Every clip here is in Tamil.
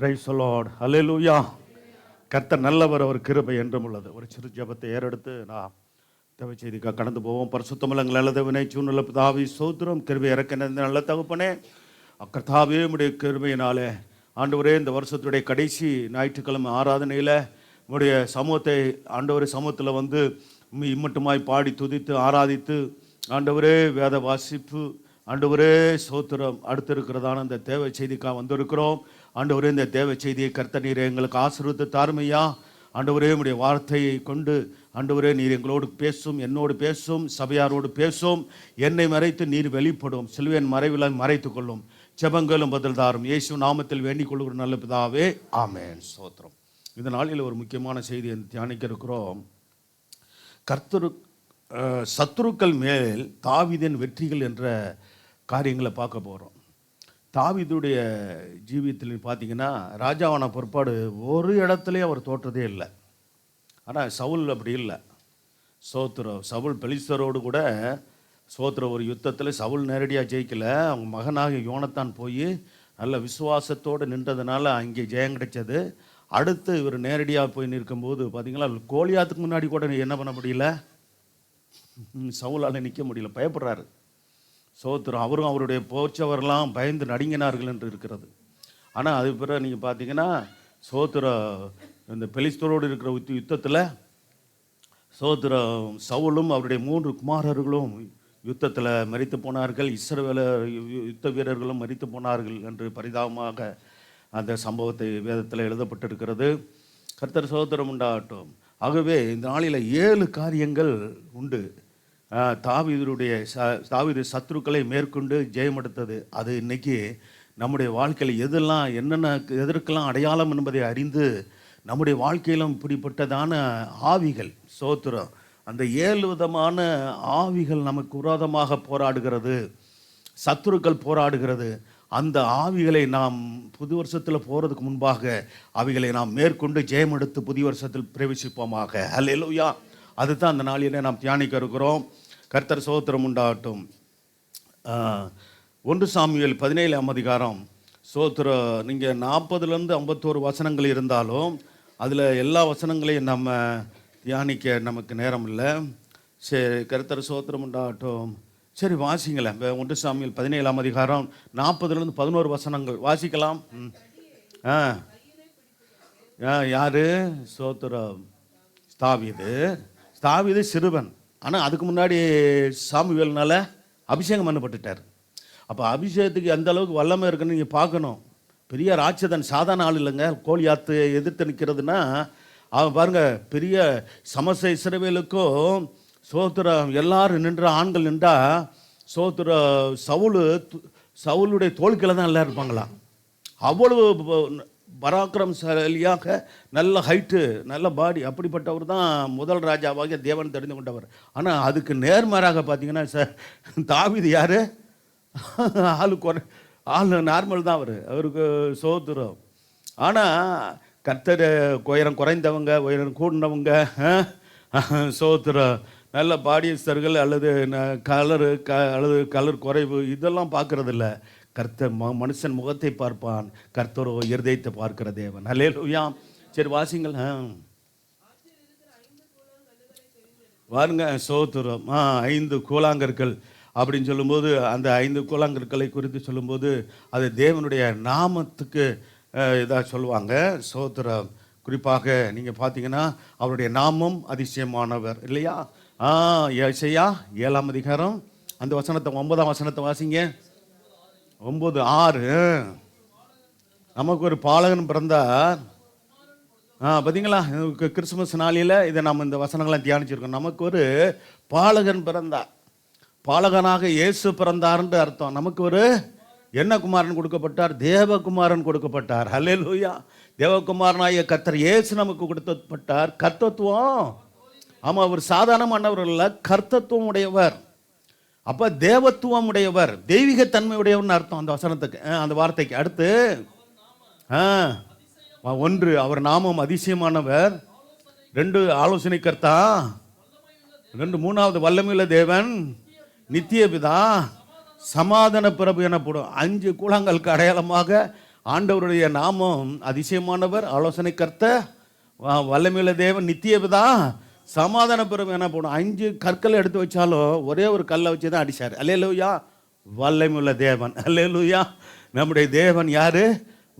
பிரைஸ் தி லார்ட், ஹல்லேலூயா. கர்த்தர் நல்லவர், அவர் கிருபை என்றும் உள்ளது. ஒரு சிறு ஜெபத்தை ஏறெடுத்து நான் தேவை செய்திக்காக கடந்து போவோம். பரிசுத்தமில்லங்கள் நல்ல தேவனே, சூழ்நிலை பிதாவே ஸ்தோத்திரம். கிருபை இறக்க நிறைந்த நல்ல தகப்பனே, கர்த்தாவே உம்முடைய கிருபையினாலே ஆண்டவரே, இந்த வருஷத்துடைய கடைசி ஞாயிற்றுக்கிழமை ஆராதனையில் உம்முடைய சமூகத்தை ஆண்டவரே சமூகத்தில் வந்து இம்மட்டுமாய் பாடி துதித்து ஆராதித்து ஆண்டவரே வேத வாசிப்பு ஆண்டவரே ஸ்தோத்திரம் அடுத்து இருக்கிறதான இந்த தேவை செய்திக்காக வந்திருக்கிறோம். ஆண்டவரே, இந்த தேவை செய்தியை கர்த்தர் நீர் எங்களுக்கு ஆசீர்வதித்து தாருமையா. ஆண்டவரே, உம்முடைய வார்த்தையை கொண்டு ஆண்டவரே நீர் எங்களோடு பேசும், என்னோடு பேசும், சபையாரோடு பேசும். என்னை மறைத்து நீர் வெளிப்படும், சிலுவையின் மறைவில் மறைத்து கொள்ளும். ஜெபங்களும் பதில் தாரும் இயேசு நாமத்தில் வேண்டிக் கொள்கிற நல்ல பிதாவே, ஆமென். ஸ்தோத்திரம். இந்த நாளில் ஒரு முக்கியமான செய்தியை தியானிக்க இருக்கிறோம். சத்துருக்கள் மேல் தாவீதின் வெற்றிகள் என்ற காரியங்களை பார்க்க போகிறோம். தாவீதுடைய ஜீவியத்தில் பார்த்தீங்கன்னா, ராஜாவான பொறுப்பாடு ஒரு இடத்துலையும் அவர் தோற்றதே இல்லை. ஆனால் சவுல் அப்படி இல்லை. சவுல் பெலிஸ்தரோடு கூட ஒரு யுத்தத்தில் சவுல் நேரடியாக ஜெயிக்கலை. அவங்க மகனாக யோனத்தான் போய் நல்ல விசுவாசத்தோடு நின்றதுனால அங்கே ஜெயம் கிடைச்சது. அடுத்து இவர் நேரடியாக போய் நிற்கும்போது பார்த்தீங்களா, கோலியாத்துக்கு முன்னாடி கூட என்ன பண்ண முடியல, சவுலால் நிற்க முடியல, பயப்படுறாரு. அவரும் அவருடைய போச்சவரெல்லாம் பயந்து நடுங்கினார்கள் என்று இருக்கிறது. ஆனால் அது பிறகு நீங்கள் பார்த்தீங்கன்னா இந்த பெலிஸ்தரோடு இருக்கிற யுத்தத்தில் சவுலும் அவருடைய 3 குமாரர்களும் யுத்தத்தில் மரித்து போனார்கள். இஸ்ரவேல யுத்த வீரர்களும் மரித்து போனார்கள் என்று பரிதாபமாக அந்த சம்பவத்தை வேதத்தில் எழுதப்பட்டிருக்கிறது. கர்த்தர் ஸ்தோத்திரம் உண்டாகட்டும். ஆகவே இந்த நாளில் 7 காரியங்கள் உண்டு. தாவீது சத்துருக்களை மேற்கொண்டு ஜெயமெடுத்தது. அது இன்னைக்கு நம்முடைய வாழ்க்கையில் எதற்கெல்லாம் அடையாளம் என்பதை அறிந்து நம்முடைய வாழ்க்கையிலும் இப்படிப்பட்டதான ஆவிகள் ஸ்தோத்திரம், அந்த 7 விதமான ஆவிகள் நமக்கு விரோதமாக போராடுகிறது, சத்துருக்கள் போராடுகிறது. அந்த ஆவிகளை நாம் புது வருஷத்தில் போகிறதுக்கு முன்பாக அவைகளை நாம் மேற்கொண்டு ஜெயமெடுத்து புதிய வருஷத்தில் பிரவேசிப்போமாக. ஹல்லேலூயா. அதுதான் அந்த நாளிலே நாம் தியானிக்க இருக்கிறோம். கர்த்தர் ஸ்தோத்திரம் உண்டாகட்டும். 1 சாமுவேல் 17ஆம் அதிகாரம் நீங்கள் 40லேருந்து 51 வசனங்கள் இருந்தாலும் அதில் எல்லா வசனங்களையும் நம்ம தியானிக்க நமக்கு நேரம் இல்லை. சரி, கர்த்தர் ஸ்தோத்திரம் உண்டாகட்டும். சரி, வாசிங்களேன். 1 சாமுவேல் 17ஆம் அதிகாரம் 40லேருந்து 11 வசனங்கள் வாசிக்கலாம். யாரு? ஸ்தோத்திரம், தாவீது சிறுவன். ஆனால் அதுக்கு முன்னாடி சாமுவேல்னால அபிஷேகம் பண்ணப்பட்டுட்டார். அப்போ அபிஷேகத்துக்கு எந்த அளவுக்கு வல்லமை இருக்குன்னு நீங்கள் பார்க்கணும். பெரிய ராட்சதன், சாதாரண ஆள் இல்லைங்க. கோலியாத்து எதிர்த்து நிற்கிறதுனா அவன் பாருங்கள், பெரிய சமஸ்த இஸ்ரவேலுக்கும் எல்லாரும் நின்ற ஆண்கள் நின்றா சவுலுடைய தோள்களை தான் எல்லாம் இருப்பாங்களா. அவ்வளவு பராக்கிரமசாலியாக, நல்ல ஹைட்டு, நல்ல பாடி, அப்படிப்பட்டவர் தான் முதல் ராஜாவாகிய தேவன் தெரிந்து கொண்டவர். ஆனால் அதுக்கு நேர்மாறாக பார்த்தீங்கன்னா தாவீது யார்? ஆள் நார்மல் தான். அவருக்கு சோத்திரம். ஆனால் கர்த்தர் உயரம் குறைந்தவங்க, உயரம் கூடினவங்க, சோத்திரம் நல்ல பாடியஸ்தர்கள் அல்லது கலர் குறைவு இதெல்லாம் பார்க்கறதில்ல. கர்த்தர் மனுஷன் முகத்தை பார்ப்பான், கர்த்தரோ இருதயத்தை பார்க்கிற தேவன். ஹல்லேலூயா. சரி, வாசிங்கள். பாருங்க, சோத்திரம் 5 கூழாங்கற்கள் அப்படின்னு சொல்லும்போது, அந்த 5 கூழாங்கற்களை குறித்து சொல்லும்போது அது தேவனுடைய நாமத்துக்கு இதாக சொல்லுவாங்க. சோத்திரம். குறிப்பாக நீங்கள் பார்த்தீங்கன்னா அவருடைய நாமம் அதிசயமானவர் இல்லையா? ஏசாயா 7ஆம் அதிகாரம் அந்த வசனத்தை 9ஆம் வசனத்தை வாசிங்க. 9:6 நமக்கு ஒரு பாலகன் பிறந்தார். பார்த்தீங்களா? கிறிஸ்துமஸ் நாளில் இதை நம்ம இந்த வசனங்கள்லாம் தியானிச்சிருக்கோம். நமக்கு ஒரு பாலகன் பிறந்தார். பாலகனாக இயேசு பிறந்தார்ன்ற அர்த்தம். நமக்கு ஒரு என்ன குமாரன் கொடுக்கப்பட்டார்? தேவகுமாரன் கொடுக்கப்பட்டார். ஹல்லேலூயா. தேவகுமாரனாகிய கர்த்தர் இயேசு நமக்கு கொடுக்கப்பட்டார். கர்த்தத்துவம், ஆமாம், அவர் சாதாரணமானவர் இல்லை, கர்த்தத்துவம் உடையவர். அப்போ தேவத்துவம் உடையவர், தெய்வீகத்தன்மை உடையவர்னு அர்த்தம் அந்த வசனத்துக்கு, அந்த வார்த்தைக்கு. அடுத்து 1 அவர் நாமம் அதிசயமானவர். 2 ஆலோசனை கர்த்தா. 3வது வல்லமையுள்ள தேவன், நித்திய பிதா, சமாதான பிரபு எனப்படும். 5 கூழாங்கலுக்கு அடையாளமாக ஆண்டவருடைய நாமம் அதிசயமானவர், ஆலோசனை கர்த்தர், வல்லமையுள்ள தேவன், நித்தியபிதா, சமாதான பிரபு. என்ன போடும், 5 கற்களை எடுத்து வச்சாலும் ஒரே ஒரு கல்லை வச்சு தான் அடிச்சார். அல்லேலூயா, வல்லமையுள்ள தேவன். அல்லேலூயா, நம்முடைய தேவன் யாரு?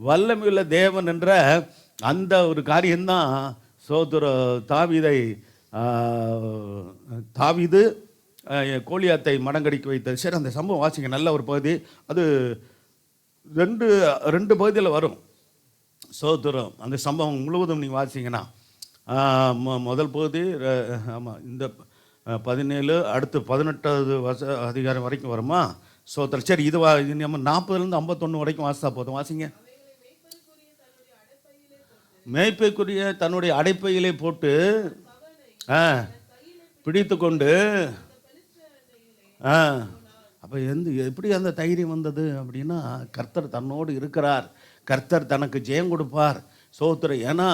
வல்லமையுள்ள தேவன் என்ற அந்த ஒரு காரியம்தான் சோதர தாவீது கோலியாத்தை மடங்கடிக்க வைத்தது. சரி, அந்த சம்பவம் வாசிங்க, நல்ல ஒரு பகுதி. அது ரெண்டு பகுதியில் வரும் சோதரம். அந்த சம்பவம் முழுவதும் நீங்கள் வாசிங்கன்னா முதல் பகுதி ஆமாம், இந்த 17 அடுத்து 18வது அதிகாரம் வரைக்கும் வருமா சோதரம். சரி, இது நம்ம 40லேருந்து 51 வரைக்கும் வாசித்தா போதும். வாசிங்க. மேய்ப்பைக்குரிய தன்னுடைய அடைப்பையிலே போட்டு பிடித்து கொண்டு அப்போ எப்படி அந்த தைரியம் வந்தது அப்படின்னா, கர்த்தர் தன்னோடு இருக்கிறார், கர்த்தர் தனக்கு ஜெயம் கொடுப்பார். சோத்திரம். ஏன்னா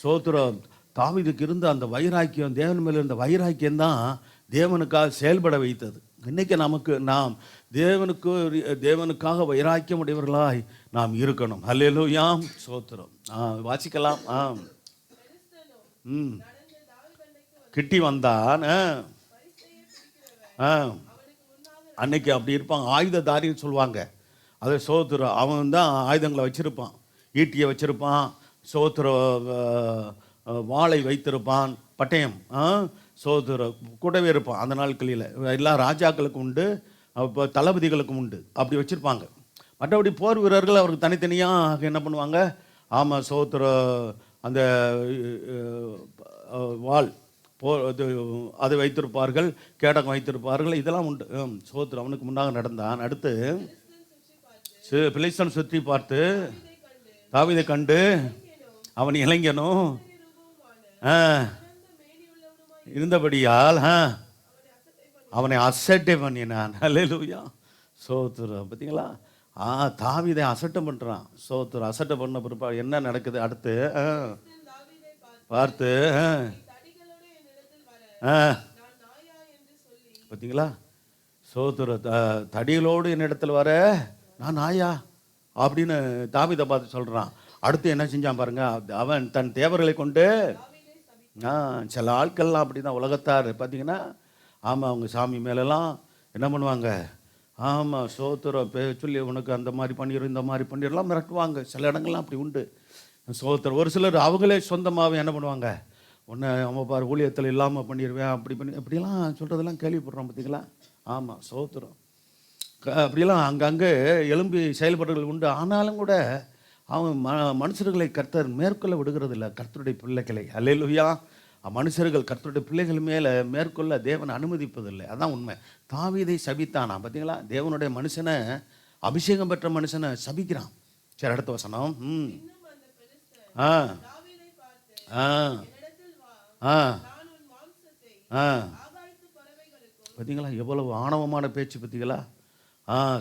சோத்திரம், தாவீதுக்கு இருந்த அந்த வைராக்கியம், தேவன் மேலே இருந்த வைராக்கியம் தான் தேவனுக்காக செயல்பட வைத்தது. இன்னைக்கு நாம் தேவனுக்காக வைராக்கியம் உடையவர்களாய் நாம் இருக்கணும். அல்லேலூயா, சோத்திரம். வாசிக்கலாம். கிட்டி வந்தான். அன்னைக்கு அப்படி இருப்பாங்க, ஆயுததாரின்னு சொல்லுவாங்க. அதை சோத்திரம், அவன் தான் ஆயுதங்களை வச்சிருப்பான், ஈட்டியை வச்சிருப்பான், சோத்திர வாளை வைத்திருப்பான், பட்டயம் சோத்திர கூடவே இருப்பான். அந்த நாட்களில் எல்லா ராஜாக்களுக்கு உண்டு, இப்போ தளபதிகளுக்கும் உண்டு, அப்படி வச்சுருப்பாங்க. மற்றபடி போர் வீரர்கள் அவருக்கு தனித்தனியாக என்ன பண்ணுவாங்க, ஆமாம் சோத்திர அந்த வாள் அதை வைத்திருப்பார்கள், கேடகம் வைத்திருப்பார்கள், இதெல்லாம் உண்டு. சோத்திரம். அவனுக்கு முன்னாக நடந்தான். அடுத்து பிலிஸ்தன் சுற்றி பார்த்து தாவீதை கண்டு அவன் இளைஞனும் இருந்தபடியால் அவனை அசட்டை பண்ணினான். அல்லேலூயா, சோத்திரம். பார்த்தீங்களா, தாவீதை அசட்டை பண்ணுறான். சோத்திரம். அசட்டை பண்ண பிற்பாடு என்ன நடக்குது அடுத்து பார்த்து பார்த்தீங்களா, சோத்திர தடிகளோடு என்னிடத்தில் வர நான் நாயா அப்படின்னு தாவீதை பார்த்து சொல்கிறான். அடுத்து என்ன செஞ்சான் பாருங்க, அவன் தன் தேவர்களை கொண்டு சில ஆட்கள்லாம் அப்படி தான் உலகத்தார் பார்த்தீங்கன்னா, ஆமாம், அவங்க சாமி மேலெல்லாம் என்ன பண்ணுவாங்க, ஆமாம் சோத்திரம் சொல்லி உனக்கு அந்த மாதிரி பண்ணிடும், இந்த மாதிரி பண்ணிடலாம் மிரட்டுவாங்க. சில இடங்கள்லாம் அப்படி உண்டு சோத்திரம். ஒரு சிலர் அவங்களே சொந்தமாகவே என்ன பண்ணுவாங்க, ஒன்று அவன் பாரு ஊழியத்தில் இல்லாமல் பண்ணிடுவேன், அப்படி பண்ணி அப்படிலாம் சொல்கிறதெல்லாம் கேள்விப்படுறோம். பார்த்தீங்களா, ஆமாம் சோத்திரம். அப்படிலாம் அங்கங்கே எழும்பி செயல்படுறவர்கள் உண்டு. ஆனாலும் கூட அவங்க மனுஷர்களை கர்த்தர் மேற்கொள்ள விடுகிறது இல்லை, கர்த்தருடைய பிள்ளைகளை. அல்லேலூயா, மனுஷர்கள் கர்த்தருடைய பிள்ளைகள் மேலே மேற்கொள்ள தேவன் அனுமதிப்பதில்லை. அதான் உண்மை. தாவீதை சபித்தானா பார்த்தீங்களா, தேவனுடைய மனுஷனை, அபிஷேகம் பெற்ற மனுஷனை சபிக்கிறான். சரி, அடுத்த வசனம். பார்த்தீங்களா, எவ்வளவு ஆணவமான பேச்சு. பார்த்தீங்களா,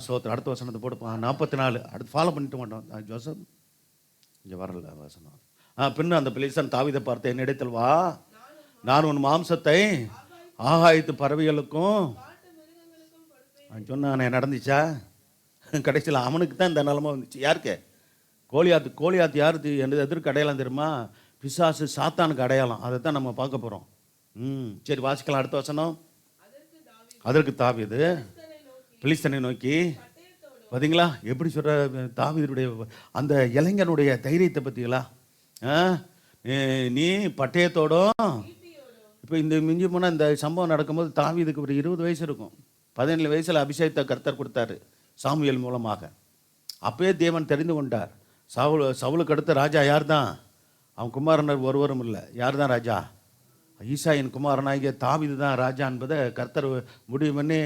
சோத்திரம். அடுத்த வசனத்தை போடுப்பான். 44 அடுத்து ஃபாலோ பண்ணிட்டு மாட்டோம். ஜோசப் இங்கே வரல வசனம். பின்ன அந்த பிலிஸ்தன் தாவீதை பார்த்து, என்னிடத்தில் வா, நான் உன் மாம்சத்தை ஆகாயத்து பறவைகளுக்கும் சொன்னானே, நடந்துச்சா? கடைசியில் அவனுக்கு தான் இந்த நிலமை வந்துச்சு. யாருக்கு? கோலியாத்து யாருக்கு எதற்கு அடையாளம் தெரியுமா? பிசாசு, சாத்தானுக்கு அடையாளம். அதை தான் நம்ம பார்க்க போகிறோம். சரி, வாசிக்கலாம். அடுத்த வசனம். அதற்கு தாவீது பிலிஸ்தனை நோக்கி, பார்த்தீங்களா எப்படி சொல்கிற தாவீதுடைய அந்த இளைஞனுடைய தைரியத்தை பார்த்தீங்களா? நீ பட்டயத்தோடும், இப்போ இந்த மிஞ்சி போனால் இந்த சம்பவம் நடக்கும்போது தாவீதுக்கு ஒரு 20 வயசு இருக்கும். 17 வயசில் அபிஷேகத்தை கர்த்தர் கொடுத்தாரு சாமுவேல் மூலமாக. அப்பயே தேவன் தெரிந்து கொண்டார். சவுலுக்கு அடுத்த ராஜா யார் தான்? அவன் குமாரனர் ஒருவரும் இல்லை. யார் தான் ராஜா? ஈசாயின் குமாரனாகிய தாவீது தான் ராஜா என்பதை கர்த்தர் முடிவு பண்ணி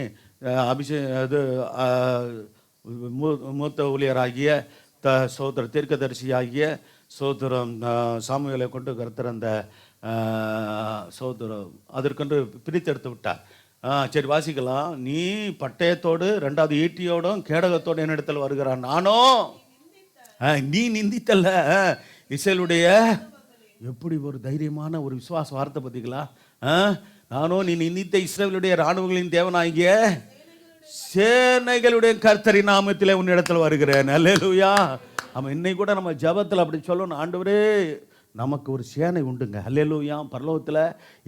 மூத்த ஊழியராகிய சோதர தீர்க்கதரிசியாகிய சோதரம் சாமுவேலை கொண்டு கர்த்தர் அந்த சோதரம் அதற்கென்று பிரித்தெடுத்து விட்டார். சரி, வாசிக்கலாம். நீ பட்டயத்தோடு 2வது ஈட்டியோடும் கேடகத்தோடு என்னிடத்தில் வருகிறான், நானோ நீ நிந்தித்தல்ல. இஸ்ரவேலுடைய எப்படி ஒரு தைரியமான ஒரு விசுவாச வார்த்தை பார்த்தீங்களா? நானோ நீ நிந்தித்த இஸ்ரவேலுடைய இராணுவங்களின் தேவனாகிய சேனைகளுடைய கர்த்தரின் நாமத்திலே உன்னிடத்தில் வருகிறேன். அல்லேலூயா, ஆமாம், இன்னைக்கு கூட நம்ம ஜெபத்தில் அப்படி சொல்லணும். ஆண்டவரே, நமக்கு ஒரு சேனை உண்டுங்க. ஹல்லேலூயா. பரலோகத்தில்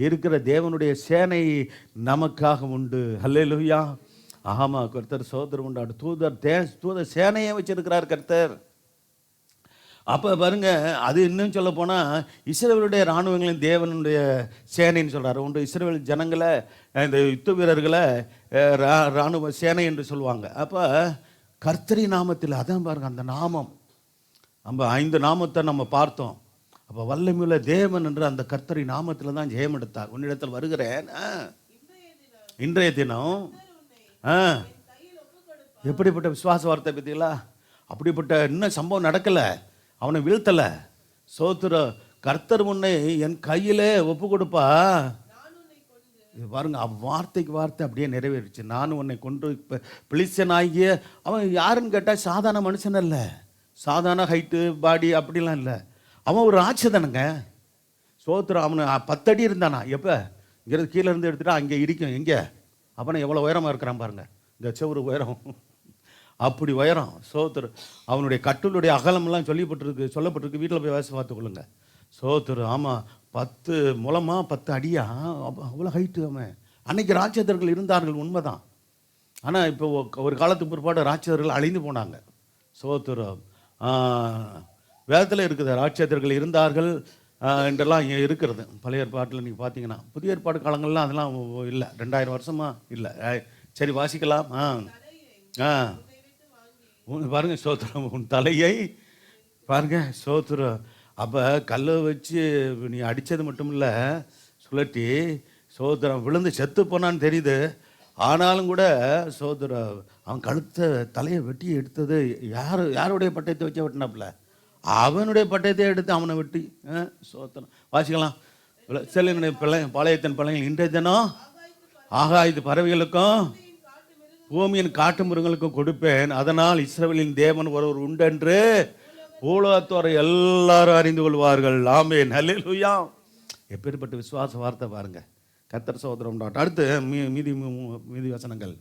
இருக்கிற தேவனுடைய சேனை நமக்காக உண்டு. ஹல்லேலூயா. ஆமாம், கர்த்தர் சோதரம் உண்டாடு. தூதர் சேனையை வச்சிருக்கிறார் கர்த்தர். அப்போ பாருங்க, அது இன்னும் சொல்ல போனால் இஸ்ரவேலுடைய இராணுவங்களின் தேவனுடைய சேனைன்னு சொல்கிறார். ஒன்று இஸ்ரவேல் ஜனங்களை, இந்த யுத்த வீரர்களை இராணுவ சேனை என்று சொல்லுவாங்க. அப்போ கர்த்தரி நாமத்தில், அதான் பாருங்க அந்த நாமம், நம்ம 5 நாமத்தை நம்ம பார்த்தோம். அப்போ வல்லமையுள்ள தேவன் என்று அந்த கர்த்தரி நாமத்தில் தான் ஜெயம் எடுத்தார். உன்னிடத்தில் வருகிறேன், இன்றைய தினம் எப்படிப்பட்ட விசுவாச வார்த்தை பார்த்தீங்களா? அப்படிப்பட்ட இன்னும் சம்பவம் நடக்கலை, அவனை வீழ்த்தலை. சோத்திர கர்த்தர் முன்னே என் கையிலே ஒப்பு கொடுப்பா. இது பாருங்க, வார்த்தைக்கு வார்த்தை அப்படியே நிறைவேறிச்சு. நானும் உன்னை கொண்டு பிலிஸ்தனாகிய, அவன் யாருன்னு கேட்டால் சாதாரண மனுஷன் இல்லை, சாதாரண ஹைட்டு பாடி அப்படிலாம் இல்லை. அவன் ஒரு ராட்சதனுங்க. சோத்திரம், அவனு 10 அடி இருந்தானா. எப்போ இங்கிறது கீழே இருந்து எடுத்துட்டா அங்கே இடிக்கும். எங்கே அப்பனா எவ்வளோ உயரமாக இருக்கிறான் பாருங்க, இந்த செவ்வறு உயரம், அப்படி உயரம். சோத்திரம், அவனுடைய கட்டுளுடைய அகலமெல்லாம் சொல்லப்பட்டிருக்கு. வீட்டில் போய் வேலை பார்த்துக்கொள்ளுங்க. சோத்திரம், ஆமாம், 10 முழமா 10 அடியா, அவ்வளோ ஹைட்டு. அவன் அன்னைக்கு ராட்சதர்கள் இருந்தார்கள், உண்மைதான். ஆனால் இப்போ ஒரு காலத்துக்கு பிற்பாடு ராட்சதர்கள் அழிந்து போனாங்க. சோத்திரம், வேதத்தில் இருக்குது ராட்சதர்கள் இருந்தார்கள் என்றெல்லாம் இங்கே இருக்கிறது. பழைய ஏற்பாட்டில் நீங்கள் பார்த்தீங்கன்னா, புதிய ஏற்பாடு காலங்கள்லாம் அதெல்லாம் இல்லை, 2000 வருஷமா இல்லை. சரி, வாசிக்கலாம். பாருங்க, சோத்திரம், உன் தலையை பாருங்க. சோத்திரம், அப்போ கல்லை வச்சு நீ அடித்தது மட்டும் இல்லை, சுழட்டி சோத்திரம் விழுந்து செத்து போனான்னு தெரியுது. ஆனாலும் கூட சோத்திரம், அவன் கழுத்தை தலையை வெட்டி எடுத்தது யாருடைய பட்டயத்தை வச்சு வெட்டினாப்புல? அவனுடைய பட்டயத்தை எடுத்து அவனை வெட்டி. சோத்திரம், வாசிக்கலாம். செல்லினுடைய பாளையத்தின் பிள்ளைகள் இன்றைய தினம் ஆகாயத்து பறவைகளுக்கும் பூமியின் காட்டு மிருகங்களுக்கும் கொடுப்பேன். அதனால் இஸ்ரவேலின் தேவன் ஒருவர் உண்டென்று பூலோகத்தோரை எல்லாரும் அறிந்து கொள்வார்கள். ஆமென், ஹல்லேலூயா. எப்பேற்பட்ட விசுவாச வார்த்தை பாருங்க. கர்த்தர் சோதரம். அடுத்து மீதி வசனங்கள்.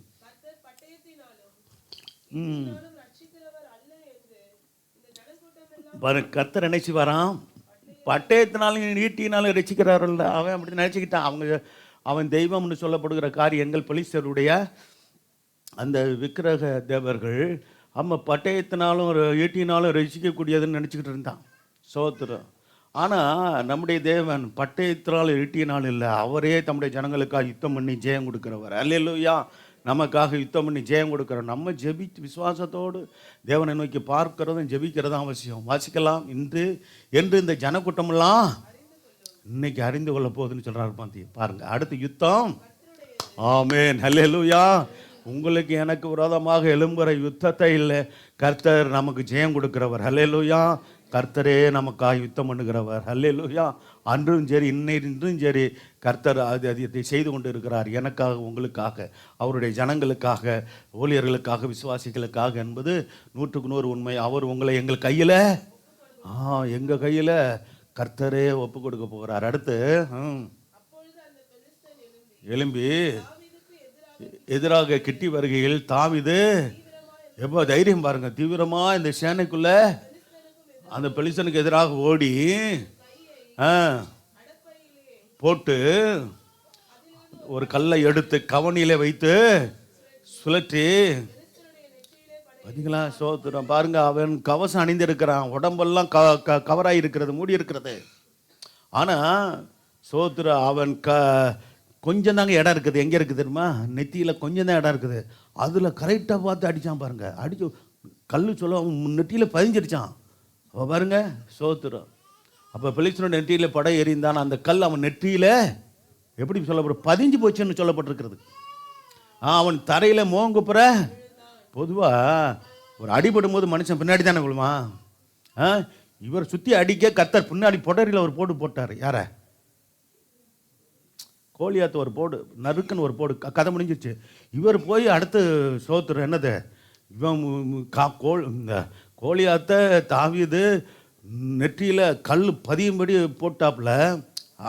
கர்த்தர் நினைச்சு வரான், பட்டயத்தினாலும் ஈட்டினாலும் ரசிக்கிறார்கள். அவன் அப்படி நினைச்சுக்கிட்டான். அவன் தெய்வம்னு சொல்லப்படுகிற காரியங்கள் பெலிஸ்தருடைய அந்த விக்கிரக தேவர்கள் பட்டயத்தினாலும் ஈட்டினாலும் ரசிக்கக்கூடியதுன்னு நினச்சிக்கிட்டு இருந்தான். சோத்திரம். ஆனால் நம்முடைய தேவன் பட்டயத்தினாலும் ஈட்டினாலும் இல்லை, அவரே தம்முடைய ஜனங்களுக்காக யுத்தம் பண்ணி ஜெயம் கொடுக்கிறவர். அல்லேலூயா. நமக்காக யுத்தம் பண்ணி ஜெயம் கொடுக்குறோம். நம்ம விசுவாசத்தோடு தேவனை நோக்கி பார்க்கிறதும் ஜெபிக்கிறதும் அவசியம். வாசிக்கலாம். என்று இந்த ஜனக்கூட்டமெல்லாம் இன்னைக்கு அறிந்து கொள்ள போகுதுன்னு சொல்கிறாரு. பாருங்க, அடுத்த யுத்தம். ஆமென், ஹல்லேலூயா. உங்களுக்கு எனக்கு விரோதமாக எழும்புகிற யுத்தத்தை இல்லை, கர்த்தர் நமக்கு ஜெயம் கொடுக்கிறவர். ஹல்லேலூயா. கர்த்தரே நமக்காக யுத்தம் பண்ணுகிறவர். ஹல்லேலூயா. அன்றும் சரி, இன்றும் சரி, கர்த்தர் அதை செய்து கொண்டு இருக்கிறார். எனக்காக, உங்களுக்காக, அவருடைய ஜனங்களுக்காக, ஊழியர்களுக்காக, விசுவாசிகளுக்காக என்பது 100க்கு 100 உண்மை. அவர் உங்களை எங்கள் கையில், எங்கள் கையில் கர்த்தரே ஒப்பு கொடுக்க போகிறார். அடுத்து எழும்பி எதிராக கிட்டி வருகையில் தாவீது எப்போ தைரியம் பாருங்க, தீவிரமா இந்த சேனைக்குள்ள அந்த பெலிஸ்தனுக்கு எதிராக ஓடி போட்டு ஒரு கல்லை எடுத்து கவனியில வைத்து சுழற்றி, பார்த்தீங்களா? சோத்திரம். பாருங்க, அவன் கவசம் அணிந்திருக்கிறான், உடம்பெல்லாம் கவராகி இருக்கிறது, மூடி இருக்கிறது. ஆனா சோத்திர, அவன் கொஞ்சம் தாங்க இடம் இருக்குது. எங்கே இருக்குது தெரியுமா? நெத்தியில் கொஞ்சம் தான் இடம் இருக்குது. அதில் கரெக்டாக பார்த்து அடித்தான் பாருங்க. அடித்து கல் சொல்ல அவன் நெத்தியில் பதிஞ்சிருச்சான். அவன் பாருங்க, சோத்திரம். அப்போ பெலிஸ்தனோட நெற்றியில் படை எறிந்தான். அந்த கல் அவன் நெற்றியில் எப்படி சொல்லப்படும், பதிஞ்சு போச்சுன்னு சொல்லப்பட்டிருக்கிறது. அவன் தரையில் மோங்குப்புற. பொதுவாக ஒரு அடிபடும் போது மனுஷன் பின்னாடி தானே விழுமா? இவர் சுற்றி அடிக்க கர்த்தர் பின்னாடி புடரில் ஒரு போடு போட்டார். யார? கோலியாத்து ஒரு போடு, நறுக்குன்னு ஒரு போடு. கதை முடிஞ்சிருச்சு. இவர் போய் அடுத்து சோத்துரு என்னது, இவன் இந்த கோலியாத்தை தாவீது நெற்றியில் கல் பதியும்படி போட்டாப்புல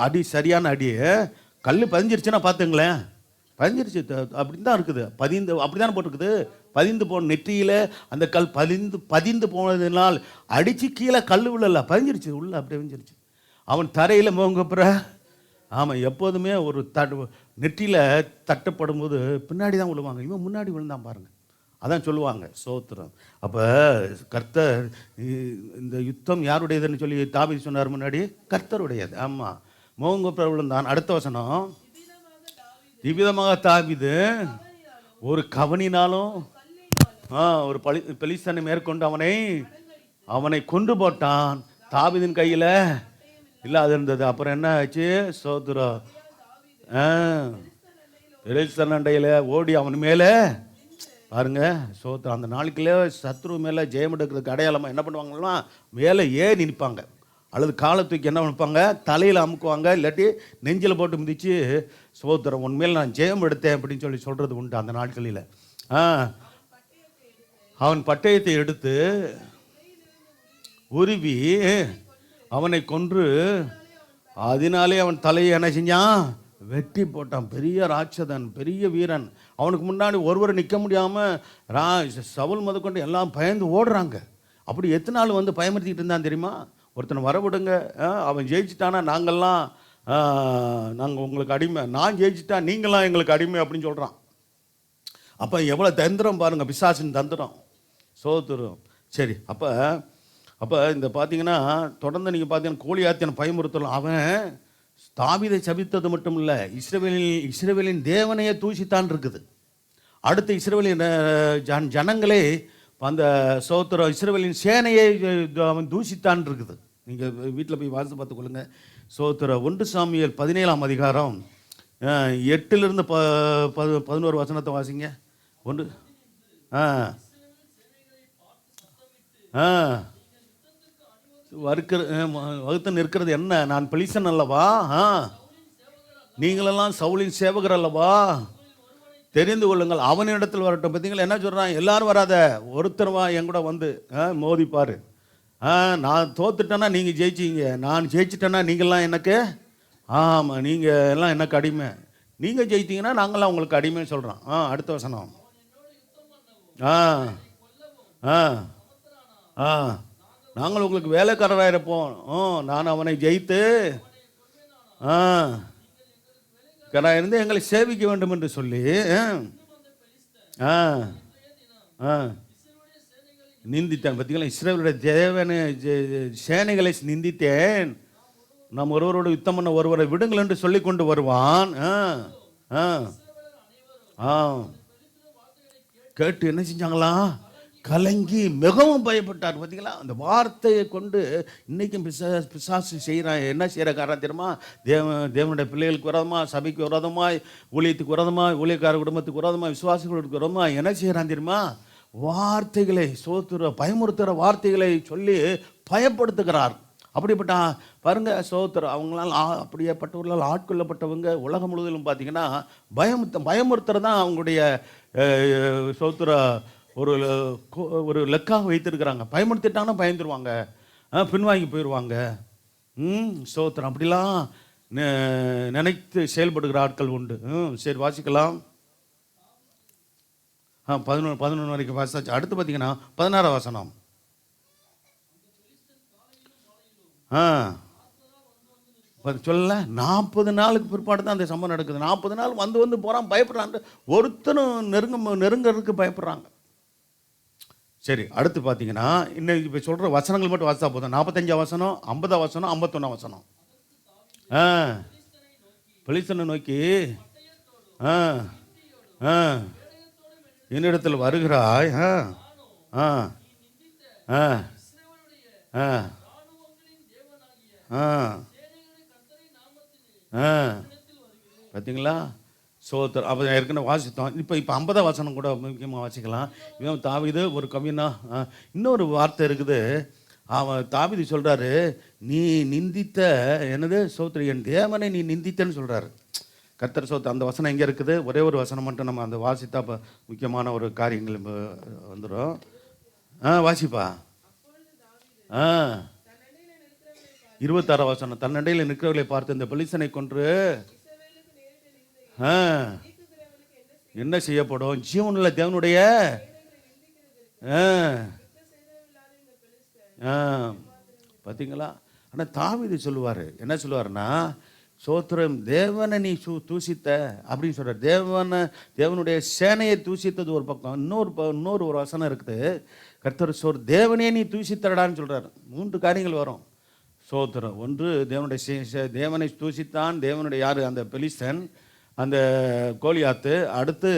அடி, சரியான அடி. கல் பதிஞ்சிருச்சுன்னா பார்த்துங்களேன், பதிஞ்சிருச்சு. அப்படின்னு தான் இருக்குது. பதிந்து அப்படி தானே போட்டிருக்குது. பதிந்து போன நெற்றியில் அந்த கல் பதிந்து போனதுனால் அடித்து கீழே கல் விழல, பதிஞ்சிருச்சு உள்ள, அப்படியே பதிஞ்சிருச்சு. அவன் தரையில் முகப்புற. ஆமாம், எப்போதுமே ஒரு நெற்றியில் தட்டப்படும் போது பின்னாடி தான் விழுவாங்க, இவன் முன்னாடி விழுந்தான் பாருங்கள். அதான் சொல்லுவாங்க சோத்திரம். அப்போ கர்த்தர், இந்த யுத்தம் யாருடையதுன்னு சொல்லி தாவீது சொன்னார் முன்னாடி, கர்த்தருடையது. ஆமாம், முகங்குப்புற விழுந்தான். அடுத்த வசனம், இவ்விதமாக தாவீது ஒரு கவனினாலும் ஒரு பெலிஸ்தனை மேற்கொண்டு அவனை கொண்டு போட்டான். தாவீதின் கையில் இல்லாது இருந்தது. அப்புறம் என்ன ஆச்சு? சோத்திரம். பெலிஸ்தன் அண்டையில் ஓடி அவன் மேலே பாருங்க சோத்திரம். அந்த நாளுக்குள்ளே சத்ரு மேலே ஜெயம் எடுக்கிறதுக்கு அடையாளமாக என்ன பண்ணுவாங்கன்னா, மேலே ஏறி நிற்பாங்க, அல்லது காலத்துக்கு என்ன நிற்பாங்க, தலையில் அமுக்குவாங்க, இல்லாட்டி நெஞ்சில் போட்டு மிதித்து சோத்திரம் உண்மையில் நான் ஜெயம் எடுத்தேன் அப்படின்னு சொல்லி சொல்கிறது உண்டு அந்த நாட்களில். அவன் பட்டயத்தை எடுத்து உருவி அவனை கொன்று அதனாலே அவன் தலையை என்ன செஞ்சான், வெட்டி போட்டான். பெரிய ராட்சதன், பெரிய வீரன். அவனுக்கு முன்னாடி ஒருவர் நிற்க முடியாமல் சவுல் முதற்கொண்டு எல்லாம் பயந்து ஓடுறாங்க. அப்படி எத்தனை நாள் வந்து பயமுறுத்திக்கிட்டு இருந்தான் தெரியுமா? ஒருத்தனை வரவிடுங்க, அவன் ஜெயிச்சிட்டானா நாங்கள் உங்களுக்கு அடிமை, நான் ஜெயிச்சிட்டா நீங்களாம் எங்களுக்கு அடிமை அப்படின்னு சொல்கிறான். அப்போ எவ்வளோ தந்திரம் பாருங்கள், பிசாசின் தந்திரம். சோத்துரும். சரி, அப்போ இந்த பார்த்தீங்கன்னா தொடர்ந்து நீங்கள் பார்த்தீங்கன்னா கோலியாத்தியனை பயமுறுத்தலாம். அவன் தாவீதை சபித்தது மட்டும் இல்லை, இஸ்ரவேலின் தேவனையே தூசித்தான் இருக்குது. அடுத்து இஸ்ரவேலின் ஜனங்களே அந்த சோத்திரம் இஸ்ரவேலின் சேனையை அவன் தூசித்தான் இருக்குது. நீங்கள் வீட்டில் போய் வாசித்து பார்த்துக்கொள்ளுங்க. சோத்திரம் 1 சாமுவேல் 17ஆம் அதிகாரம் 8லிருந்து 11 வசனத்தை வாசிங்க. வகுத்து நிற்கிறது என்ன? நான் பெலிஸ்தன் அல்லவா? நீங்களெல்லாம் சவுலின் சேவகர் அல்லவா? தெரிந்து கொள்ளுங்கள், அவனிடத்தில் வரட்டும். பார்த்தீங்களா என்ன சொல்கிறான்? எல்லாரும் வராத, ஒருத்தருவா என் கூட வந்து மோதிப்பார். நான் தோத்துட்டேன்னா நீங்கள் ஜெயிச்சிங்க, நான் ஜெயிச்சிட்டேன்னா நீங்கள்லாம் எனக்கு ஆமாம், நீங்கள் எல்லாம் எனக்கு அடிமை, நீங்கள் ஜெயித்தீங்கன்னா நாங்கள்லாம் உங்களுக்கு அடிமைன்னு சொல்கிறான். அடுத்த வசனம். நாங்கள் உங்களுக்கு வேலைக்காரராக இருப்போம். நான் அவனை ஜெயித்து இருந்து எங்களை சேவிக்க வேண்டும் என்று சொல்லி நிந்தித்தேன். பார்த்தீங்களா, இஸ்ரவேலுடைய தேவனை சேனைகளை நிந்தித்தேன். நாம் ஒருவரோடு யுத்தம் பண்ண ஒருவரை விடுங்கள் என்று சொல்லி கொண்டு வருவான். கேட்டு என்ன செஞ்சாங்களா? கலங்கி மிகவும் பயப்பட்டார். பார்த்தீங்களா, அந்த வார்த்தையை கொண்டு இன்றைக்கும் பிசாசு செய்கிறான். என்ன செய்கிற காரணம் தெரியுமா? தேவனுடைய பிள்ளைகளுக்கு விரோதமாக, சபைக்கு விரோதமாய், ஊழியத்துக்கு விரோதமாய், ஊழியக்கார குடும்பத்துக்கு விரோதமாக, விசுவாசிகளுக்கு விரோதமாக என்ன செய்கிறான் தெரியுமா? வார்த்தைகளை பயமுறுத்துகிற வார்த்தைகளை சொல்லி பயப்படுத்துகிறார். அப்படிப்பட்ட பாருங்க சோத்திரம், அவங்களால் அப்படியேப்பட்டவர்களால் ஆட்கொள்ளப்பட்டவங்க உலகம் முழுவதிலும் பார்த்தீங்கன்னா பயமுறுத்துறது தான் அவங்களுடைய சோத்திர ஒரு லெக்காக வைத்திருக்கிறாங்க. பயமுறுத்திட்டாங்கன்னா பயந்துருவாங்க, பின்வாங்கி போயிடுவாங்க. சோத்திரம் அப்படிலாம் நினைத்து செயல்படுகிற ஆட்கள் உண்டு. சரி, வாசிக்கலாம். 11 வரைக்கும் வாசித்தாச்சு. அடுத்து பார்த்தீங்கன்னா 16 வசனம். சொல்லல, 40 நாளுக்கு பிற்பாடு தான் அந்த சம்பவம் நடக்குது. 40 நாள் வந்து போகிறான், பயப்படுறாங்க. ஒருத்தரும் நெருங்கிறதுக்கு பயப்படுறாங்க. சரி, அடுத்து பார்த்தீங்கன்னா இன்னைக்கு இப்போ சொல்கிற வசனங்கள் மட்டும் வாசித்தா போதும். 45 வசனம், 50 வசனம், 51 வசனம். பெலிஸ்தனை நோக்கி என்னிடத்தில் வருகிறாய், பார்த்தீங்களா சோத்தர். அப்போ ஏற்கனவே வாசித்தோம். இப்போ 50 வசனம் கூட முக்கியமாக வாசிக்கலாம். இவன் தாவீது ஒரு கவினா. இன்னொரு வார்த்தை இருக்குது. அவன் தாவீது சொல்கிறாரு, நீ நிந்தித்த என்னது சோத்திர என் தேவனை நீ நிந்தித்தன்னு சொல்கிறாரு. கர்த்தர் சோத்து. அந்த வசனம் எங்கே இருக்குது? ஒரே ஒரு வசனம் மட்டும் நம்ம அந்த வாசித்தா இப்போ முக்கியமான ஒரு காரியங்கள் வந்துடும். வாசிப்பா. 26 வசனம். தன்னண்டையில் நிற்கிறவர்களை பார்த்து இந்த பெலிஸ்தனை கொன்று என்ன செய்யப்படும்? ஜீவனுள்ள தேவனுடைய ஆ ஆ பார்த்தீங்களா? ஆனால் தாவீது சொல்லுவார், என்ன சொல்லுவாருன்னா, சோத்திரம் தேவனை நீ தூசித்த அப்படின்னு சொல்கிறார். தேவனுடைய சேனையை தூசித்தது ஒரு பக்கம், இன்னொரு ஒரு வசனம் இருக்குது. கர்த்தர் தேவனே நீ தூசித்தடான்னு சொல்கிறார். 3 காரியங்கள் வரும். சோத்திரம். ஒன்று, தேவனை தூசித்தான். தேவனுடைய யார்? அந்த பெலிஸ்தன், அந்த கோலியாத்து. அடுத்து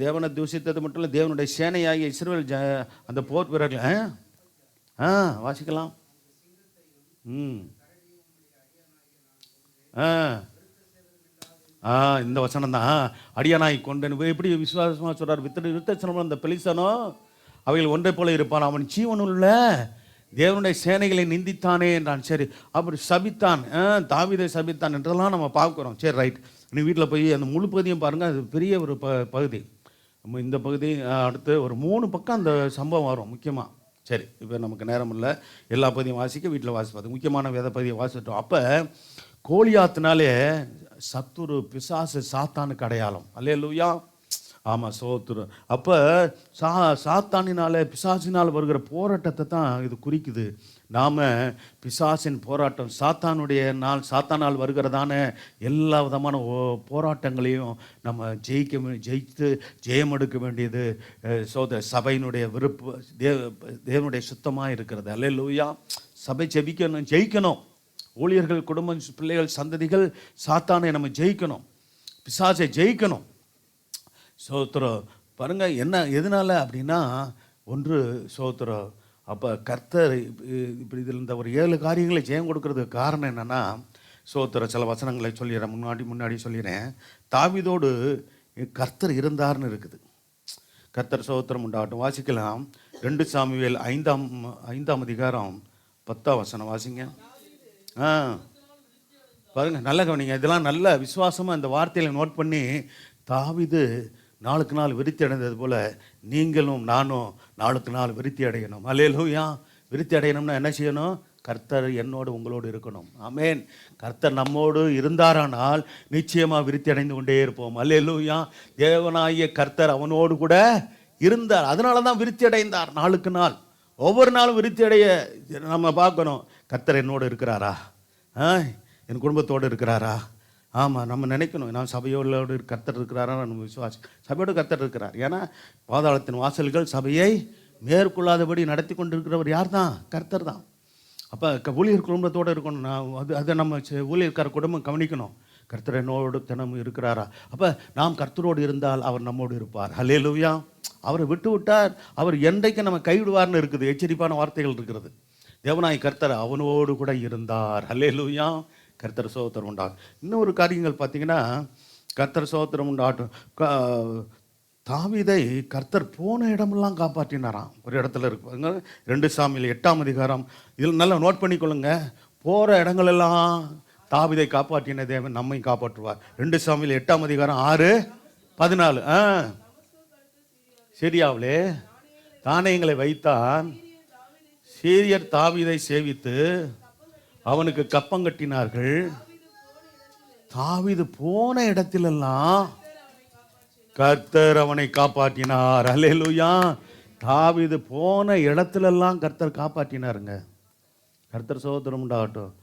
தேவனை தூசித்தது மட்டும் இல்லை, தேவனுடைய சேனையாகிய இஸ்ரவேல் அந்த போர் வீரர்கள். வாசிக்கலாம். இந்த வசனம் தான். அடியானாய் கொண்டு எப்படி விசுவாசமாக சொல்கிறார்? விருத்தசனம் அந்த பெலிஸ்தனோ அவைகள் ஒன்றை போல இருப்பான், அவன் ஜீவனுள்ள தேவனுடைய சேனைகளை நிந்தித்தானே என்றான். சரி, அப்படி சபித்தான், தாவீதை சபித்தான் என்றெல்லாம் நம்ம பார்க்குறோம். சரி, ரைட். நீ வீட்டில் போய் அந்த முழு பகுதியும் பாருங்கள். அது பெரிய ஒரு பகுதி. இந்த பகுதி அடுத்து ஒரு 3 பக்கம் அந்த சம்பவம் வரும் முக்கியமாக. சரி, இப்போ நமக்கு நேரம் இல்லை எல்லா பகுதியும் வாசிக்க, வீட்டில் வாசிப்பது முக்கியமான வேத பகுதியை வாசிட்டோம். அப்போ கோலியாத்தினாலே சத்துரு, பிசாசு, சாத்தானுக்கு அடையாளம். அல்லேலூயா. ஆமாம், சோத்துரு. அப்போ சாத்தானினால், பிசாசினால் வருகிற போராட்டத்தை தான் இது குறிக்குது. நாம் பிசாசின் போராட்டம், சாத்தானால் வருகிறதான எல்லா விதமான போராட்டங்களையும் நம்ம ஜெயித்து ஜெயம் எடுக்க வேண்டியது சபையினுடைய விருப்பு, தேவனுடைய சுத்தமாக இருக்கிறது. அல்லேலூயா. சபை ஜெயிக்கணும். ஊழியர்கள், குடும்பம், பிள்ளைகள், சந்ததிகள் சாத்தானை நம்ம ஜெயிக்கணும், பிசாசை ஜெயிக்கணும். சோத்திரம். பாருங்கள், எதனால அப்படின்னா, ஒன்று சோத்திரம். அப்போ கர்த்தர் இப்படி இதில் இந்த ஒரு 7 காரியங்களை ஜெயம் கொடுக்கறதுக்கு காரணம் என்னென்னா, சோத்திரம். சில வசனங்களை சொல்லிடுறேன், முன்னாடி சொல்லிடுறேன். தாவீதோடு கர்த்தர் இருந்தார்னு இருக்குது. கர்த்தர் சோத்திரம் உண்டாகட்டும். வாசிக்கலாம். 2 சாமுவேல் 5ஆம் அதிகாரம் 10ஆம் வசனம் வாசிங்க. பாருங்கள், நல்ல கவனிங்க. இதெல்லாம் நல்ல விசுவாசமாக இந்த வார்த்தையில் நோட் பண்ணி, தாவீது நாளுக்கு நாள் விருத்தி அடைந்தது போல் நீங்களும் நானும் நாளுக்கு நாள் விருத்தி அடையணும். அல்லேலூயா. விருத்தி அடையணும்னா என்ன செய்யணும்? கர்த்தர் என்னோடு உங்களோடு இருக்கணும். ஆமேன். கர்த்தர் நம்மோடு இருந்தாரானால் நிச்சயமாக விருத்தி அடைந்து கொண்டே இருப்போம். அல்லேலூயா. தேவனாகிய கர்த்தர் அவனோடு கூட இருந்தார், அதனால தான் விருத்தி அடைந்தார். நாளுக்கு நாள், ஒவ்வொரு நாளும் விருத்தி அடைய நம்ம பார்க்கணும். கர்த்தர் என்னோடு இருக்கிறாரா? என் குடும்பத்தோடு இருக்கிறாரா? ஆமாம், நம்ம நினைக்கணும், நான் சபையோடு கர்த்தர் இருக்கிறாரா? நம்ம விசுவாசம். சபையோடு கர்த்தர் இருக்கிறார். ஏன்னா பாதாளத்தின் வாசல்கள் சபையை மேற்கொள்ளாதபடி நடத்தி கொண்டிருக்கிறவர் யார் தான்? கர்த்தர் தான். அப்போ ஊழியர் குடும்பத்தோடு இருக்கணும். அதை நம்ம ஊழியர்கார குடும்பம் கவனிக்கணும். கர்த்தர் என்னோடு தினமும் இருக்கிறாரா? அப்போ நாம் கர்த்தரோடு இருந்தால் அவர் நம்மோடு இருப்பார். அல்லேலூயா. அவரை விட்டார், அவர் என்றைக்கு நம்ம கைவிடுவார்னு இருக்குது. எச்சரிப்பான வார்த்தைகள் இருக்கிறது. தேவனாய் கர்த்தர் அவனோடு கூட இருந்தார். அல்லேலூயா. கர்த்தர் சோத்திரம் உண்டாகும். இன்னொரு காரியங்கள் பார்த்தீங்கன்னா, கர்த்தர் சோத்திரம் உண்டாகட்டும். தாவீதை கர்த்தர் போன இடமெல்லாம் காப்பாற்றினாராம். ஒரு இடத்துல இருக்கு 2 சாமுவேல் 8ஆம் அதிகாரம். இதில் நல்லா நோட் பண்ணிக்கொள்ளுங்க. போகிற இடங்களெல்லாம் தாவீதை காப்பாற்றின தேவன் நம்மையும் காப்பாற்றுவார். 2 சாமுவேல் 8ஆம் அதிகாரம் 6-14. சிரியாவிலே தானியங்களை வைத்தான். சீரியர் தாவீதை சேவித்து அவனுக்கு கப்பங்கட்டினார்கள். தாவீது போன இடத்திலெல்லாம் கர்த்தர் அவனை காப்பாற்றினார். அல்லேலூயா. தாவீது போன இடத்திலெல்லாம் கர்த்தர் காப்பாற்றினாருங்க. கர்த்தர் சோதரம் உண்டாகட்டும்.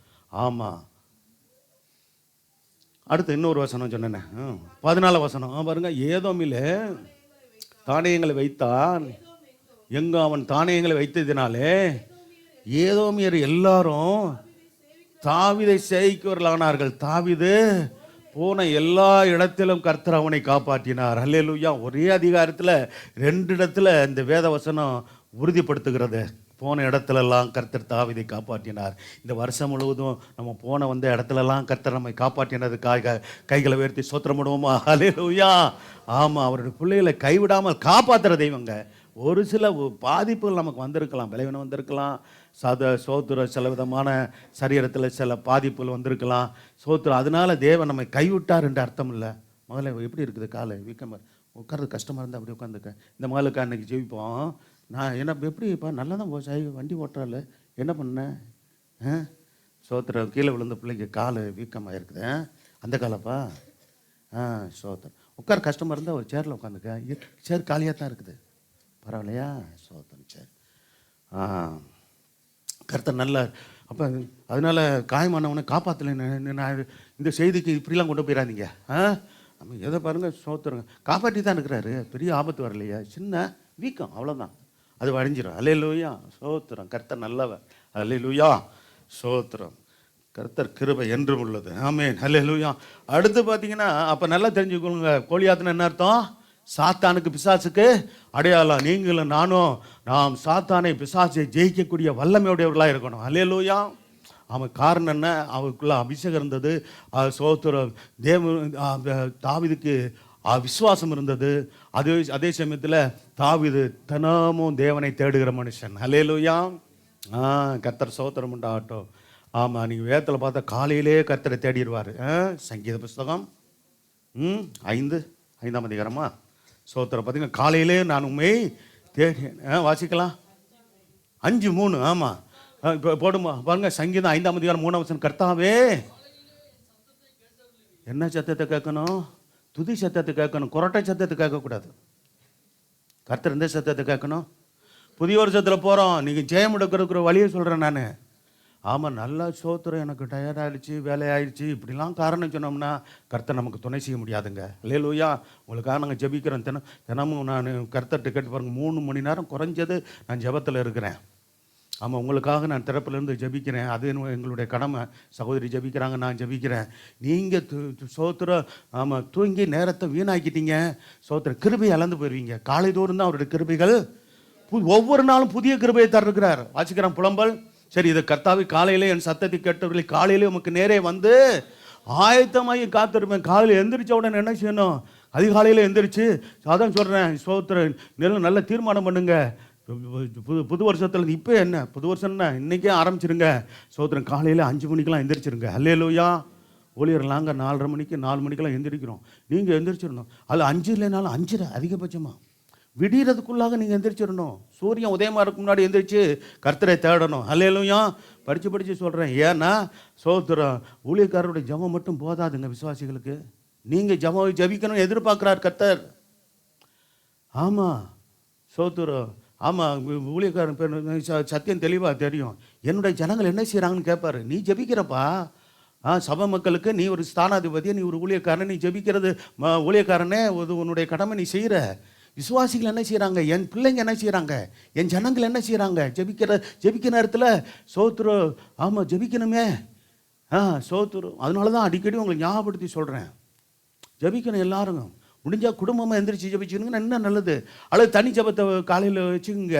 ஆமாம். அடுத்து இன்னொரு வசனம் சொன்னேன், 14 வசனம் பாருங்க. ஏதோமிலே தானியங்களை வைத்தான். எங்க அவன் தானியங்களை வைத்ததினாலே ஏதோமியர் எல்லாரும் தாவீதை சேவிக்கிறவர்களானார்கள். தாவீது போன எல்லா இடத்திலும் கர்த்தர் அவனை காப்பாற்றினார். அல்லேலூயா. ஒரே அதிகாரத்தில் 2 இடத்துல இந்த வேத வசனம் உறுதிப்படுத்துகிறது. போன இடத்துலலாம் கர்த்தர் தாவீதை காப்பாற்றினார். இந்த வருஷம் முழுவதும் நம்ம வந்த இடத்துலலாம் கர்த்தர் நம்மை காப்பாற்றினதுக்காக கைகளை உயர்த்தி சோத்திரமிடுவோமா? அல்லேலூயா. ஆமாம், அவருடைய பிள்ளைகளை கைவிடாமல் காப்பாற்றுற தெய்வங்க. ஒரு சில பாதிப்புகள் நமக்கு வந்திருக்கலாம், விளைவினம் வந்திருக்கலாம், சோத்திரம் சில விதமான சரீரத்தில் சில பாதிப்புகள் வந்திருக்கலாம். சோத்திரம் அதனால தேவன் நம்மை கைவிட்டார் என்று அர்த்தம் இல்லை. முதல்ல எப்படி இருக்குது? காலை வீக்கமாக உட்கார்றது கஷ்டமாக இருந்தால் அப்படி உட்காந்துக்க. இந்த மகளுக்கு அன்றைக்கி ஜெயிப்போம். நான் என்ன எப்படிப்பா நல்லா தான் போச்சாய், வண்டி ஓட்டுறாள், என்ன பண்ணேன்? சோத்திரம் கீழே விழுந்த பிள்ளைக்கு கால் வீக்கமாக இருக்குது. அந்த காலப்பா சோத்திரம் உட்கார கஷ்டமாக இருந்தால் ஒரு சேரில் உட்காந்துக்க. சேர் காலியாக தான் இருக்குது, பரவாயில்லையா? சோதனை சேர். கர்த்தர் நல்ல. அப்போ அதனால் காயமானவனை காப்பாற்றலை. நான் இந்த செய்திக்கு இப்படிலாம் கொண்டு போயிடாதீங்க. நம்ம எதை பாருங்கள், சோத்துருங்க காப்பாற்றி தான் இருக்கிறாரு. பெரிய ஆபத்து வரலையா, சின்ன வீக்கம் அவ்வளோதான், அது வழிஞ்சிடும். அல்லேலூயா, சோத்திரம். கர்த்தர் நல்லவர். அல்லேலூயா, சோத்திரம். கர்த்தர் கிருபை என்றும் உள்ளது. ஆமென், அல்லேலூயா. அடுத்து பார்த்தீங்கன்னா, அப்போ நல்லா தெரிஞ்சுக்கொள்ளுங்க, கோலியாத்துன்னு என்ன அர்த்தம்? சாத்தானுக்கு பிசாசுக்கு அடையாளம். நீங்களும் நானும் நாம் சாத்தானை பிசாசை ஜெயிக்கக்கூடிய வல்லமையுடையவர்களாக இருக்கணும். அல்லேலூயா. அவன் காரணம் என்ன? அவருக்குள்ள அபிஷேகம் இருந்தது. சோத்திரம். தாவீதுக்கு விசுவாசம் இருந்தது. அதே சமயத்தில் தாவீது தினமும் தேவனை தேடுகிற மனுஷன். அல்லேலூயா. கர்த்தர் சோத்திரம் உண்டாகட்டும். ஆமாம், நீங்கள் வேதத்தில் பார்த்தா காலையிலே கர்த்தரை தேடிடுவார். சங்கீத புஸ்தகம் 5ஆம் அதிகாரமா சோத்திரம் பார்த்தீங்கன்னா, காலையிலே நான் உண்மை தேடி வாசிக்கலாம். 5:3. ஆமாம், இப்போ போடுமா பாருங்க. சங்கீதம் 5ஆம் அதிகாரம் 3ஆம் வசனம். கர்த்தாவே, என்ன சத்தத்தை கேட்கணும்? துதி சத்தத்தை கேட்கணும், குரட்டை சத்தத்தை கேட்கக்கூடாது. கர்த்தர் எந்த சத்தத்தை கேட்கணும்? புதிய வருஷத்தில் போகிறோம், நீங்கள் ஜெயம் எடுக்கிறதுக்கு வழியை சொல்கிறேன் நான். ஆமாம், நல்லா சோத்திரம், எனக்கு டயர்டாகிடுச்சு, வேலையாயிடுச்சு, இப்படிலாம் காரணம் சொன்னோம்னா கர்த்தர் நமக்கு துணை செய்ய முடியாதுங்க. அல்லேலூயா. உங்களுக்காக நாங்கள் ஜெபிக்கிறோம். தினமும் நான் கர்த்தர்கிட்ட கேட்டு பாருங்கள், 3 மணி நேரம் குறைஞ்சது நான் ஜெபத்தில் இருக்கிறேன். ஆமாம், உங்களுக்காக நான் திறப்பிலேருந்து ஜெபிக்கிறேன். அது எங்களுடைய கடமை. சகோதரி ஜெபிக்கிறாங்க, நான் ஜெபிக்கிறேன். நீங்கள் சோத்திரம். ஆமாம், தூங்கி நேரத்தை வீணாக்கிட்டீங்க. சோத்திரம் கிருபையை இழந்து போயிடுவீங்க. காலை தோறும் தான் அவருடைய கிருபைகள் ஒவ்வொரு நாளும் புதிய கிருபையை தருகிறார். வாசிக்கிறேன் புலம்பல். சரி, இதை கர்த்தாவே, காலையிலே என் சத்தத்தை கேட்டவர்களை காலையிலே உமக்கு நேரே வந்து ஆயத்தமாகி காத்திருப்பேன். காலையில் எந்திரிச்ச உடனே என்ன செய்யணும்? அதிகாலையில் எந்திரிச்சு அதான் சொல்கிறேன், சோத்திரம் நல்ல தீர்மானம் பண்ணுங்க. புது வருஷத்தில் இப்போ என்ன புது வருஷம்னா இன்றைக்கே ஆரம்பிச்சிருங்க. சோத்திரம் காலையில் 5 மணிக்கெலாம் எந்திரிச்சிருங்க. அல்லேலூயா. ஊழியர் நாங்கள் 4:30 மணிக்கு 4 மணிக்கெல்லாம் எந்திரிக்கிறோம். நீங்கள் எந்திரிச்சிடணும். அது 5 இல்லைனாலும் 5:30 அதிகபட்சமாக விடியறதுக்குள்ளாக நீங்கள் எந்திரிச்சிடணும். சூரியன் உதயமாக இருக்கு முன்னாடி எந்திரிச்சு கர்த்தரை தேடணும். அல்லேலூயா. படித்து சொல்கிறேன். ஏன்னா சோத்திரம் ஊழியக்காரருடைய ஜெபம் மட்டும் போதாதுங்க விசுவாசிகளுக்கு. நீங்கள் ஜெபிக்கணும் எதிர்பார்க்குறார் கர்த்தர். ஆமாம், சோத்திரம். ஆமாம், ஊழியக்காரன் பேர் சத்தியம் தெளிவாக தெரியும். என்னுடைய ஜனங்கள் என்ன செய்கிறாங்கன்னு கேட்பாரு. நீ ஜெபிக்கிறப்பா, சபை மக்களுக்கு நீ ஒரு ஸ்தானாதிபதியை, நீ ஒரு ஊழியக்காரன், நீ ஜெபிக்கிறது ஊழியக்காரனே உன்னுடைய கடமை நீ செய்கிற. விசுவாசிகள் என்ன செய்கிறாங்க? என் பிள்ளைங்க என்ன செய்கிறாங்க? என் ஜனங்கள் என்ன செய்கிறாங்க? ஜெபிக்கிற நேரத்தில் சோத்திரம். ஆமாம், ஜெபிக்கணுமே. சோத்திரம். அதனால தான் அடிக்கடி உங்களை ஞாபகப்படுத்தி சொல்கிறேன், ஜெபிக்கணும். எல்லாரும் முடிஞ்சால் குடும்பமாக எந்திரிச்சு ஜெபிச்சுக்கணுங்க, இன்னும் நல்லது. அல்லது தனி ஜெபத்தை காலையில் வச்சுக்கோங்க.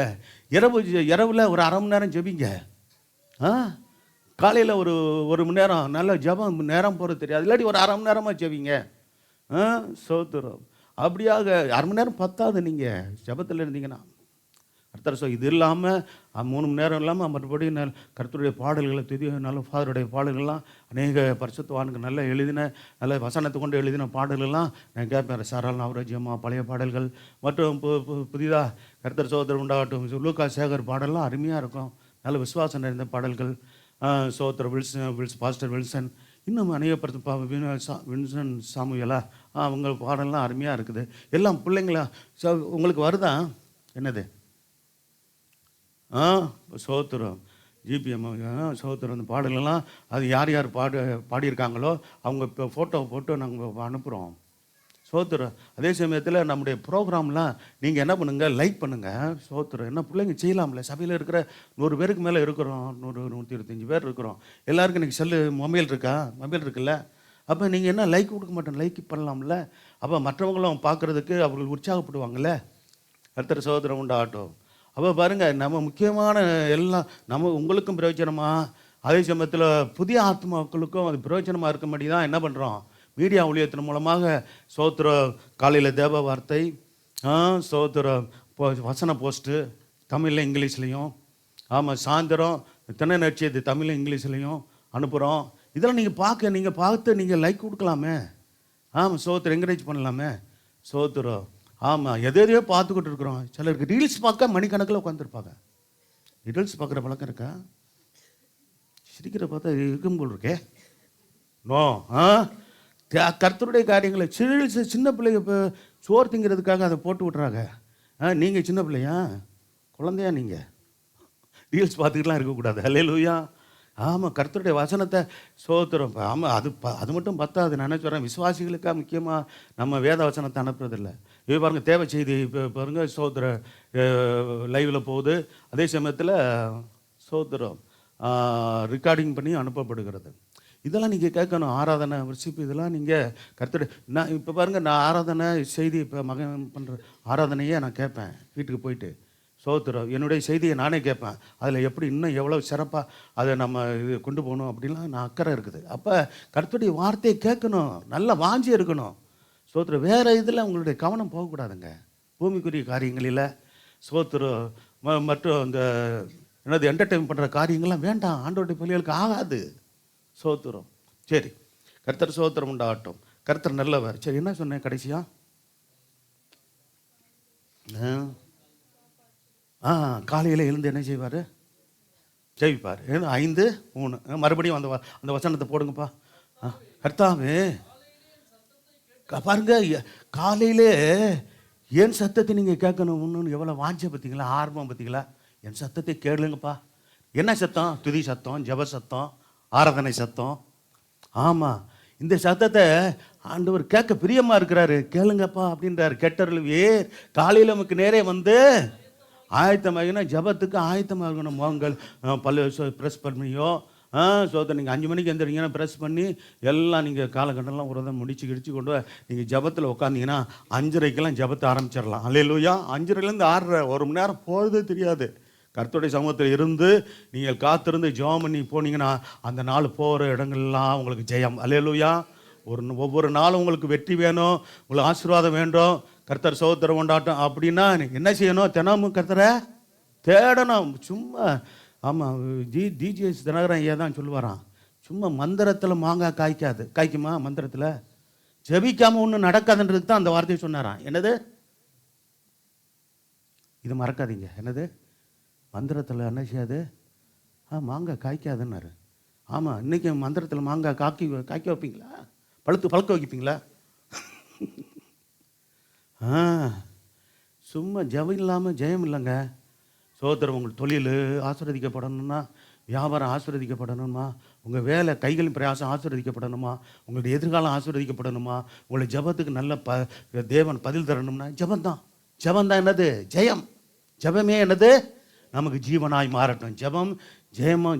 இரவில் ஒரு 1/2 மணி நேரம் ஜெபிங்க. காலையில் ஒரு மணி நேரம் நல்ல ஜெபம். நேரம் போகிறது தெரியாது, இல்லாட்டி ஒரு 1/2 மணி நேரமாக ஜெபிங்க. சோத்திரம். அப்படியாக 1/2 மணி நேரம் பத்தாது நீங்கள் ஜெபத்தில் இருந்தீங்கன்னா. கர்த்தர் இது இல்லாமல் 3 மணி நேரம் இல்லாமல் மறுபடியும் கர்த்தருடைய பாடல்களை நல்ல ஃபாதருடைய பாடல்கள்லாம் அநேக பரிசுத்தவானுக்கு நல்ல நல்ல வசனத்தை கொண்டு எழுதின பாடல்கள்லாம் நான் கேட்பேன். சாரால் நவராஜ்யம்மா பழைய பாடல்கள் மற்றும் புதிதாக கர்த்தர் சோதரர் உண்டாகட்டும், லூக்கா சேகர் பாடல்லாம் அருமையாக இருக்கும். நல்ல விசுவாசம் நிறைந்த பாடல்கள். சோத்திர பாஸ்டர் வில்சன், இன்னும் அநேக வின்சன் சாமுவேலா, அவங்க பாடல்லாம் அருமையாக இருக்குது. எல்லாம் பிள்ளைங்களா உங்களுக்கு வருதா? என்னது? சோத்திரம். ஜிபிஎம் சோத்திரம். அந்த பாடல்கள்லாம் அது யார் யார் பாடியிருக்காங்களோ அவங்க இப்போ ஃபோட்டோ போட்டு நாங்கள் அனுப்புகிறோம். சோத்திரம். அதே சமயத்தில் நம்முடைய ப்ரோக்ராம்லாம் நீங்கள் என்ன பண்ணுங்கள், லைக் பண்ணுங்கள். சோத்திரம். என்ன பிள்ளைங்க செய்யலாம்ல. சபையில் இருக்கிற 100 பேருக்கு மேலே இருக்கிறோம், 100-125 பேர் இருக்கிறோம். எல்லாருக்கும் இன்றைக்கி மொபைல் இருக்குல்ல. அப்போ நீங்கள் என்ன லைக் கொடுக்க மாட்டோம், லைக் பண்ணலாம்ல. அப்போ மற்றவங்களும் பார்க்குறதுக்கு அவர்கள் உற்சாகப்படுவாங்கள்ல. கர்த்தர் சோத்திரம் உண்டாகட்டும். அப்போ பாருங்கள், நம்ம முக்கியமான எல்லாம் உங்களுக்கும் பிரயோஜனமாக, அதே சமயத்தில் புதிய ஆத்மாக்களுக்கும் அது பிரயோஜனமாக இருக்கும்படி தான் என்ன பண்ணுறோம், மீடியா ஊழியத்தின் மூலமாக. சோத்திரம். காலையில் தேவ வார்த்தை, சோத்திரம் வசன போஸ்ட்டு தமிழில் இங்கிலீஷ்லேயும். ஆமாம், சாயந்தரம் தின நட்சியது தமிழ் இங்கிலீஷ்லேயும் அனுப்புகிறோம். இதெல்லாம் நீங்கள் பார்த்து நீங்கள் லைக் கொடுக்கலாமே. ஆமாம், சோத்திரம் என்கரேஜ் பண்ணலாமே. சோத்திரம். ஆமாம், எதையோ பார்த்துக்கிட்டு இருக்கிறோம். சிலருக்கு ரீல்ஸ் பார்க்க மணிக்கணக்கில் உட்காந்துருப்பாங்க. ரீல்ஸ் பார்க்குற பழக்கம் இருக்கா? சிரிக்கிற பார்த்தா இருக்கும் போல் இருக்கே. நோ. கர்த்தருடைய காரியங்களை சின்ன பிள்ளைங்க இப்போ சோறு திங்கிறதுக்காக அதை போட்டு விட்றாங்க. நீங்கள் சின்ன பிள்ளையா, குழந்தையா நீங்கள்? ரீல்ஸ் பார்த்துக்கிட்டுலாம் இருக்கக்கூடாது. அல்லேலூயா. ஆமாம், கர்த்தருடைய வசனத்தை சோத்திரம். ஆமாம், அது மட்டும் பத்தாது. நான் என்ன சொல்கிறேன், விசுவாசிகளுக்காக முக்கியமாக நம்ம வேத வசனத்தை அனுப்புறதில்லை. இது பாருங்கள், தேவை செய்தி இப்போ பாருங்கள், சோத்திர லைவில் போகுது. அதே சமயத்தில் சோத்திரம் ரெக்கார்டிங் பண்ணி அனுப்பப்படுகிறது. இதெல்லாம் நீங்கள் கேட்கணும். ஆராதனை வர்ஷிப்பு இதெல்லாம் நீங்கள் கர்த்தருடைய, நான் இப்போ பாருங்கள், நான் ஆராதனை செய்தி இப்போ மகன் பண்ணுற ஆராதனையே நான் கேட்பேன் வீட்டுக்கு போயிட்டு. சோத்திரம் என்னுடைய செய்தியை நானே கேட்பேன். அதில் எப்படி இன்னும் எவ்வளோ சிறப்பாக அதை நம்ம இது கொண்டு போகணும் அப்படின்லாம் நான் அக்கறை இருக்குது. அப்போ கர்த்தருடைய வார்த்தையை கேட்கணும், நல்ல வாஞ்சி இருக்கணும். சோத்திரம் வேறு இதில் உங்களுடைய கவனம் போகக்கூடாதுங்க. பூமிக்குரிய காரியங்களில் சோத்திரம் மற்றும் இந்த என்னது என்டர்டெயின் பண்ணுற காரியங்கள்லாம் வேண்டாம். ஆண்டவருடைய பிள்ளைகளுக்கு ஆகாது. சோத்திரம். சரி, கர்த்தர் சோத்திரம் உண்டாகட்டும். கர்த்தர் நல்லவர். சரி, என்ன சொன்னேன் கடைசியா? காலையில் எழுந்து என்ன செய்வார்? ஜெயிப்பார். 5:3 மறுபடியும் அந்த வசனத்தை போடுங்கப்பா. கர்த்தாவே பாருங்க, காலையிலே என் சத்தத்தை நீங்கள் கேட்கணும்னு எவ்வளோ வாஞ்ச பார்த்தீங்களா, ஆர்வம் பார்த்தீங்களா? என் சத்தத்தை கேளுங்கப்பா. என்ன சத்தம்? துதி சத்தம், ஜப சத்தம், ஆராதனை சத்தம். ஆமாம், இந்த சத்தத்தை ஆண்டவர் கேட்க பிரியமாக இருக்கிறாரு. கேளுங்கப்பா அப்படின்றார். கெட்டருள்வே காலையில் நமக்கு நேரே வந்து ஆயத்தமாகினா ஜபத்துக்கு ஆயத்தமாகணும். மோங்கள் பல்லு ப்ரெஸ் பண்ணியோ சோதனை நீங்கள் 5 மணிக்கு எழுந்திரிங்கன்னா ப்ரெஸ் பண்ணி எல்லாம் நீங்கள் காலகட்டம்லாம் ஒரு தான் கிடிச்சு கொண்டு நீங்கள் ஜபத்தில் உட்காந்திங்கன்னா 5:30க்கெல்லாம் ஜபத்தை ஆரம்பிச்சிடலாம். அல்லேலூயா. 5:30லேருந்து 6:30 1 மணி நேரம் போகிறதே தெரியாது. கர்த்தருடைய சமூகத்தில் இருந்து நீங்கள் காத்திருந்து ஜெபம் பண்ணி போனீங்கன்னா அந்த நாள் போகிற இடங்கள்லாம் உங்களுக்கு ஜெயம். அல்லேலூயா. ஒவ்வொரு நாளும் உங்களுக்கு வெற்றி வேணும், உங்களுக்கு ஆசீர்வாதம் வேண்டும், கர்த்தர் சோத்திரம் கொண்டாட்டம் அப்படின்னா என்ன செய்யணும்? தினமும் கர்த்தரை தேடணும். சும்மா ஆமாம், டிஜிஎஸ் தினகரன் ஐயா தான் சொல்லுவாராம், சும்மா மந்திரத்தில் மாங்காய் காய்க்காது. காய்க்குமா மந்திரத்தில்? ஜெபிக்காமல் ஒன்றும் நடக்காதுன்றதுக்கு தான் அந்த வார்த்தையை சொன்னாராம். என்னது? இது மறக்காதீங்க. என்னது? மந்திரத்தில் என்ன செய்யாது? மாங்காய் காய்க்காதுன்னாரு. ஆமாம், இன்றைக்கி மந்திரத்தில் மாங்காய் காய்க்க வைப்பீங்களா? பழுக்க வைப்பீங்களா? சும்மா ஜெபம் இல்லாமல் ஜெயம் இல்லைங்க. சோதரம், உங்கள் தொழில் ஆசீர்வதிக்கப்படணும்னா, வியாபாரம் ஆசீர்வதிக்கப்படணுமா, உங்கள் வேலை கைகளின் பிரயாசம் ஆசீர்வதிக்கப்படணுமா, உங்களுடைய எதிர்காலம் ஆசீர்வதிக்கப்படணுமா, உங்களுடைய ஜபத்துக்கு நல்ல தேவன் பதில் தரணும்னா ஜபந்தான். ஜபந்தான் என்னது? ஜெயம். ஜபமே என்னது? நமக்கு ஜீவனாய் மாறட்டும். ஜபம்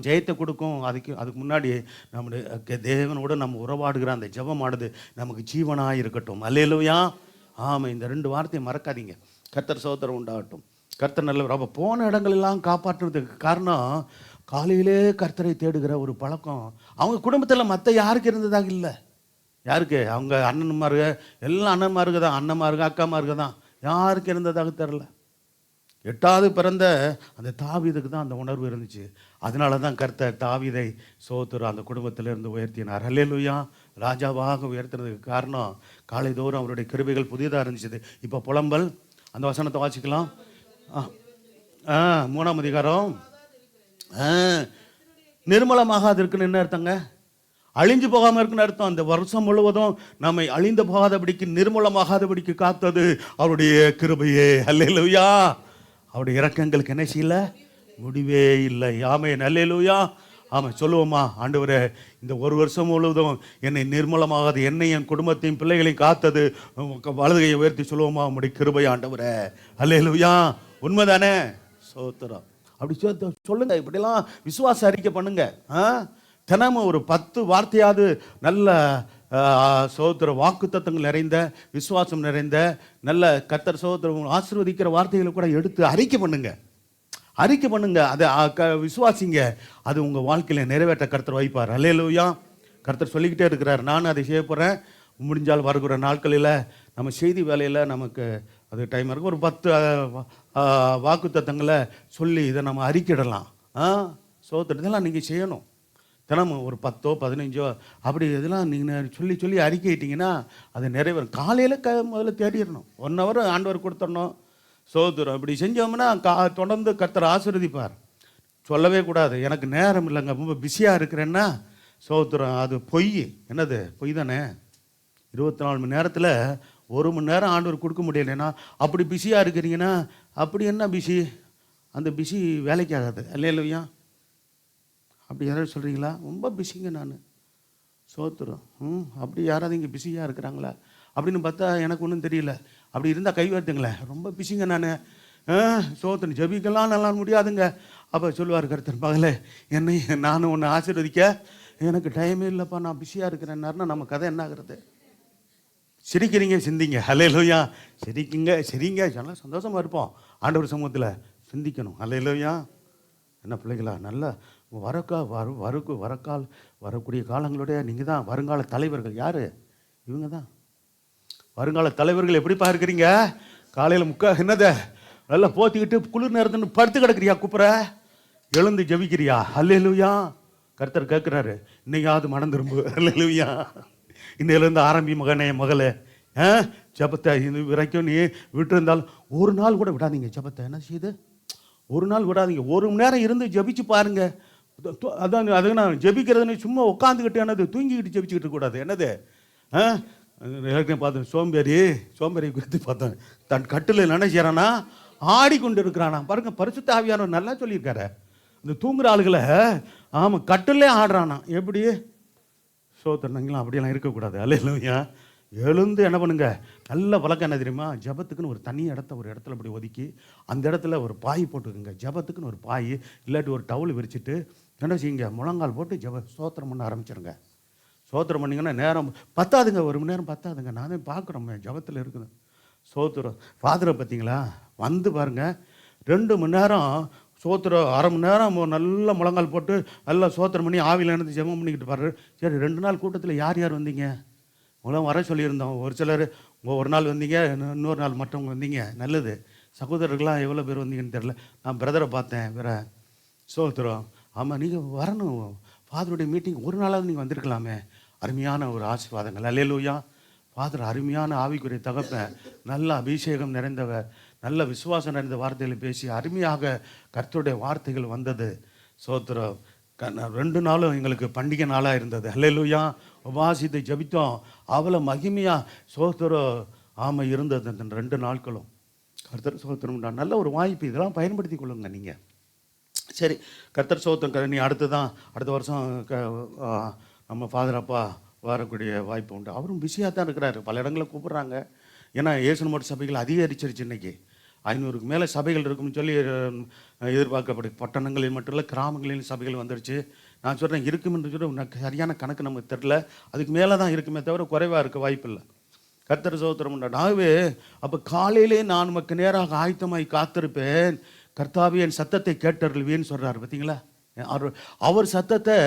ஜெயத்தை கொடுக்கும். அதுக்கு முன்னாடி நம்முடைய தேவனோடு நம்ம உறவாடுகிற அந்த ஜபமானது நமக்கு ஜீவனாக இருக்கட்டும். அல்லேலூயா. ஆமாம், இந்த 2 வார்த்தையை மறக்காதீங்க. கர்த்தர் சோத்திரம் உண்டாகட்டும். கர்த்தர் நல்லவர். அப்போ போன இடங்களெல்லாம் காப்பாற்றுறதுக்கு காரணம் காலையிலே கர்த்தரை தேடுகிற ஒரு பழக்கம் அவங்க குடும்பத்தில் மற்ற யாருக்கு இருந்ததாக இல்லை. யாருக்கு? அவங்க அண்ணன்மாருங்க, எல்லா அண்ணன்மாருக்கு தான், அண்ணன்மாருங்க அக்காமாருக்கு தான், யாருக்கு இருந்ததாக தெரில. 8வது பிறந்த அந்த தாவீதுக்கு தான் அந்த உணர்வு இருந்துச்சு. அதனால தான் கர்த்தர் தாவீதை சோத்திரம் அந்த குடும்பத்திலிருந்து உயர்த்தினார். அல்லேலூயா. ராஜாவாக உயர்த்துறதுக்கு காரணம் காலை தோறும் அவருடைய கிருபைகள் புதிதாக இருந்துச்சு. இப்போ புலம்பல், அந்த வசனத்தை வாசிக்கலாம். 3ஆம் அதிகாரம். நிர்மலமாகாது இருக்குன்னு என்ன அர்த்தங்க? அழிஞ்சு போகாமல் இருக்குன்னு அர்த்தம். அந்த வருஷம் முழுவதும் நம்மை அழிந்து போகாதபடிக்கு, நிர்மலமாகாதபடிக்கு காத்தது அவருடைய கிருபையே. அல்லேலூயா. அவருடைய இரக்கங்களுக்கு என்ன செய்யல? முடிவே இல்லை. ஆமென். அல்லேலூயா. ஆமாம், சொல்லுவோமா? ஆண்டவரே, இந்த 1 வருஷம் முழுவதும் என்னை நிர்மலமாகாது, என்னை என் குடும்பத்தையும் பிள்ளைகளையும் காத்தது. வலதுகையை உயர்த்தி சொல்லுவோமா? உங்களுடைய கிருபை ஆண்டவரே. அல்லேலூயா. உண்மைதானே? சோத்திரம். அப்படி சொல்லுங்க. இப்படிலாம் விசுவாச அறிக்கை பண்ணுங்க. தினமும் ஒரு 10 வார்த்தையாவது நல்ல சோத்திர வாக்கு தத்தங்கள் நிறைந்த, விசுவாசம் நிறைந்த, நல்ல கர்த்தர் சோத்திரம் ஆசீர்வதிக்கிற வார்த்தைகளை கூட எடுத்து அறிக்கை பண்ணுங்க. அதை விசுவாசிங்க. அது உங்கள் வாழ்க்கையில் நிறைவேற்ற கர்த்தர் வைப்பார். அல்லேலூயா. கர்த்தர் சொல்லிக்கிட்டே இருக்கிறார், நானும் அதை செய்ய போகிறேன். முடிஞ்சால் வருகிற நாட்களில் நம்ம செய்தி வேலையில் நமக்கு அது டைம் இருக்கும். ஒரு 10 வாக்கு தத்தங்களை சொல்லி இதை நம்ம அறிக்கிடலாம். சோத்திரம் இதெல்லாம் நீங்கள் செய்யணும். தினமும் ஒரு 10ஓ 15ஓ அப்படி இதெல்லாம் நீங்கள் சொல்லி அறிக்கையிட்டிங்கன்னா அது நிறைவேறும். காலையில் முதல்ல தேடிடணும். 1 hour ஆண்டவர் கொடுத்துடணும். சோத்திரம் இப்படி செஞ்சோம்னா தொடர்ந்து கர்த்தர் ஆசீர்வதிப்பார். சொல்லவே கூடாது, எனக்கு நேரம் இல்லைங்க, ரொம்ப பிஸியாக இருக்கிறேன்னா. சோத்திரம் அது பொய். என்னது? பொய் தானே? 24 மணி நேரத்தில் 1 மணி நேரம் ஆண்டவர் கொடுக்க முடியலைன்னா அப்படி பிஸியாக இருக்கிறீங்கன்னா அப்படி என்ன பிஸி? அந்த பிஸி வேலைக்கு ஆகாது. அல்லேலூயா. அப்படி யாராவது சொல்கிறீங்களா? ரொம்ப பிஸிங்க நான். சோத்துரும். அப்படி யாராவது இங்கே பிஸியாக இருக்கிறாங்களா அப்படின்னு பார்த்தா எனக்கு ஒன்றும் தெரியல. அப்படி இருந்தால் கை வருத்துங்களேன். ரொம்ப பிஸிங்க நான். சோத்துன்னு ஜெபிக்கலாம் நல்லா முடியாதுங்க. அப்போ சொல்லுவார் கர்த்தர், மகளே என்னை நானும் ஒன்று ஆசீர்வதிக்க எனக்கு டைமே இல்லைப்பா, நான் பிஸியாக இருக்கிறேன்னாருன்னா நம்ம கதை என்ன ஆகுறது? சிரிக்கிறீங்க, சிந்திங்க. அல்லேலூயா. சிரிக்குங்க, சரிங்க, நல்லா சந்தோஷமாக இருப்போம். ஆண்டவர் சமூகத்தில் சிந்திக்கணும். அல்லேலூயா. என்ன பிள்ளைகளா, நல்லா வரக்கால் வரக்கூடிய காலங்களுடைய நீங்கள் தான் வருங்கால தலைவர்கள். யார் இவங்க? தான் வருங்கால தலைவர்கள். எப்படிப்பா இருக்கிறீங்க? காலையில் என்னதை நல்லா போத்திக்கிட்டு குளிர் நேரத்துன்னு படுத்து கிடக்குறியா? கூப்பிட்ற எழுந்து ஜெபிக்கிறியா? அல்லேலூயா. கர்த்தர் கேட்குறாரு, இன்னைக்காவது மனம் திரும்பு. அல்லேலூயா. இன்னையிலேருந்து ஆரம்பி மகனே மகளே. ஜெபத்தை இது வரைக்கும் நீ விட்டு இருந்தாலும் ஒரு நாள் கூட விடாதீங்க ஜெபத்தை. என்ன செய்யுது? ஒரு நாள் விடாதீங்க. 1 மணி நேரம் இருந்து ஜெபிச்சு பாருங்க. அதான் அதுக்கு நான் ஜெபிக்கிறதுன்னு சும்மா உட்காந்துக்கிட்டு என்னது தூங்கிக்கிட்டு ஜெபிச்சுக்கிட்டு இருக்கக்கூடாது. என்னது பார்த்தேன் சோம்பேறி குறித்து பார்த்தேன். தன் கட்டில் என்ன செய்யறானா? ஆடிக்கொண்டு இருக்கிறானா. பாருங்க, பரிசுத்த ஆவியானவர் நல்லா சொல்லியிருக்காரு. இந்த தூங்குற ஆளுகளை ஆமாம் கட்டிலே ஆடுறானா. எப்படி? சோத்திரங்களா அப்படியெல்லாம் இருக்கக்கூடாது. அல்லேலூயா. எழுந்து என்ன பண்ணுங்க, நல்ல பழக்கம் என்ன தெரியுமா? ஜபத்துக்குன்னு ஒரு தனி ஒரு இடத்துல அப்படி ஒதுக்கி அந்த இடத்துல ஒரு பாய் போட்டுக்குங்க. ஜபத்துக்குன்னு ஒரு பாய் இல்லாட்டி ஒரு டவுல் விரிச்சிட்டு என்ன செய்யுங்க, முழங்கால் போட்டு சோத்திரம் பண்ண ஆரம்பிச்சிருங்க. சோத்திரம் பண்ணிங்கன்னா நேரம் பத்தாதுங்க, 1 மணி நேரம் பத்தாதுங்க. நானே பார்க்குறோம் ஜபத்தில் இருக்குது. சோத்திரம் ஃபாதரை பார்த்தீங்களா? வந்து பாருங்கள், 2 மணி நேரம் சோத்திரம், 1/2 மணி நேரம் நல்லா முழங்கால் போட்டு நல்லா சோத்திரம் பண்ணி ஆவியில் இணைந்து ஜெபம் பண்ணிக்கிட்டு பாரு. சரி, 2 நாள் கூட்டத்தில் யார் யார் வந்தீங்க? உங்களாம் வர சொல்லியிருந்தோம். ஒரு சிலர் ஒரு நாள் வந்தீங்க, இன்னொரு நாள் மற்றவங்க வந்தீங்க. நல்லது. சகோதரர்களாம் எவ்வளோ பேர் வந்தீங்கன்னு தெரில. நான் பிரதரை பார்த்தேன். வேற சோத்திரம். ஆமாம், நீங்கள் வரணும். ஃபாதருடைய மீட்டிங் ஒரு நாளாவது நீங்கள் வந்திருக்கலாமே. அருமையான ஒரு ஆசீர்வாதங்கள். அல்லேலூயா. ஃபாதர் அருமையான ஆவிக்குரிய தகப்பன், நல்ல அபிஷேகம் நிறைந்தவர், நல்ல விசுவாசம் நிறைந்த வார்த்தைகளை பேசி அருமையாக கர்த்தருடைய வார்த்தைகள் வந்தது. சோத்திரம். 2 நாளும் எங்களுக்கு பண்டிகை நாளாக இருந்தது. அல்லேலூயா. உபாசித்தை ஜபித்தோம். அவ்வளோ மகிமையாக சோத்திரம் ஆமாம் இருந்தது அந்த 2 நாட்களும். கர்த்தர் சோத்திரம். நல்ல ஒரு வாய்ப்பு, இதெல்லாம் பயன்படுத்தி கொள்ளுங்க நீங்கள். சரி, கர்த்தர் சோத்திரம். நீ அடுத்த வருஷம் நம்ம ஃபாதர் அப்பா வரக்கூடிய வாய்ப்பு உண்டு. அவரும் பிஸியாக தான் இருக்கிறாரு. பல இடங்களில் கூப்பிட்றாங்க. ஏன்னா இயேசு மட்ட சபைகள் அதிகரிச்சிருச்சு. இன்றைக்கி 500க்கு மேலே சபைகள் இருக்கும்னு சொல்லி எதிர்பார்க்கப்படும். பட்டணங்களில் மட்டும் இல்லை, கிராமங்களில் சபைகள் வந்துருச்சு. நான் சொல்கிறேன் இருக்குமென்று சொல்லி சரியான கணக்கு நமக்கு தெரில. அதுக்கு மேலே தான் இருக்குமே தவிர குறைவாக இருக்க வாய்ப்பு இல்லை. கர்த்தர் சோத்திரம் உண்டு. ஆகவே அப்போ காலையிலே நான் உமக்கு நேராக ஆயத்தமாய் காத்திருப்பேன், கர்த்தாவே என் சத்தத்தை கேட்டருள்வேன்னு சொல்கிறார். பார்த்தீங்களா? அவர் சத்தத்தை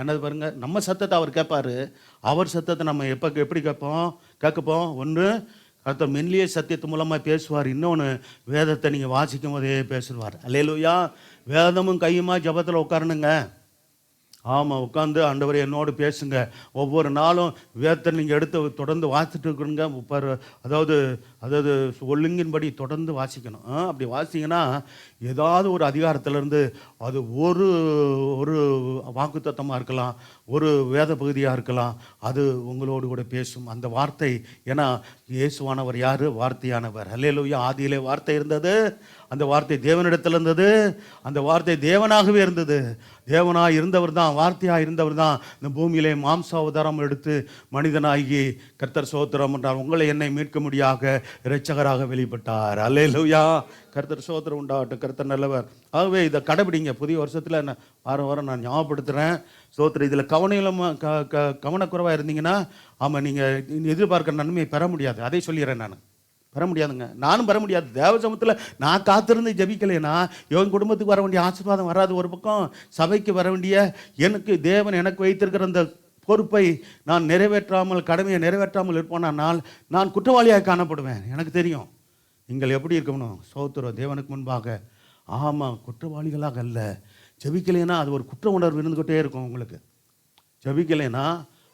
என்னது பாருங்க, நம்ம சத்தத்தை அவர் கேட்பார். அவர் சத்தத்தை நம்ம எப்படி கேட்கப்போம்? ஒன்று கர்த்தர் மெல்லிய சத்தியத்து மூலமாக பேசுவார். இன்னொன்று வேதத்தை நீங்கள் வாசிக்கும் போதே பேசுவார். அல்லேலூயா. வேதமும் கையுமா ஜபத்தில் உட்காரணுங்க. ஆமாம், உட்காந்து ஆண்டவரே என்னோடு பேசுங்க. ஒவ்வொரு நாளும் வேதத்தை நீங்கள் எடுத்து தொடர்ந்து வாசிட்டு இருக்கிறீங்க. அதாவது ஒழுங்கின்படி தொடர்ந்து வாசிக்கணும். அப்படி வாசிங்கன்னா ஏதாவது ஒரு அதிகாரத்திலேருந்து அது ஒரு வாக்குத்தத்தமாக இருக்கலாம், ஒரு வேத பகுதியாக இருக்கலாம், அது உங்களோடு கூட பேசும் அந்த வார்த்தை. ஏன்னா இயேசுவானவர் யார்? வார்த்தையானவர். அல்லேலூயா. ஆதியிலே வார்த்தை இருந்தது, அந்த வார்த்தை தேவனிடத்தில் இருந்தது, அந்த வார்த்தை தேவனாகவே இருந்தது. தேவனாக இருந்தவர் தான், வார்த்தையாக இருந்தவர் தான் இந்த பூமியிலே மாம்சாவதாரம் எடுத்து மனிதனாகி கர்த்தர் சோத்திரம் என்றார். உங்களை என்னை மீட்க முடியாக இரட்சகராக வெளிப்பட்டார். அல்லேலூயா. கர்த்தர் சோத்திரம் உண்டாகட்டும். கர்த்தர் நல்லவர். ஆகவே இதை கடைபிடிங்க. புதிய வருஷத்தில் என்ன வாரம் நான் ஞாபகப்படுத்துகிறேன். சோத்திரம். இதில் கவனக்குறைவாக இருந்தீங்கன்னா ஆமாம், நீங்கள் எதிர்பார்க்குற நன்மையை பெற முடியாது. அதை சொல்லிடுறேன். நான் பெற முடியாதுங்க, நானும் பெற முடியாது. தேவசமத்தில் நான் காத்திருந்து ஜபிக்கலைன்னா என் குடும்பத்துக்கு வர வேண்டிய ஆசீர்வாதம் வராது. ஒரு பக்கம் சபைக்கு வர வேண்டிய தேவன் எனக்கு வைத்திருக்கிற அந்த பொறுப்பை நான் கடமையை நிறைவேற்றாமல் இருப்போனால் நான் குற்றவாளியாக காணப்படுவேன். எனக்கு தெரியும். நீங்கள் எப்படி இருக்கணும்? சோத்திரம். தேவனுக்கு முன்பாக ஆமாம், குற்றவாளிகளாக அல்ல. ஜபிக்கலைன்னா அது ஒரு குற்ற உணர்வு இருந்துக்கிட்டே இருக்கும் உங்களுக்கு. ஜபிக்கலைன்னா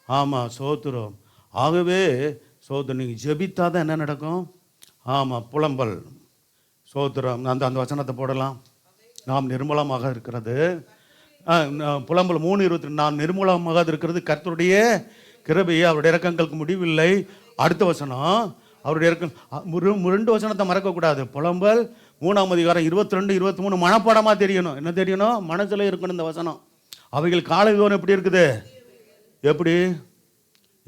ஆமாம், சோத்திரம். ஆகவே சோத்திரம். நீங்கள் ஜபித்தாதான் என்ன நடக்கும்? ஆமாம், புலம்பல். சோத்திரம். அந்த வசனத்தை போடலாம். நாம் நிர்மூலமாக இருக்கிறது. புலம்பல் 3:22. நாம் நிர்மூலமாக இருக்கிறது கர்த்தருடைய கிருபையே அவருடைய இரக்கங்களுக்கு முடிவில்லை. அடுத்த வசனம், அவருடைய இரக்கம் 2 வசனத்தை மறக்கக்கூடாது. புலம்பல் 3ஆம் அதிகாரம் 22, 23 மனப்பாடமாக தெரியணும். என்ன தெரியணும்? மனசில் இருக்கணும் இந்த வசனம். அவைகள் காலை தோறும் எப்படி இருக்குது? எப்படி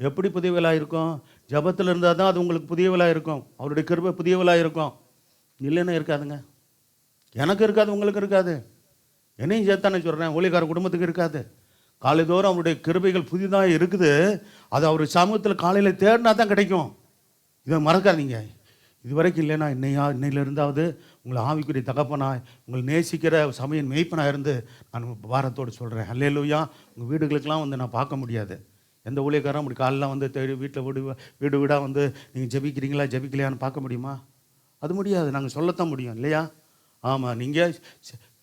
எப்படி புதியவளாக இருக்கும்? ஜபத்தில் இருந்தால் தான் அது உங்களுக்கு புதியவளாக இருக்கும். அவருடைய கிருபை புதியவளாக இருக்கும். இல்லைன்னா இருக்காதுங்க. எனக்கு இருக்காது, உங்களுக்கு இருக்காது. என்னையும் சேர்த்தானே சொல்கிறேன், ஊழியக்கார குடும்பத்துக்கு இருக்காது. காலைதோறும் அவருடைய கிருபைகள் புதிதாக இருக்குது. அது அவர் சமூகத்தில் காலையில் தேடினா தான் கிடைக்கும். இதை மறக்காதீங்க. இது வரைக்கும் இல்லைன்னா இன்னையிலிருந்தாவது உங்களை ஆவிக்குரிய தகப்பனாய், உங்களை நேசிக்கிற சமயம் மெய்ப்பனாக இருந்து நான் பாரத்தோடு சொல்கிறேன். அல்லேலூயா. உங்கள் வீடுகளுக்கெல்லாம் வந்து நான் பார்க்க முடியாது. எந்த ஊழியக்காரன் அப்படி காலைலாம் வந்து தேடி வீட்டில் வீடு வீடாக வந்து நீங்கள் ஜெபிக்கிறீங்களா ஜெபிக்கலையான்னு பார்க்க முடியுமா? அது முடியாது. நாங்கள் சொல்லத்தான் முடியும் இல்லையா? ஆமாம், நீங்கள்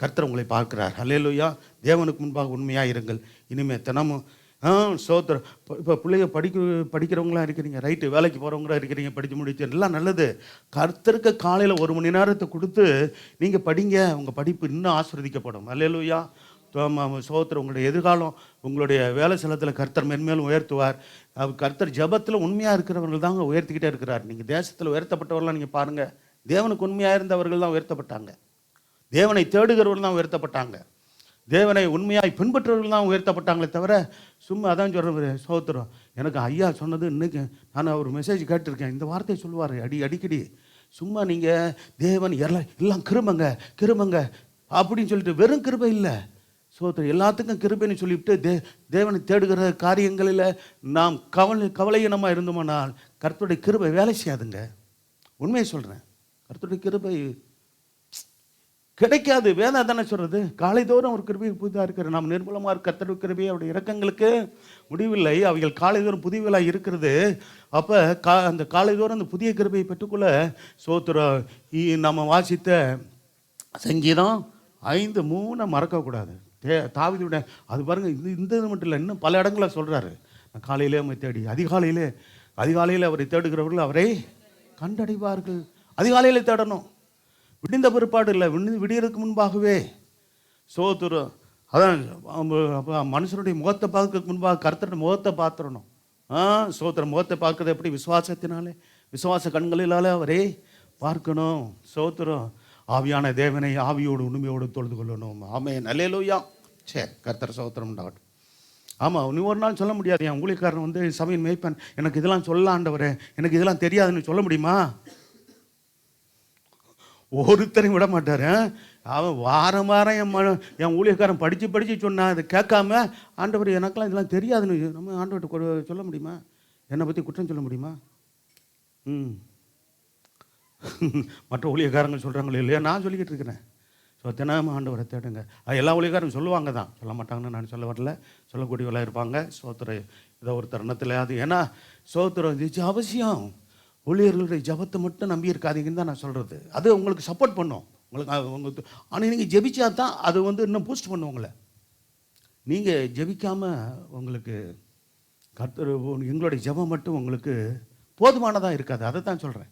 கர்த்தர் உங்களை பார்க்குறார். அல்லேலூயா. தேவனுக்கு முன்பாக உண்மையாக இருங்கள். இனிமேல் தினமும் சோத்திரம். இப்போ பிள்ளைங்க படிக்கிறவங்களாம் இருக்கிறீங்க, ரைட்டு. வேலைக்கு போகிறவங்களா இருக்கிறீங்க, படித்து முடிச்சு எல்லாம் நல்லது. கர்த்தருக்கு காலையில் 1 மணி நேரத்தை கொடுத்து நீங்கள் படிங்க. உங்கள் படிப்பு இன்னும் ஆசீர்வதிக்கப்படும். அல்லேலூயா. சோத்திரம். உங்களுடைய எதிர்காலம், உங்களுடைய வேலை ஸ்தலத்தில் கர்த்தர் மென்மேலும் உயர்த்துவார். கர்த்தர் ஜபத்தில் உண்மையாக இருக்கிறவர்கள் தாங்க உயர்த்திக்கிட்டே இருக்கிறார். நீங்கள் தேசத்தில் உயர்த்தப்பட்டவர்களாம் நீங்கள் பாருங்கள். தேவனுக்கு உண்மையாக இருந்தவர்கள் தான் உயர்த்தப்பட்டாங்க. தேவனை தேடுகிறவர்கள் தான் உயர்த்தப்பட்டாங்க. தேவனை உண்மையாய் பின்பற்றவர்கள் தான் உயர்த்தப்பட்டாங்களே தவிர சும்மா அதான் சொல்கிறேன். சோத்திரம். எனக்கு ஐயா சொன்னது இன்றைக்கி நான் ஒரு மெசேஜ் கேட்டிருக்கேன். இந்த வார்த்தையை சொல்லுவார் அடிக்கடி. சும்மா நீங்கள் தேவன் எல்லாம் கிருபங்க அப்படின்னு சொல்லிட்டு வெறும் கிருபை இல்லை. சோத்திரம். எல்லாத்துக்கும் கிருபைன்னு சொல்லிவிட்டு தேவனை தேடுகிற காரியங்களில் நாம் கவலையினமாக இருந்தோம்னால் கர்த்தருடைய கிருபை வேலை செய்யாதுங்க. உண்மையை சொல்கிறேன். கர்த்தருடைய கிருபை கிடைக்காது. வேதம் தானே சொல்கிறது. காலைதோறும் ஒரு கிருபை புதிதாக இருக்கிற நாம் நிர்மலமாக இருக்க கர்த்தருடைய கிருபை அவருடைய இரக்கங்களுக்கு முடிவில்லை. அவைகள் காலைதோறும் புதியவளாக இருக்கிறது. அப்போ அந்த காலைதோறும் அந்த புதிய கிருபையை பெற்றுக்கொள்ள சோத்திரம். நம்ம வாசித்த சங்கீதம் 5:3 மறக்கக்கூடாது. தாவீதுடைய அது பாருங்கள். இந்த இது மட்டும் இல்லை, இன்னும் பல இடங்களில் சொல்கிறாரு. காலையிலே அவரை தேடி அதிகாலையில் அவரை தேடுகிறவர்கள் அவரை கண்டடைவார்கள். அதிகாலையில் தேடணும். விடிந்த பிற்பாடு இல்லை, விடியறதுக்கு முன்பாகவே. சோத்திரம். அதான் மனுஷனுடைய முகத்தை பார்க்கறதுக்கு முன்பாக கர்த்தருடைய முகத்தை பார்த்துடணும். சோத்திரம். முகத்தை பார்க்கறது எப்படி? விசுவாசத்தினாலே, விசுவாச கண்களினாலே அவரே பார்க்கணும். சோத்திரம். ஆவியான தேவனை ஆவியோடு உண்மையோடு தொழுது கொள்ளணும். ஆமென். அல்லேலூயா. சரி, கர்த்தர் சோத்திரம் உண்டாகட்டும். ஆமாம், நீ ஒரு நாள் சொல்ல முடியாது. என் ஊழியக்காரன் வந்து சபையின் மேய்ப்பன், எனக்கு இதெல்லாம் சொல்ல ஆண்டவரே, எனக்கு இதெல்லாம் தெரியாதுன்னு சொல்ல முடியுமா? ஒருத்தரையும் விட மாட்டார். அவன் வாரம் என் ஊழியக்காரன் படித்து சொன்னான். அதை கேட்காம ஆண்டவர் எனக்கெல்லாம் இதெல்லாம் தெரியாதுன்னு நம்ம ஆண்டவர்கிட்ட சொல்ல முடியுமா? என்னை பற்றி குற்றம் சொல்ல முடியுமா? மற்ற ஊழியக்காரங்க சொல்கிறாங்களே இல்லையா, நான் சொல்லிக்கிட்டு இருக்கிறேன். ஸோ தினமும் ஆண்டவரை தேடுங்க. அது எல்லா ஊழியக்காரங்க சொல்லுவாங்க தான், சொல்ல மாட்டாங்கன்னு நான் சொல்ல வரல. சொல்லக்கூடியவர்களாக இருப்பாங்க. சோத்திரம். இதை ஒரு தருணத்தில் அது ஏன்னா சோத்திரம் இது அவசியம். ஊழியர்களுடைய ஜபத்தை மட்டும் நம்பி இருக்காதீங்கன்னு தான் நான் சொல்கிறது. அது உங்களுக்கு சப்போர்ட் பண்ணும். உங்களுக்கு ஆனால் நீங்கள் ஜெபிச்சா தான் அது வந்து இன்னும் பூஸ்ட் பண்ணும் உங்களை. நீங்கள் ஜெபிக்காமல் உங்களுக்கு கர்த்தர் எங்களுடைய ஜபம் மட்டும் உங்களுக்கு போதுமானதாக இருக்காது. அதை தான் சொல்கிறேன்.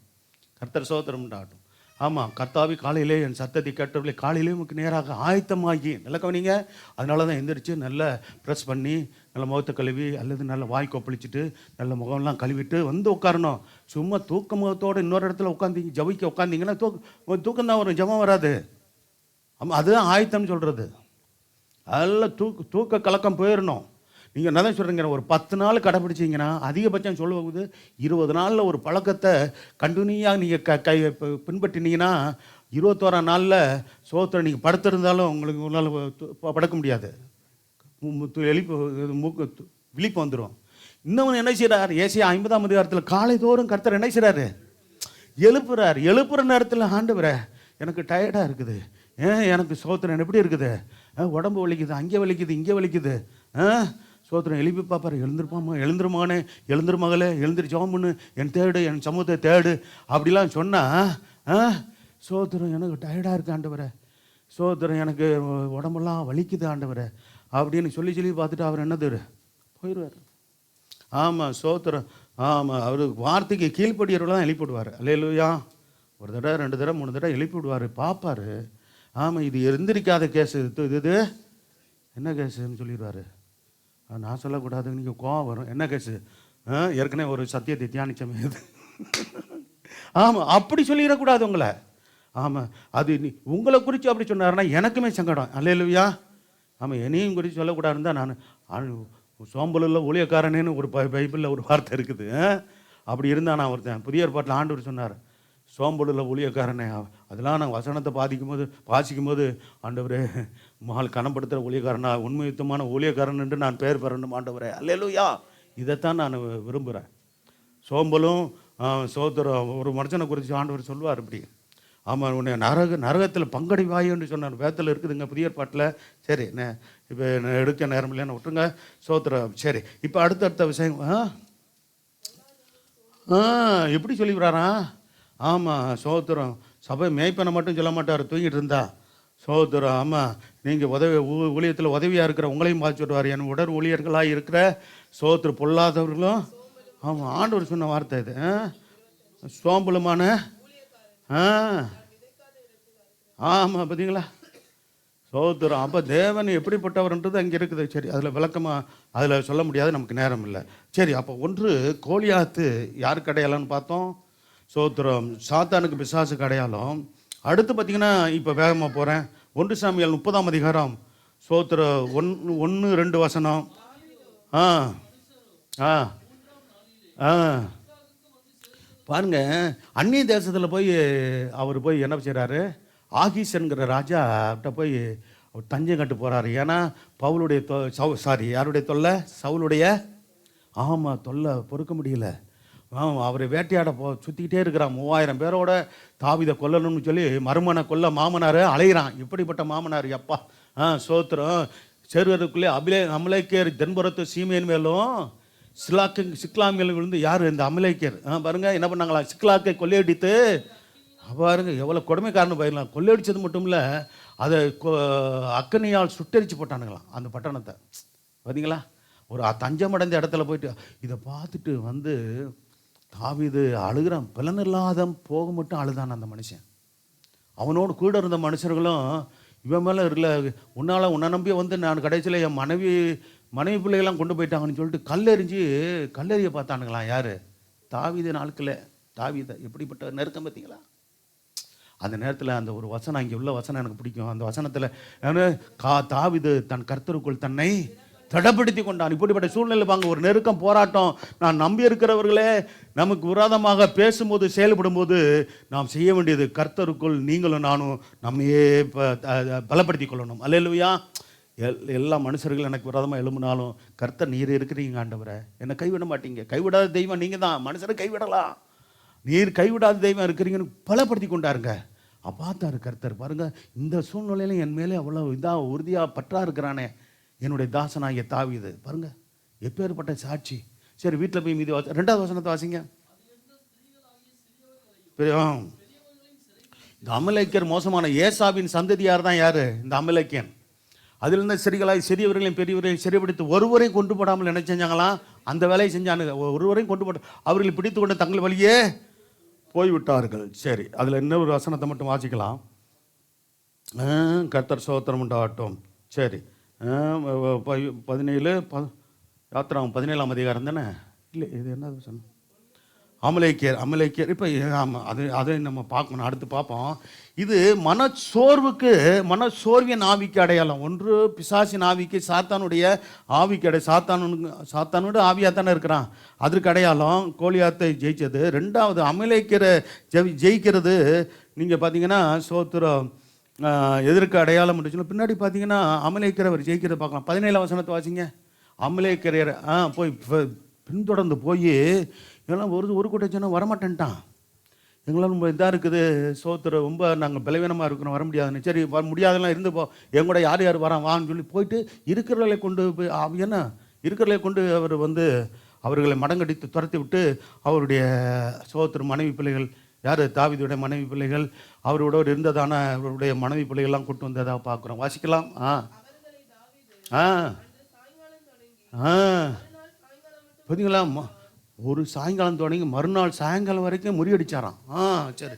கர்த்தர் சோத்திரம் உண்டாகட்டும். ஆமாம், கர்த்தாவி காலையிலே என் சத்தத்தை கேட்டவர்களே காலையிலே உங்களுக்கு நேராக ஆயத்தமாகி நல்ல கவனிங்க. அதனால தான் எந்திரிச்சு நல்ல ப்ரெஸ் பண்ணி நல்ல முகத்தை கழுவி அல்லது நல்ல வாய் கொப்பளிச்சுட்டு நல்ல முகம்லாம் கழுவிட்டு வந்து உட்காரணும். சும்மா தூக்க முகத்தோடு இன்னொரு இடத்துல உட்காந்திங்க ஜபிக்க உட்காந்திங்கன்னா தூக்கம் தான் வரும், ஜபம் வராது. ஆமாம், அதுதான் ஆயத்தம்னு சொல்கிறது. அதில் தூக்க கலக்கம் போயிடணும். நீங்கள் என்ன தான் சொல்கிறீங்க, ஒரு 10 நாள் கடைப்பிடிச்சிங்கன்னா அதிகபட்சம் சொல்லுவது 20 நாளில் ஒரு பழக்கத்தை கண்டினியூயாக நீங்கள் பின்பற்றினீங்கன்னா 21ஆம் நாளில் சோத்திரம் நீங்கள் படுத்திருந்தாலும் உங்களுக்கு உங்களால் படுக்க முடியாது. விழிப்பு வந்துடும். இன்னொன்று என்ன செய்கிறார்? ஏசியா 50ஆம் அதிகாரத்தில் காலைதோறும் கர்த்தர் என்ன செய்கிறாரு? எழுப்புற நேரத்தில் ஆண்டவரே எனக்கு டயர்டாக இருக்குது, எனக்கு சோத்திரம் எப்படி இருக்குது, உடம்பு வலிக்குது, அங்கே வலிக்குது, இங்கே வலிக்குது. சோத்திரம் எழுப்பி பார்ப்பார். எழுந்துருமானே, எழுந்துரு மகளே, எழுந்திரு ஜெபம் பண்ணு, என் தேடு, என் சமூகத்தை தேடு அப்படிலாம் சொன்னால் சோத்திரம் எனக்கு டயர்டாக இருக்கு ஆண்டவரை, சோத்திரம் எனக்கு உடம்பெல்லாம் வலிக்குது ஆண்டவரை அப்படின்னு சொல்லி பார்த்துட்டு அவர் என்னது போயிடுவார். ஆமாம், சோத்திரம். ஆமாம், அவர் வார்த்தைக்கு கீழ்ப்படியவர்களாம் எழுப்பிவிடுவார். அல்லேலூயா. ஒரு தடவை 2 தடவை 3 தடவை எழுப்பிவிடுவார். பார்ப்பார். ஆமாம், இது எந்திரிக்காத கேஸு, இது என்ன கேஸுன்னு சொல்லிடுவார். நான் சொல்லக்கூடாது, நீங்கள் கோவம் வரும். என்ன கேஸு? ஏற்கனவே ஒரு சத்தியத்தை தியானிச்சமே இது. ஆமாம், அப்படி சொல்லிடக்கூடாது உங்களை. ஆமாம், அது உங்களை குறித்து அப்படி சொன்னாருன்னா எனக்குமே சங்கடம். அல்லேலூயா. ஆமாம், என்னையும் குறித்து சொல்லக்கூடாதுன்னு தான் நான் சோம்பலில் ஊழியக்காரனேன்னு ஒரு பைபிளில் ஒரு வார்த்தை இருக்குது. அப்படி இருந்தால் நான் ஒருத்தன் புதிய ஏற்பாட்டில் ஆண்டவர் சொன்னார், சோம்பலில் ஊழியக்காரனே. அதெல்லாம் நான் வசனத்தை வாசிக்கும் போது ஆண்டவரே மகள் கனப்படுத்துகிற ஊழியக்காரனா, உண்மையுத்தமான ஊழியக்காரன் என்று நான் பெயர் பெறணும் ஆண்டவரே. அல்லேலூயா. இதைத்தான் நான் விரும்புகிறேன். சோம்பலும் சோதரம் ஒரு மனுஷனை குறித்து ஆண்டவர் சொல்லுவார் இப்படி. ஆமாம், உன்னை நரகத்தில் பங்கடி வாய் என்று சொன்னார். வேதத்தில் இருக்குதுங்க புதிய ஏற்பாட்டில். சரி, இப்போ எடுக்க நேரம் இல்லைன்னு விட்டுருங்க. சோத்திரம். சரி, இப்போ அடுத்தடுத்த விஷயம் எப்படி சொல்லிவிடுறாரா? ஆமாம், சோத்திரம். சபை மேய்ப்பனை மட்டும் சொல்ல மாட்டார், தூங்கிட்டு இருந்தா. சோத்திரம். ஆமாம், நீங்கள் ஊழியத்தில் உதவியாக இருக்கிற உங்களையும் பார்த்து சொல்லுவார், என் உடல் ஊழியர்களாக இருக்கிற சோத்திரம் பொல்லாதவர்களும். ஆமாம், ஆண்டவர் சொன்ன வார்த்தை இது. சோம்பலுமான ஆமாம், பார்த்தீங்களா? சோத்திரம். அப்போ தேவன் எப்படிப்பட்டவர்ன்றது அங்கே இருக்குது. சரி, அதில் விளக்கமாக அதில் சொல்ல முடியாது, நமக்கு நேரம் இல்லை. சரி, அப்போ ஒன்று கோலியாத்து யாருக்கு அடையாளம்னு பார்த்தோம்? சோத்திரம். சாத்தானுக்கு பிசாசுக்கு அடையாளம். அடுத்து பார்த்தீங்கன்னா, இப்போ வேகமாக போகிறேன். 1 சாமுவேல் 30ஆம் அதிகாரம். சோத்திரம். 1-2 வசனம். பாருங்க, அந்நிய தேசத்தில் போய் அவர் போய் என்ன செய்கிறாரு? ஆகீஷன்கிற ராஜா கிட்ட போய் தஞ்சம் கட்டு போகிறாரு. ஏன்னா பவுலுடைய யாருடைய தொல்லை? சவுலுடைய. ஆமாம், தொல்லை பொறுக்க முடியல. அவரை வேட்டையாட சுற்றிக்கிட்டே இருக்கிறான். 3000 பேரோட தாவீதை கொல்லணும்னு சொல்லி மருமனை கொல்ல மாமனார் அலைகிறான். இப்படிப்பட்ட மாமனார் எப்பா! சோத்திரம். செருவருக்குள்ளே அமலேக்கியர் தென்புறத்து சீமையின் மேலும் சிக்லாமியல் விழுந்து யார்? இந்த அமலேக்கியர். பாருங்க என்ன பண்ணாங்களா? சிக்லாக்கை கொள்ளையடித்து. பாருங்க எவ்வளோ கொடுமைக்காரன்னு போயிடலாம். கொள்ளையடித்தது மட்டும் இல்லை, அதை அக்கனியால் சுட்டரிச்சு போட்டானுங்களாம் அந்த பட்டணத்தை. பார்த்தீங்களா? ஒரு தஞ்சமடைந்த இடத்துல போயிட்டு இதை பார்த்துட்டு வந்து தாவீது அழுகிறான். பலனில்லாத போக மட்டும் அழுதான் அந்த மனுஷன். அவனோடு கூட இருந்த மனுஷர்களும் இவன் மேலே இல்லை, உன்னை நம்பி வந்து நான் கடைசியில் என் மனைவி பிள்ளைகள்லாம் கொண்டு போயிட்டாங்கன்னு சொல்லிட்டு கல்லெறிய பார்த்தானுங்களாம். யார்? தாவீது நாட்களில் தாவீதை. எப்படிப்பட்ட நெருக்கம் பார்த்தீங்களா? அந்த நேரத்தில் அந்த ஒரு வசனம், அங்கே உள்ள வசனம் எனக்கு பிடிக்கும். அந்த வசனத்தில் தாவீது தன் கர்த்தருக்குள் தன்னை தடப்படுத்தி கொண்டான். இப்படிப்பட்ட சூழ்நிலை வாங்க ஒரு நெருக்கம், போராட்டம். நான் நம்பி இருக்கிறவர்களே நமக்கு விரோதமாக பேசும்போது செயல்படும்போது நாம் செய்ய வேண்டியது, கர்த்தருக்குள் நீங்களும் நானும் நம்மையே பலப்படுத்தி கொள்ளணும். அல்லேலூயா. எல்லா மனுஷர்கள் எனக்கு விரோதமாக எழும்பினாலும் கர்த்தர் நீர் இருக்கிறீங்க ஆண்டவரை, என்னை கைவிட மாட்டீங்க. கைவிடாத தெய்வம் நீங்கள் தான். மனுஷரை கைவிடலாம், நீர் கைவிடாத தெய்வம் இருக்கிறீங்கன்னு பலப்படுத்தி கொண்டாருங்க. பார்த்தாரு கர்த்தர். பாருங்க, இந்த சூழ்நிலையில என் மேலே அவ்வளோ இதாக உறுதியாக பற்றா இருக்கிறானே என்னுடைய தாசனாகிய தாவீது. பாருங்க எப்பேற்பட்ட சாட்சி. சரி, வீட்டில் போய் மீதி 2வது வசனத்தை வாசிங்க. இந்த அமலேக்கியர் மோசமான ஏசாவின் சந்ததியார் தான் யாரு? இந்த அமலேக்கியன். அதிலிருந்த சிறியவர்களையும் பெரியவர்களையும் சிறைபிடித்து ஒருவரையும் கொண்டு போடாமல் என்ன செஞ்சாங்களாம்? அந்த வேலையை செஞ்சானுங்க. ஒருவரையும் கொண்டு போட அவர்களை பிடித்து கொண்டு தங்கள் வழியே போய்விட்டார்கள். சரி, அதில் இன்னொரு வசனத்தை மட்டும் வாசிக்கலாம். கர்த்தர் ஸ்தோத்திரம் உண்டாகட்டும். சரி, 17 யாத்திராவும் 17ஆம் அதிகாரம் தானே? இல்லை, இது என்ன வசனம்? அமலேக்கியர். இப்போ ஆமாம், அதை நம்ம பார்க்கணும், அடுத்து பார்ப்போம். இது மனச்சோர்வின் ஆவிக்கு அடையாளம். ஒன்று பிசாசின் ஆவிக்கு, சாத்தானுடைய ஆவிக்கு சாத்தானோட ஆவியாக தானே இருக்கிறான், அதற்கு அடையாளம் கோலியாத்தை ஜெயிச்சது. 2வது அமலேக்கியரை ஜெயிக்கிறது நீங்கள் பார்த்தீங்கன்னா சோத்திரம் எதற்கு அடையாளம் சொல்ல பின்னாடி பார்த்தீங்கன்னா அமலேக்கியர் ஜெயிக்கிறத பார்க்கலாம். 17ஆம் வசனத்தை வாசிங்க. அமலேக்கியர் போய் பின்தொடர்ந்து போய் எல்லாம் ஒரு கூட்டம் வரமாட்டேன்ட்டான். எங்களால் ரொம்ப இதாக இருக்குது சோத்திரம், ரொம்ப நாங்கள் பலவீனமாக இருக்கிறோம், வர முடியாதுன்னு. சரி, முடியாதெல்லாம் இருந்து போ, எங்கூட யார் வரான் வான்னு சொல்லி போயிட்டு இருக்கிறவர்களை கொண்டு போய் இருக்கிறவர்களை கொண்டு அவர் அவர்களை மடங்கடித்து துரத்தி விட்டு அவருடைய சோத்திரம் மனைவி பிள்ளைகள், யார்? தாவீதுடைய மனைவி பிள்ளைகள், அவரோட இருந்ததான அவருடைய மனைவி பிள்ளைகள்லாம் கூட்டு வந்ததாக பார்க்குறோம். வாசிக்கலாம். பார்த்தீங்களா? ஒரு சாயங்காலம் தொடங்கி மறுநாள் சாயங்காலம் வரைக்கும் முறியடிச்சாராம். சரி,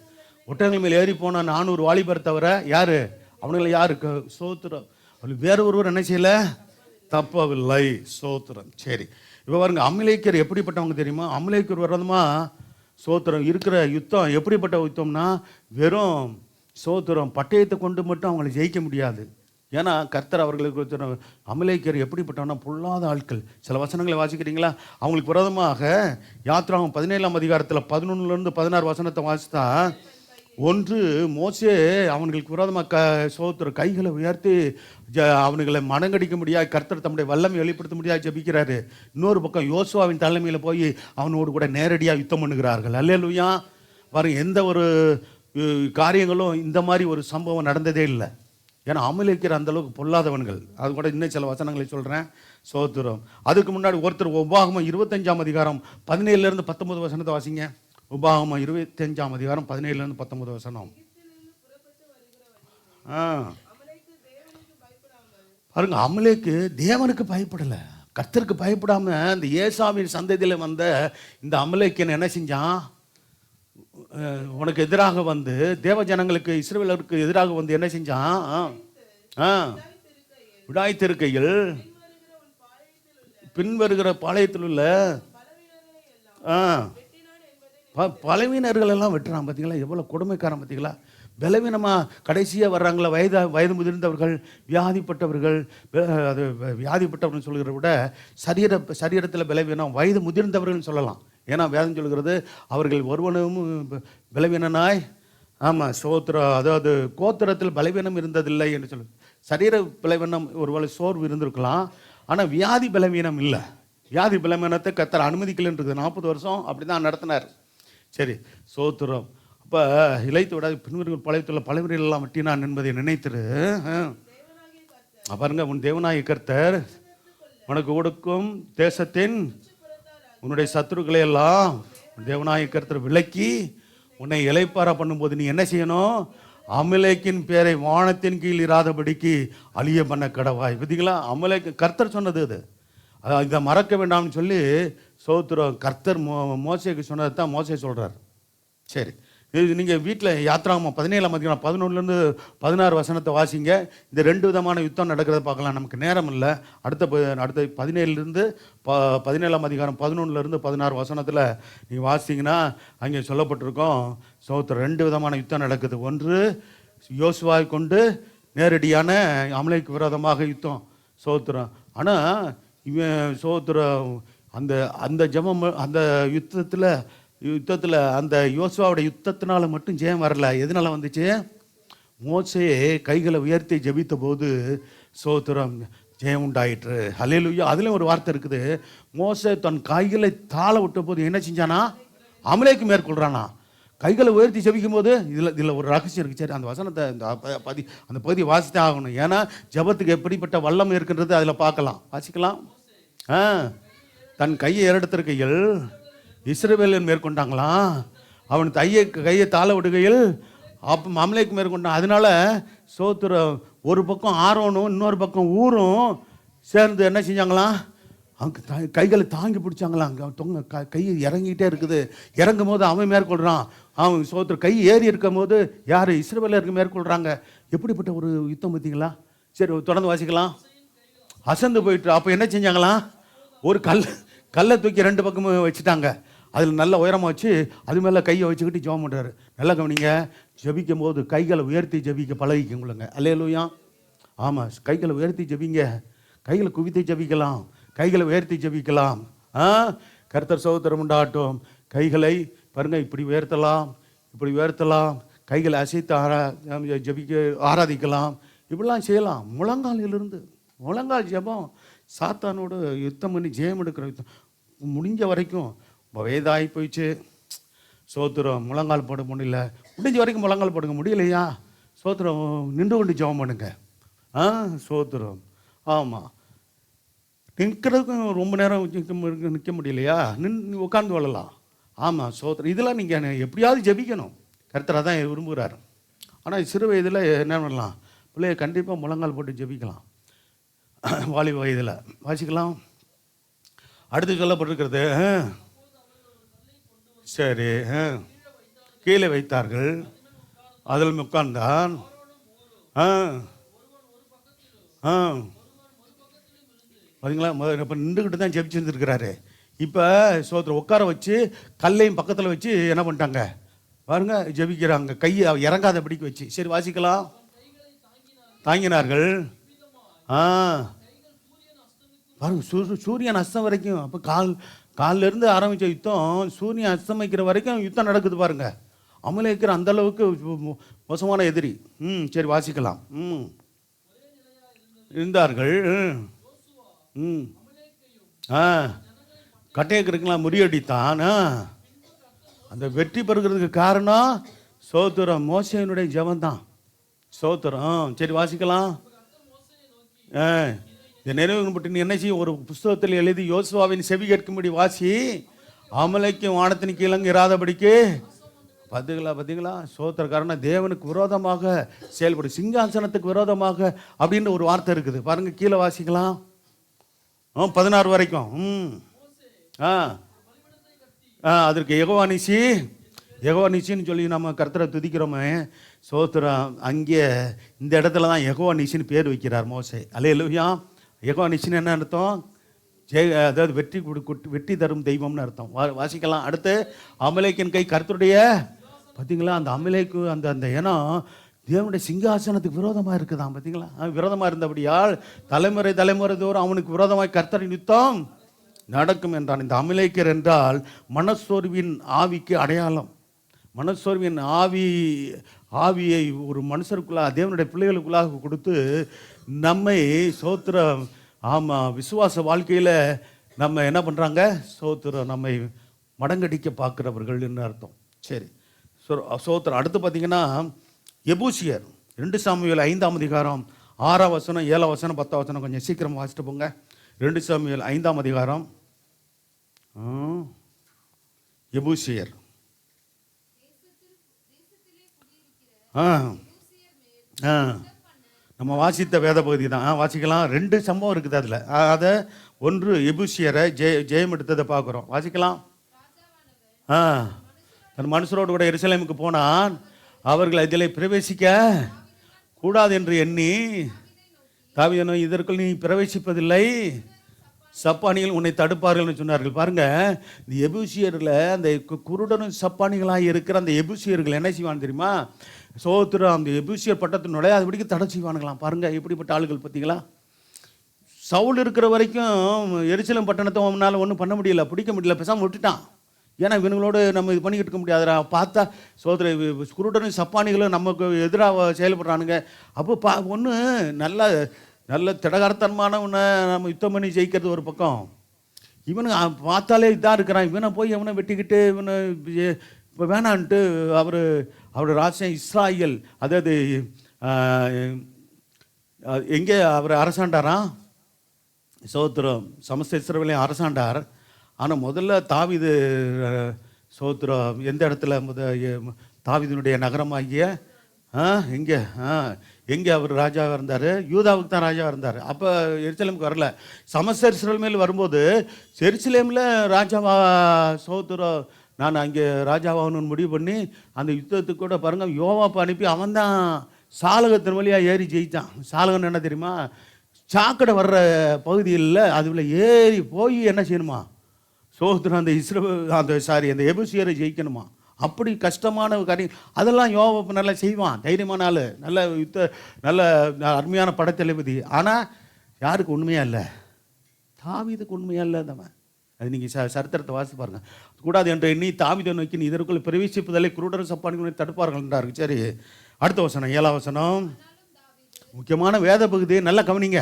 ஒட்டகங்கள் மேல் ஏறி போன 400 வாலிபர் தவிர யார்? அவனுங்களை யாருக்கு? சோத்திரம். வேற ஒருவர் என்ன செய்யலை? தப்பவில்லை. சோத்திரம். சரி, இப்போ பாருங்க, அமலேக்கியர் எப்படிப்பட்டவங்க தெரியுமா? அமலேக்கியர் வரதுமா சோத்திரம் இருக்கிற யுத்தம் எப்படிப்பட்ட யுத்தம்னா, வெறும் சோத்திரம் பட்டயத்தை கொண்டு மட்டும் அவங்களை ஜெயிக்க முடியாது. ஏன்னா கர்த்தர் அவர்களுக்கு அமலேக்கியர் எப்படிப்பட்டவனா, பொல்லாத ஆட்கள். சில வசனங்களை வாசிக்கிறீங்களா? அவங்களுக்கு விரோதமாக யாத்ராகமம் 17ஆம் அதிகாரத்தில் 11லேருந்து 16 வசனத்தை வாசித்தா, ஒன்று மோசே அவங்களுக்கு விரோதமாக சோத்திர கைகளை உயர்த்தி அவனுங்களை மனங்கடிக்க முடியாது, கர்த்தர் தம்முடைய வல்லமை வெளிப்படுத்த முடியாது ஜபிக்கிறாரு. இன்னொரு பக்கம் யோசுவாவின் தலைமையில் போய் அவனோடு கூட நேரடியாக யுத்தம் பண்ணுகிறார்கள். அல்லேலூயா. பாருங்க, எந்த ஒரு காரியங்களும் இந்த மாதிரி ஒரு சம்பவம் நடந்ததே இல்லை. ஏன்னா அமலேக்கியர் அந்த அளவுக்கு பொல்லாதவன்கள். அது கூட இன்னும் சில வசனங்களை சொல்கிறேன். சோத்திரம். அதுக்கு முன்னாடி ஒருத்தர் உபாகமம் 25ஆம் அதிகாரம் 17லேருந்து 19 வசனத்தை வாசிங்க. உபாகமம் 25ஆம் அதிகாரம் 17லேருந்து 19 வசனம். பாருங்க, அமலேக்கு தேவனுக்கு பயப்படலை, கர்த்தருக்கு பயப்படாம இந்த ஏசாவின் சந்ததியில் வந்த இந்த அமலேக்கியன் என்ன செஞ்சான்? உனக்கு எதிராக வந்து தேவ ஜனங்களுக்கு இஸ்ரவேலருக்கு எதிராக வந்து என்ன செஞ்சான்? விடாய்த்திருக்கையில் பின்வருகிற பாளையத்தில் உள்ள பலவீனர்கள் எல்லாம் வெட்டுறான். பார்த்தீங்களா எவ்வளோ கொடுமைக்காரன்? பார்த்தீங்களா பலவீனமாக கடைசியாக வர்றாங்களா, வயது முதிர்ந்தவர்கள், வியாதிப்பட்டவர்கள். அது வியாதிப்பட்டவர்கள் சொல்கிறத விட சரீரத்தில் பலவீனம், வயது முதிர்ந்தவர்கள்னு சொல்லலாம். ஏன்னா வேதம் சொல்கிறது அவர்கள் ஒருவனும் பலவீனனாய், ஆமாம் சோத்திரம், அதாவது கோத்திரத்தில் பலவீனம் இருந்ததில்லை என்று சொல்லு. சரீர பலவீனம் ஒருவேளை சோர்வு இருந்திருக்கலாம், ஆனால் வியாதி பலவீனம் இல்லை. வியாதி பலவீனத்தை கர்த்தர் அனுமதிக்கலைன்றது 40 வருஷம் அப்படி தான் நடத்தினார். சரி, சோத்திரம். அப்போ இளைத்து விடாது பின்வர்கள் பழையத்துள்ள பழவர்கள் எல்லாம் வெட்டினான் என்பதை நினைத்துரு. பாருங்க, உன் தேவனாகிய கர்த்தர் உனக்கு கொடுக்கும் தேசத்தின் உன்னுடைய சத்துருக்களை எல்லாம் தேவனாகிய கர்த்தர் விலக்கி உன்னை இளைப்பார பண்ணும்போது நீ என்ன செய்யணும்? அமலேக்கின் பேரை வானத்தின் கீழ் இராதபடிக்கு அழிய பண்ண கடவாய். பார்த்தீங்களா, அமலேக்கு கர்த்தர் சொன்னது அது. இதை மறக்க வேண்டாம்னு சொல்லி சோத்திரம் கர்த்தர் மோசேக்கு சொன்னதை தான் மோசே சொல்கிறார். சரி, இது நீங்கள் வீட்டில் யாத்ராகமம் 17ஆம் அதிகாரம் 11லேருந்து 16 வசனத்தை வாசிங்க. இந்த 2 விதமான யுத்தம் நடக்கிறத பார்க்கலாம். நமக்கு நேரம் இல்லை. அடுத்த 17லேருந்து 17ஆம் அதிகாரம் 11லேருந்து 16 வசனத்தில் நீங்கள் வாசிங்கன்னா அங்கே சொல்லப்பட்டிருக்கோம். சோத்திரம் 2 விதமான யுத்தம் நடக்குது. ஒன்று யோசுவாவை கொண்டு நேரடியான அமலேக்கு விரோதமாக யுத்தம். சோத்திரம். ஆனால் இவன் சோத்திரம் அந்த அந்த ஜெபம் அந்த யுத்தத்தில் அந்த யோசுவாவுடைய யுத்தத்தினால மட்டும் ஜெயம் வரல. எதனால வந்துச்சு? மோசே கைகளை உயர்த்தி ஜெபித்த போது சோத்திரம் ஜெயம் உண்டாயிற்று. ஹல்லேலூயா. அதுலேயும் ஒரு வார்த்தை இருக்குது. மோசே தன் கைகளை தாழ விட்ட போது என்ன செஞ்சானா? அமலேக்கு மேற்கொள்றானா. கைகளை உயர்த்தி ஜெபிக்கும் போது இதில் ஒரு ரகசியம் இருக்குது. சரி, அந்த வசனத்தை அந்த பகுதியை வாசித்தே ஆகணும். ஏன்னா ஜெபத்துக்கு எப்படிப்பட்ட வல்லமை இருக்குன்றது அதில் பார்க்கலாம், வாசிக்கலாம். தன் கையை ஏறெடுத்திருக்கையில் இஸ்ரவேலர் மேற்கொண்டாங்களாம். அவன் கையை தாழ விடுகையில் அப்போ அமலேக்கு மேற்கொண்டான். அதனால சோத்திரம் ஒரு பக்கம் ஆரோனும் இன்னொரு பக்கம் ஊரும் சேர்ந்து என்ன செஞ்சாங்களாம்? அவங்க கைகளை தாங்கி பிடிச்சாங்களாம். அங்கே தொங்க கை இறங்கிக்கிட்டே இருக்குது. இறங்கும் போது அவன் மேற்கொள்கிறான். அவன் சோத்திர கை ஏறி இருக்கும் போது யார்? இஸ்ரவேலருக்கு மேற்கொள்கிறாங்க. எப்படிப்பட்ட ஒரு யுத்தம் பார்த்தீங்களா? சரி, தொடர்ந்து வாசிக்கலாம். அசந்து போயிட்டு அப்போ என்ன செஞ்சாங்களாம்? ஒரு கல்லை தூக்கி 2 பக்கமும் வச்சுட்டாங்க. அதில் நல்ல உயரமாக வச்சு அது மேலே கையை வச்சுக்கிட்டு ஜெபம் பண்ணுறாரு. நல்லா கவனிங்க, ஜெபிக்கும் போது கைகளை உயர்த்தி ஜெபிக்க பழகிக்கொள்ளுங்க. அல்லேலூயா. ஆமாம், கைகளை உயர்த்தி ஜெபிங்க. கைகளை குவித்து ஜெபிக்கலாம், கைகளை உயர்த்தி ஜெபிக்கலாம். கர்த்தர் சகோதரம் உண்டாகட்டும். கைகளை பாருங்க, இப்படி உயர்த்தலாம், கைகளை அசைத்து ஜெபிக்க ஆராதிக்கலாம், இப்படிலாம் செய்யலாம். முழங்கால் ஜெபம் சாத்தானோடு யுத்தம் பண்ணி ஜெயம் எடுக்கிற யுத்தம் முடிஞ்ச வரைக்கும். வயதாகி போயிடுச்சு, சோத்திரம் முழங்கால் போட முடியல, முடிஞ்ச வரைக்கும் முழங்கால் போடுங்க. முடியலையா? சோத்திரம் நின்று கொண்டு ஜெபம் பண்ணுங்க. சோத்திரம். ஆமாம், நிற்கிறதுக்கும் ரொம்ப நேரம் நிற்க முடியலையா? உட்காந்து வாழலாம். ஆமாம், சோத்திரம். இதெல்லாம் நீங்கள் எப்படியாவது ஜெபிக்கணும். கர்த்தரை தான் விரும்புகிறார். ஆனால் சிறு வயதில் என்ன பண்ணலாம்? பிள்ளைய கண்டிப்பாக முழங்கால் போட்டு ஜெபிக்கலாம். வாலிப வயதில் வாசிக்கலாம். அடுத்து சொல்லப்பட்டிருக்கிறது, சரி, கீழே வைத்தார்கள், அதில் உட்கார்ந்தான். பார்த்தீங்களா? இப்போ நின்றுக்கிட்டு தான் ஜெபிச்சுருந்துருக்கிறாரு. இப்போ சோத்திரம் உட்கார வச்சு கல்லையும் பக்கத்தில் வச்சு என்ன பண்ணிட்டாங்க பாருங்க, ஜெபிக்கிறாங்க. கையை இறங்காதபடிக்கு வச்சு. சரி வாசிக்கலாம். தாங்கினார்கள். பாருங்க, சூரியன் அஸ்தம் வரைக்கும். அப்போ காலிலேருந்து ஆரம்பித்த யுத்தம் சூரியன் அஸ்தமிக்கிற வரைக்கும் யுத்தம் நடக்குது பாருங்க. அமலேக்கர் அந்த அளவுக்கு மோசமான எதிரி. சரி வாசிக்கலாம். இருந்தார்கள். கட்டேக்கருக்கெல்லாம் முறியடித்தான். அந்த வெற்றி பெறுகிறதுக்கு காரணம் சோத்திரம், மோசேயினுடைய ஜெபந்தான். சோத்திரம். சரி வாசிக்கலாம். இந்த நினைவுபட்டு நீ என்ன செய்யும்? ஒரு புஸ்தகத்தில் எழுதி யோசுவாவின் செவி கேட்கும்படி வாசி, அமலைக்கும் வானத்தின் கீழங்கு இராதபடிக்கு. பார்த்தீங்களா? சோத்திரக்காரன் தேவனுக்கு விரோதமாக செயல்படும், சிங்காசனத்துக்கு விரோதமாக அப்படின்னு ஒரு வார்த்தை இருக்குது பாருங்க. கீழே வாசிக்கலாம். 16 வரைக்கும். அதற்கு யெகோவா-நிசின்னு சொல்லி நம்ம கர்த்தரை துதிக்கிறோமே. சோத்திரம். அங்கே இந்த இடத்துல தான் யெகோவா-நிசின்னு பேர் வைக்கிறார் மோசே. அல்லேலூயா. யெகோவா-நிசின்னு என்ன அர்த்தம்? அதாவது வெற்றி தரும் தெய்வம்னு அர்த்தம். வாசிக்கலாம். அடுத்து அமலேக்கின் கை கர்த்தருடைய. பார்த்தீங்களா? அந்த அமலேக்கு அந்த இனம் தேவனுடைய சிங்காசனத்துக்கு விரோதமாக இருக்குதான். பார்த்தீங்களா? விரோதமாக இருந்தபடியால் தலைமுறை தோறும் அவனுக்கு விரோதமாக கர்த்தரின் யுத்தம் நடக்கும் என்றான். இந்த அமலேக்கர் என்றால் மனசோர்வின் ஆவிக்கு அடையாளம். மனசோர்வின் ஆவியை ஒரு மனுஷருக்குள்ளாக, தேவனுடைய பிள்ளைகளுக்குள்ளாக கொடுத்து நம்மை சோத்திரம். ஆமாம், விசுவாச வாழ்க்கையில் நம்ம என்ன பண்ணுறாங்க? சோத்திரம் நம்மை மடங்கடிக்க பார்க்குறவர்கள் என்று அர்த்தம். சரி சோத்திரம். அடுத்து பார்த்தீங்கன்னா எபூசியர். 2 சாமுவேல் 5ஆம் அதிகாரம் 6ஆம் வசனம் 7ஆம் வசனம் 10ஆம் வசனம் கொஞ்சம் சீக்கிரம் வாசிட்டு போங்க. 2 சாமுவேல் 5ஆம் அதிகாரம். எபூசியர். நம்ம வாசித்த வேத பகுதி தான். வாசிக்கலாம். 2 சம்பவம் இருக்குது அதில். அதை ஒன்று எபூசியரை ஜெயம் எடுத்ததை பார்க்குறோம். வாசிக்கலாம். தன் மனுஷரோடு கூட எருசலேமுக்கு போனான். அவர்கள் இதில் பிரவேசிக்க கூடாது என்று எண்ணி, தாவீது இதற்குள் நீ பிரவேசிப்பதில்லை, சப்பானிகள் உன்னை தடுப்பார்கள்னு சொன்னார்கள். பாருங்க, இந்த எபூசியரில் அந்த குருடனும் சப்பானிகளாக இருக்கிற அந்த எபூசியர்கள் என்ன செய்வான்னு தெரியுமா? சோத்திரம். அந்த எபூசியர் பட்டத்தினுடைய அதுபடிக்கு தடை செய்வானுங்களாம். பாருங்க எப்படிப்பட்ட ஆளுகள் பார்த்தீங்களா? சவுல் இருக்கிற வரைக்கும் எருசலேம் பட்டணத்தை அவனால் ஒன்றும் பண்ண முடியல, பிடிக்க முடியல, பேசாமல் விட்டுட்டான். ஏன்னா இவங்களோடு நம்ம இது பண்ணிக்கிட்டு இருக்க முடியாதுடா. பார்த்தா சோதர குருடனும் சப்பானிகளும் நமக்கு எதிராக செயல்படுறானுங்க. அப்போ ஒன்று நல்ல திடகாரத்தனமான ஒன்று நம்ம யுத்தம் பண்ணி ஜெயிக்கிறது ஒரு பக்கம். இவனு பார்த்தாலே இதாக இருக்கிறான். இவனை போய் இவனை வெட்டிக்கிட்டு இவனை இப்போ வேணான்ட்டு அவர் ராஜ்யம் இஸ்ராயல், அதாவது எங்கே அவர் அரசாண்டாராம்? சோத்திரம். சமஸ்த இஸ்ரவேலையும் அரசாண்டார். ஆனால் முதல்ல தாவீது சோத்திரம் எந்த இடத்துல தாவீதினுடைய நகரமாகிய எங்கே அவர் ராஜாவாக இருந்தார்? யூதாவுக்கு தான் ராஜாவாக இருந்தார். அப்போ எருசலேமுக்கு வரல. சமஸ்த இஸ்ரவேல் மேல் வரும்போது எருசலேமில் ராஜாவா சோத்திரம் நான் அங்கே ராஜாவாகணும்னு முடிவு பண்ணி அந்த யுத்தத்துக்கு கூட பாருங்கள் யோவாப்பை அனுப்பி அவன் தான் சாலகத்தின் வழியாக ஏறி ஜெயித்தான். சாலகன் என்ன தெரியுமா? சாக்கடை வர்ற பகுதியில் அதுல ஏறி போய் என்ன செய்யணுமா? சோத்திரம். அந்த எபூசியரை ஜெயிக்கணுமா? அப்படி கஷ்டமான காரியம். அதெல்லாம் யோவாப் நல்லா செய்வான். தைரியமான ஆள், நல்ல அருமையான படைத்தளபதி. ஆனால் யாருக்கு உண்மையாக இல்லை? தாவீதுக்கு உண்மையாக இல்லை. அந்தவன் அது நீங்கள் சரித்திரத்தை வாசி பாருங்கள். கூடாது என்று எண்ணி தாவீதை நோக்கி நீ இதற்குள் பிரவேசிப்பதில்லை, குருடர் சப்பானிகளை தடுப்பார்கள் என்றார்கள். சரி, அடுத்த வசனம் 7ஆம் வசனம். முக்கியமான வேத பகுதி, நல்லா கவனிங்க.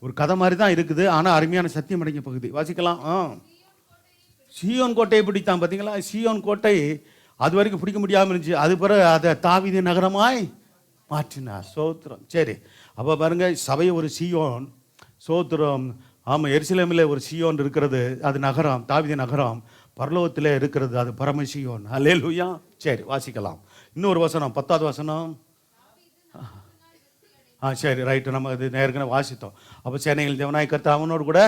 ஒரு கதை மாதிரி தான் இருக்குது, ஆனால் அருமையான சத்தியம் அடங்கிய பகுதி. வாசிக்கலாம். சீயோன் கோட்டையை பிடித்தான். பார்த்தீங்களா? சீயோன் கோட்டை அது வரைக்கும் பிடிக்க முடியாமல் இருந்துச்சு. அது பிறகு அதை தாவீது நகரமாய் மாற்றினார். சோத்திரம். சரி, அப்போ பாருங்க, சபை ஒரு சீயோன். சோத்திரம். ஆமாம், எருசலேமில் ஒரு சீயோன் இருக்கிறது, அது நகரம், தாவீது நகரம். பரலோகத்தில் இருக்கிறது, அது பரமசீயோன். அல்லேலூயா. சரி, வாசிக்கலாம். இன்னொரு வசனம், 10ஆவது வசனம். சரி, ரைட்டு. நம்ம இது ஏற்கனவே வாசித்தோம். அப்போ சேனையில் தேவனாய் கர்த்தர் அவனோடு கூட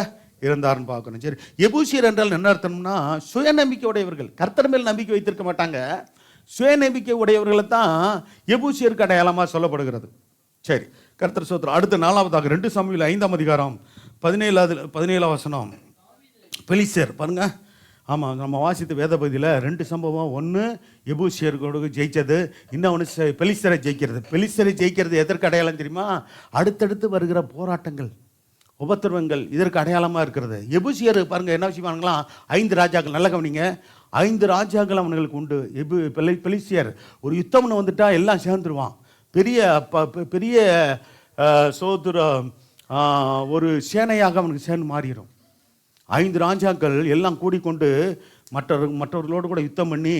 இருந்தார்னு பார்க்கணும். சரி, எபூசியர் என்றால் என்ன அர்த்தம்னா சுயநம்பிக்கை உடையவர்கள். கர்த்தர் மேல் நம்பிக்கை வைத்திருக்க மாட்டாங்க. சுயநம்பிக்கை உடையவர்களை தான் எபூசியருக்கு அடையாளமாக சொல்லப்படுகிறது. சரி, கர்த்தர் சோத்திரம். அடுத்த 4வதாக 2 சாமுவேல் 5ஆம் அதிகாரம் 17ஆம் வசனம். பெலிஸ்தர் பாருங்க. ஆமாம், நம்ம வாசித்த வேத பகுதியில் 2 சம்பவம். ஒன்று எபூசியர்களோடு ஜெயித்தது, இன்னொன்று பெலிஸ்தரை ஜெயிக்கிறது. பெலிஸ்தரை ஜெயிக்கிறது எதற்கு அடையாளம் தெரியுமா? அடுத்தடுத்து வருகிற போராட்டங்கள், உபத்திரவங்கள் இதற்கு அடையாளமாக இருக்கிறது. எபூசியர் பாருங்கள் என்ன செய்வாங்களாம், 5 ராஜாக்கள். நல்ல கவனிங்க, 5 ராஜாக்கள் அவங்களுக்கு உண்டு. பெலிஸ்தியர் ஒரு யுத்தம்னு வந்துட்டா எல்லாம் சேர்ந்துருவான். பெரிய சோதர ஒரு சேனையாக அவனுக்கு சேர்ந்து மாறிடும். 5 ராஜாக்கள் எல்லாம் கூடிக்கொண்டு மற்றவர்களோடு கூட யுத்தம் பண்ணி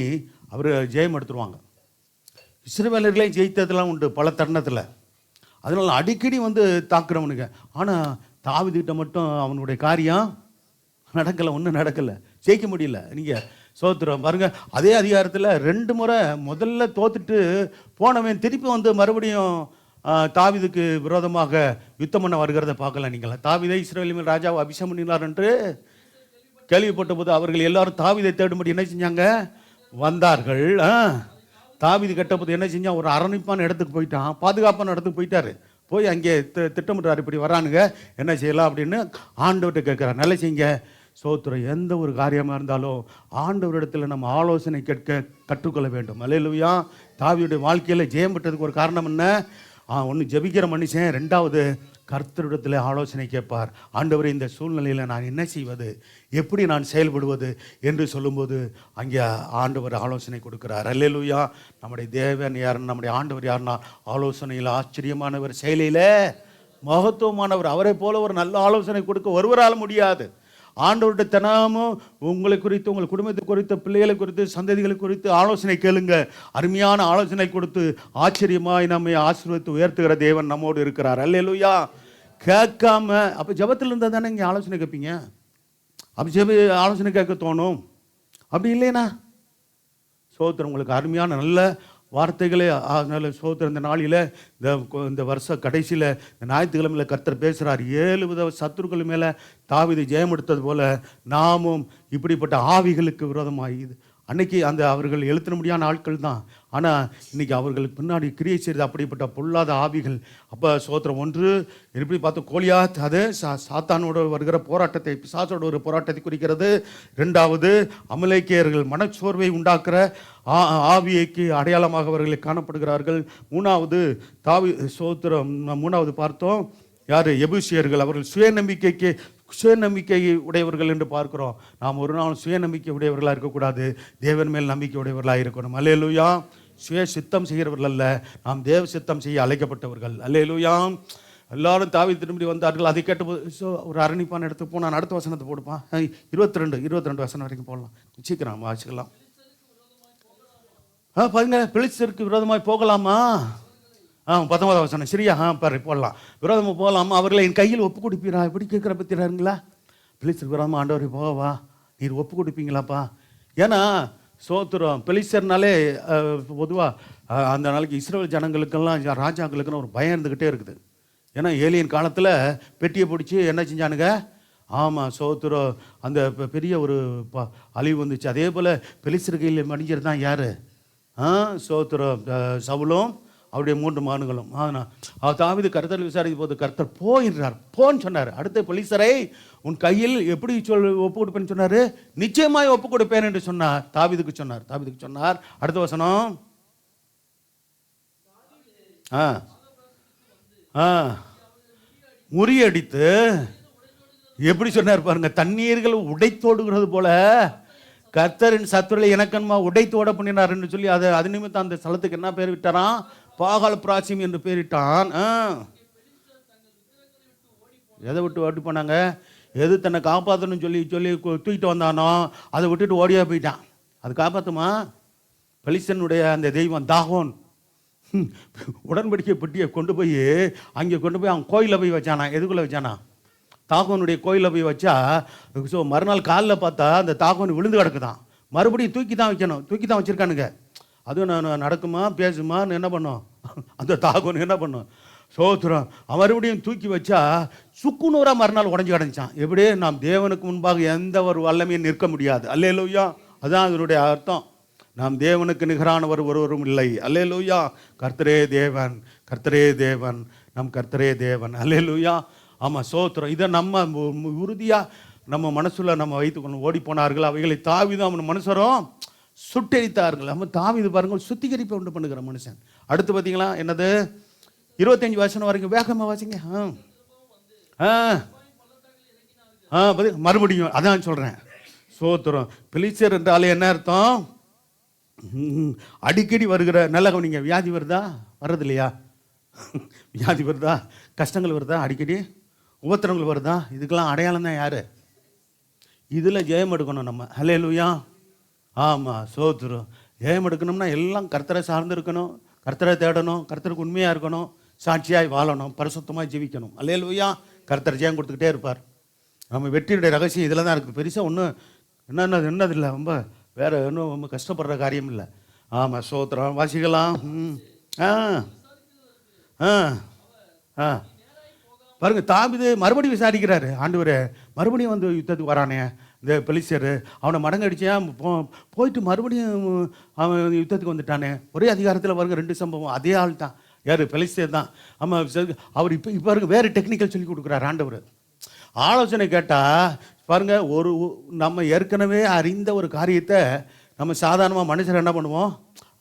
அவர் ஜெயம் எடுத்துருவாங்க. இஸ்ரவேலர்களே ஜெயித்ததெல்லாம் உண்டு பல தருணத்தில். அதனால் அடிக்கடி வந்து தாக்குறவனுங்க. ஆனால் தாவீதுகிட்ட மட்டும் அவனுடைய காரியம் நடக்கலை, ஒன்றும் நடக்கலை, ஜெயிக்க முடியல. நீங்கள் சோத்திரம் பாருங்கள். அதே அதிகாரத்தில் 2 முறை முதல்ல தோத்துட்டு போனவன் திருப்பி வந்து மறுபடியும் தாவீதுக்கு விரோதமாக யுத்தம் பண்ண வருகிறத பார்க்கலாம். நீங்கள் தாவீதை இஸ்ரவேலின் மேல் ராஜாவை அபிஷேகம் பண்ணினார் என்று கேள்விப்பட்ட போது அவர்கள் எல்லாரும் தாவீதை தேடும்படி என்ன செஞ்சாங்க, வந்தார்கள். தாவீது கட்டப்போது என்ன செஞ்சான், ஒரு அரணிப்பான இடத்துக்கு போயிட்டான், பாதுகாப்பான இடத்துக்கு போயிட்டாரு. போய் அங்கே திட்டமிட்டார், இப்படி வரானுங்க என்ன செய்யலாம் அப்படின்னு ஆண்டவர்கிட்ட கேட்குறார். நல்ல செய்யுங்க சோத்திரம். எந்த ஒரு காரியமாக இருந்தாலும் ஆண்டவரிடத்தில் நம்ம ஆலோசனை கேட்க கற்றுக்கொள்ள வேண்டும். அல்லேலூயா. தாவீதுடைய வாழ்க்கையில் ஜெயம் பெற்றதுக்கு ஒரு காரணம் என்ன? ஒன்று ஜெபிக்கிற மனுஷன், 2வது கர்த்தரிடத்தில் ஆலோசனை கேட்பார். ஆண்டவரே இந்த சூழ்நிலையில் நான் என்ன செய்வது, எப்படி நான் செயல்படுவது என்று சொல்லும்போது அங்கே ஆண்டவர் ஆலோசனை கொடுக்கிறார். அல்லேலூயா. நம்முடைய தேவன் யார், நம்முடைய ஆண்டவர் யாருன்னா ஆலோசனையில் ஆச்சரியமானவர், செயலில் மகத்துவமானவர். அவரை போல ஒரு நல்ல ஆலோசனை கொடுக்க ஒருவரால் முடியாது. ஆண்டவருடைய தினமும் உங்களை குறித்து, உங்கள் குடும்பத்தை குறித்து, பிள்ளைகளை குறித்து, சந்ததிகளை குறித்து ஆலோசனை கேளுங்க. அருமையான ஆலோசனை கொடுத்து ஆச்சரியமாய் நம்மை ஆசீர்வதித்து உயர்த்துகிற தேவன் நம்மோடு இருக்கிறார். அல்லேலூயா. கேட்காம அப்போ ஜபத்தில் இருந்தால் தானே இங்கே ஆலோசனை கேட்பீங்க. அப்போ ஆலோசனை கேட்க தோணும். அப்படி இல்லைனா சோத்திரம். உங்களுக்கு அருமையான நல்ல வார்த்தைகளே நல்ல சோத்திரம். இந்த நாளில் இந்த வருஷ கடைசியில் இந்த ஞாயிற்றுக்கிழமையில் கர்த்தர் பேசுகிறார். 7 வித சத்துருக்கள் மேலே தாவீது ஜெயம் எடுத்தது போல நாமும் இப்படிப்பட்ட ஆவிகளுக்கு விரோதமாகிது. அன்னைக்கு அந்த அவர்கள் எழுத்த முடியாத ஆட்கள் தான். ஆனால் இன்னைக்கு அவர்களுக்கு பின்னாடி கிரியை செய்கிறது அப்படிப்பட்ட பொல்லாத ஆவிகள். அப்போ சோத்திரம். ஒன்று எப்படி பார்த்தோம், கோலியாத், அது சாத்தானோடு வருகிற போராட்டத்தை, பிசாசோட ஒரு போராட்டத்தை குறிக்கிறது. 2வது அமலேக்கியர்கள் மனச்சோர்வை உண்டாக்குற ஆவியைக்கு அடையாளமாக அவர்கள் காணப்படுகிறார்கள். 3வது சோத்திரம். 3வது பார்த்தோம் யார், எபூசியர்கள். அவர்கள் சுயநம்பிக்கை உடையவர்கள் என்று பார்க்கிறோம். நாம் ஒரு நாள் சுயநம்பிக்கை உடையவர்களாக இருக்கக்கூடாது, தேவன் மேல் நம்பிக்கை உடையவர்களாக இருக்கணும். அல்லேலூயா. சுய சித்தம் செய்கிறவர்கள் அல்ல, நாம் தேவ சித்தம் செய்ய அழைக்கப்பட்டவர்கள். அல்லேலூயா. எல்லாரும் தாவீது திரும்பி வந்தார்கள். அதை கேட்டு ஒரு அரணிப்பான இடத்துக்கு போனான். அடுத்த வசனத்தை போடுப்பான். 22 வசனம் வரைக்கும் போடலாம், சீக்கிரம் வாசிக்கலாம். பாருங்க, பெலிஸ்தருக்கு விரோதமாய் போகலாமா? 19ஆம் வசனம். சரியா? பாரு போடலாம். விரோதமாக போகலாமா? அவர்களை என் கையில் ஒப்பு கொடுப்பீரா? எப்படி கேட்குற பற்றிறாருங்களா? பெலிஸ்தருக்கு விரோதமாக ஆண்டவரை போகவா, நீர் ஒப்பு கொடுப்பீங்களாப்பா? ஏன்னா சோத்திரம். பெலிஸ்தர்னாலே பொதுவாக அந்த நாளைக்கு இஸ்ரவேல் ஜனங்களுக்கெல்லாம், ராஜாக்களுக்கெல்லாம் ஒரு பயம் இருந்துக்கிட்டே இருக்குது. ஏன்னா ஏலியன் காலத்தில் பெட்டியை பிடிச்சி என்ன செஞ்சானுங்க? ஆமாம் சோத்திரம். அந்த பெரிய ஒரு அழிவு வந்துச்சு. அதே போல் பெலிஸ்தர் கையில் மடிஞ்சர் தான் யார்? சோத்திரம். சவுலும் அவருடைய 3 மகன்களும். ஆனால் தாவீது கர்த்தர் விசாரிக்கும் போது கர்த்தர் போயிடுறார், போன்னு சொன்னார். அடுத்த பெலிஸ்தரை உன் கையில் எப்படி ஒப்பு கொடுப்பேன்னு சொன்னார்? நிச்சயமாய் ஒப்பு கொடுப்பேன் என்று சொன்னார். தாவீதுக்கு சொன்னார். அடுத்த வசனம். முறியடித்து எப்படி சொன்னார் பாருங்க, தண்ணீர்கள் உடைத்தோடுகிறது போல கர்த்தரின் சத்துருளை எனக்கன்மா உடைத்தோட பண்ணினார் என்று சொல்லி அது நிமித்தம் அந்த ஸ்தலத்துக்கு என்ன பேர் விட்டாராம்? பாகால் பிராசிம் என்று பேரிட்டான். எதை விட்டு ஓடி போனாங்க? எது தன்னை காப்பாற்றணும்னு சொல்லி தூக்கிட்டு வந்தானோ அதை விட்டுட்டு ஓடியா போயிட்டான். அது காப்பாற்றுமா? பெலிஸ்தனுடைய அந்த தெய்வம் தாகோன் உடன்படிக்கை பெட்டியை கொண்டு போய் அவன் கோயிலில் போய் வச்சானா. எதுக்குள்ளே வச்சானா? தாகோனுடைய கோயிலில் போய் வச்சா, மறுநாள் காலில் பார்த்தா அந்த தாகோன் விழுந்து கிடக்குதான். மறுபடியும் தூக்கி தான் வைக்கணும், தூக்கி தான் வச்சுருக்கானுங்க. அதுவும் நான் நடக்குமா பேசுமான்னு என்ன பண்ணோம்? அந்த தாகோன் என்ன பண்ணும்? சோத்திரம். மறுபடியும் தூக்கி வச்சா சுக்குநூறாக மறுநாள் உடஞ்சி கிடஞ்சான். எப்படி? நாம் தேவனுக்கு முன்பாக எந்த ஒரு வல்லமையும் நிற்க முடியாது. அல்லேலூயா. அதுதான் அதனுடைய அர்த்தம். நாம் தேவனுக்கு நிகரானவர் ஒருவரும் இல்லை. அல்லேலூயா. கர்த்தரே தேவன், கர்த்தரே தேவன், நம் கர்த்தரே தேவன். அல்லேலூயா. ஆமாம், சோத்திரம். இதை நம்ம உறுதியாக நம்ம மனசுல நம்ம வைத்துக்கணும். ஓடி போனார்கள், அவைகளை தாவீதும் அவன் மனுஷரும் சுட்டெரித்தார்கள். நம்ம தாவீது பாருங்க, சுத்திகரிப்பை உண்டு பண்ணுகிற மனுஷன். அடுத்து பார்த்தீங்களா என்னது, 25 வசனம் வரைக்கும் வேகமாக வாசிங்க. மறுபடியும் அதான் சொல்கிறேன். சோத்திரம். பெலிஸ்தர் என்றாலே என்ன அர்த்தம்? அடிக்கடி வருகிற, நல்ல கவனிங்க, வியாதி வருதா, வர்றது இல்லையா? வியாதி வருதா, கஷ்டங்கள் வருதா, அடிக்கடி உபத்திரங்கள் வருதா, இதுக்கெல்லாம் அடையாளம் தான் யார்? இதில் ஜெயம் எடுக்கணும் நம்ம. ஹல்லேலூயா. ஆமாம், சோத்திரம். ஜெயம் எடுக்கணும்னா எல்லாம் கர்த்தரை சார்ந்து இருக்கணும், கர்த்தரை தேடணும், கர்த்தருக்கு உண்மையாக இருக்கணும், சாட்சியாய் வாழணும், பரிசுத்தமாக ஜீவிக்கணும். ஹல்லேலூயா. கர்த்தர் ஜெயம் கொடுத்துக்கிட்டே இருப்பார். நம்ம வெற்றியுடைய ரகசியம் இதில் தான் இருக்குது. பெருசாக ஒன்றும் என்னது இல்லை, ரொம்ப வேறு ஒன்றும் ரொம்ப கஷ்டப்படுற காரியம் இல்லை. ஆமாம், சோத்திரம். வாசிக்கலாம். பாருங்க, தாவீது மறுபடியும் விசாரிக்கிறாரு. ஆண்டவரே, மறுபடியும் வந்து யுத்தத்துக்கு வரானே இந்த பெலிஸ்தர், அவனை மடங்கடிச்சேன், போயிட்டு மறுபடியும் அவன் யுத்தத்துக்கு வந்துட்டானே. ஒரே அதிகாரத்தில் வருங்க 2 சம்பவம். அதே ஆள் தான். யார்? பெலிஸ்தர் தான். ஆமாம், அவர் இப்போ பாருங்க வேறு டெக்னிக்கல் சொல்லி கொடுக்குறாரு ஆண்டவர். ஆலோசனை கேட்டால் பாருங்க, நம்ம ஏற்கனவே அறிந்த ஒரு காரியத்தை நம்ம சாதாரணமாக மனுஷர் என்ன பண்ணுவோம்,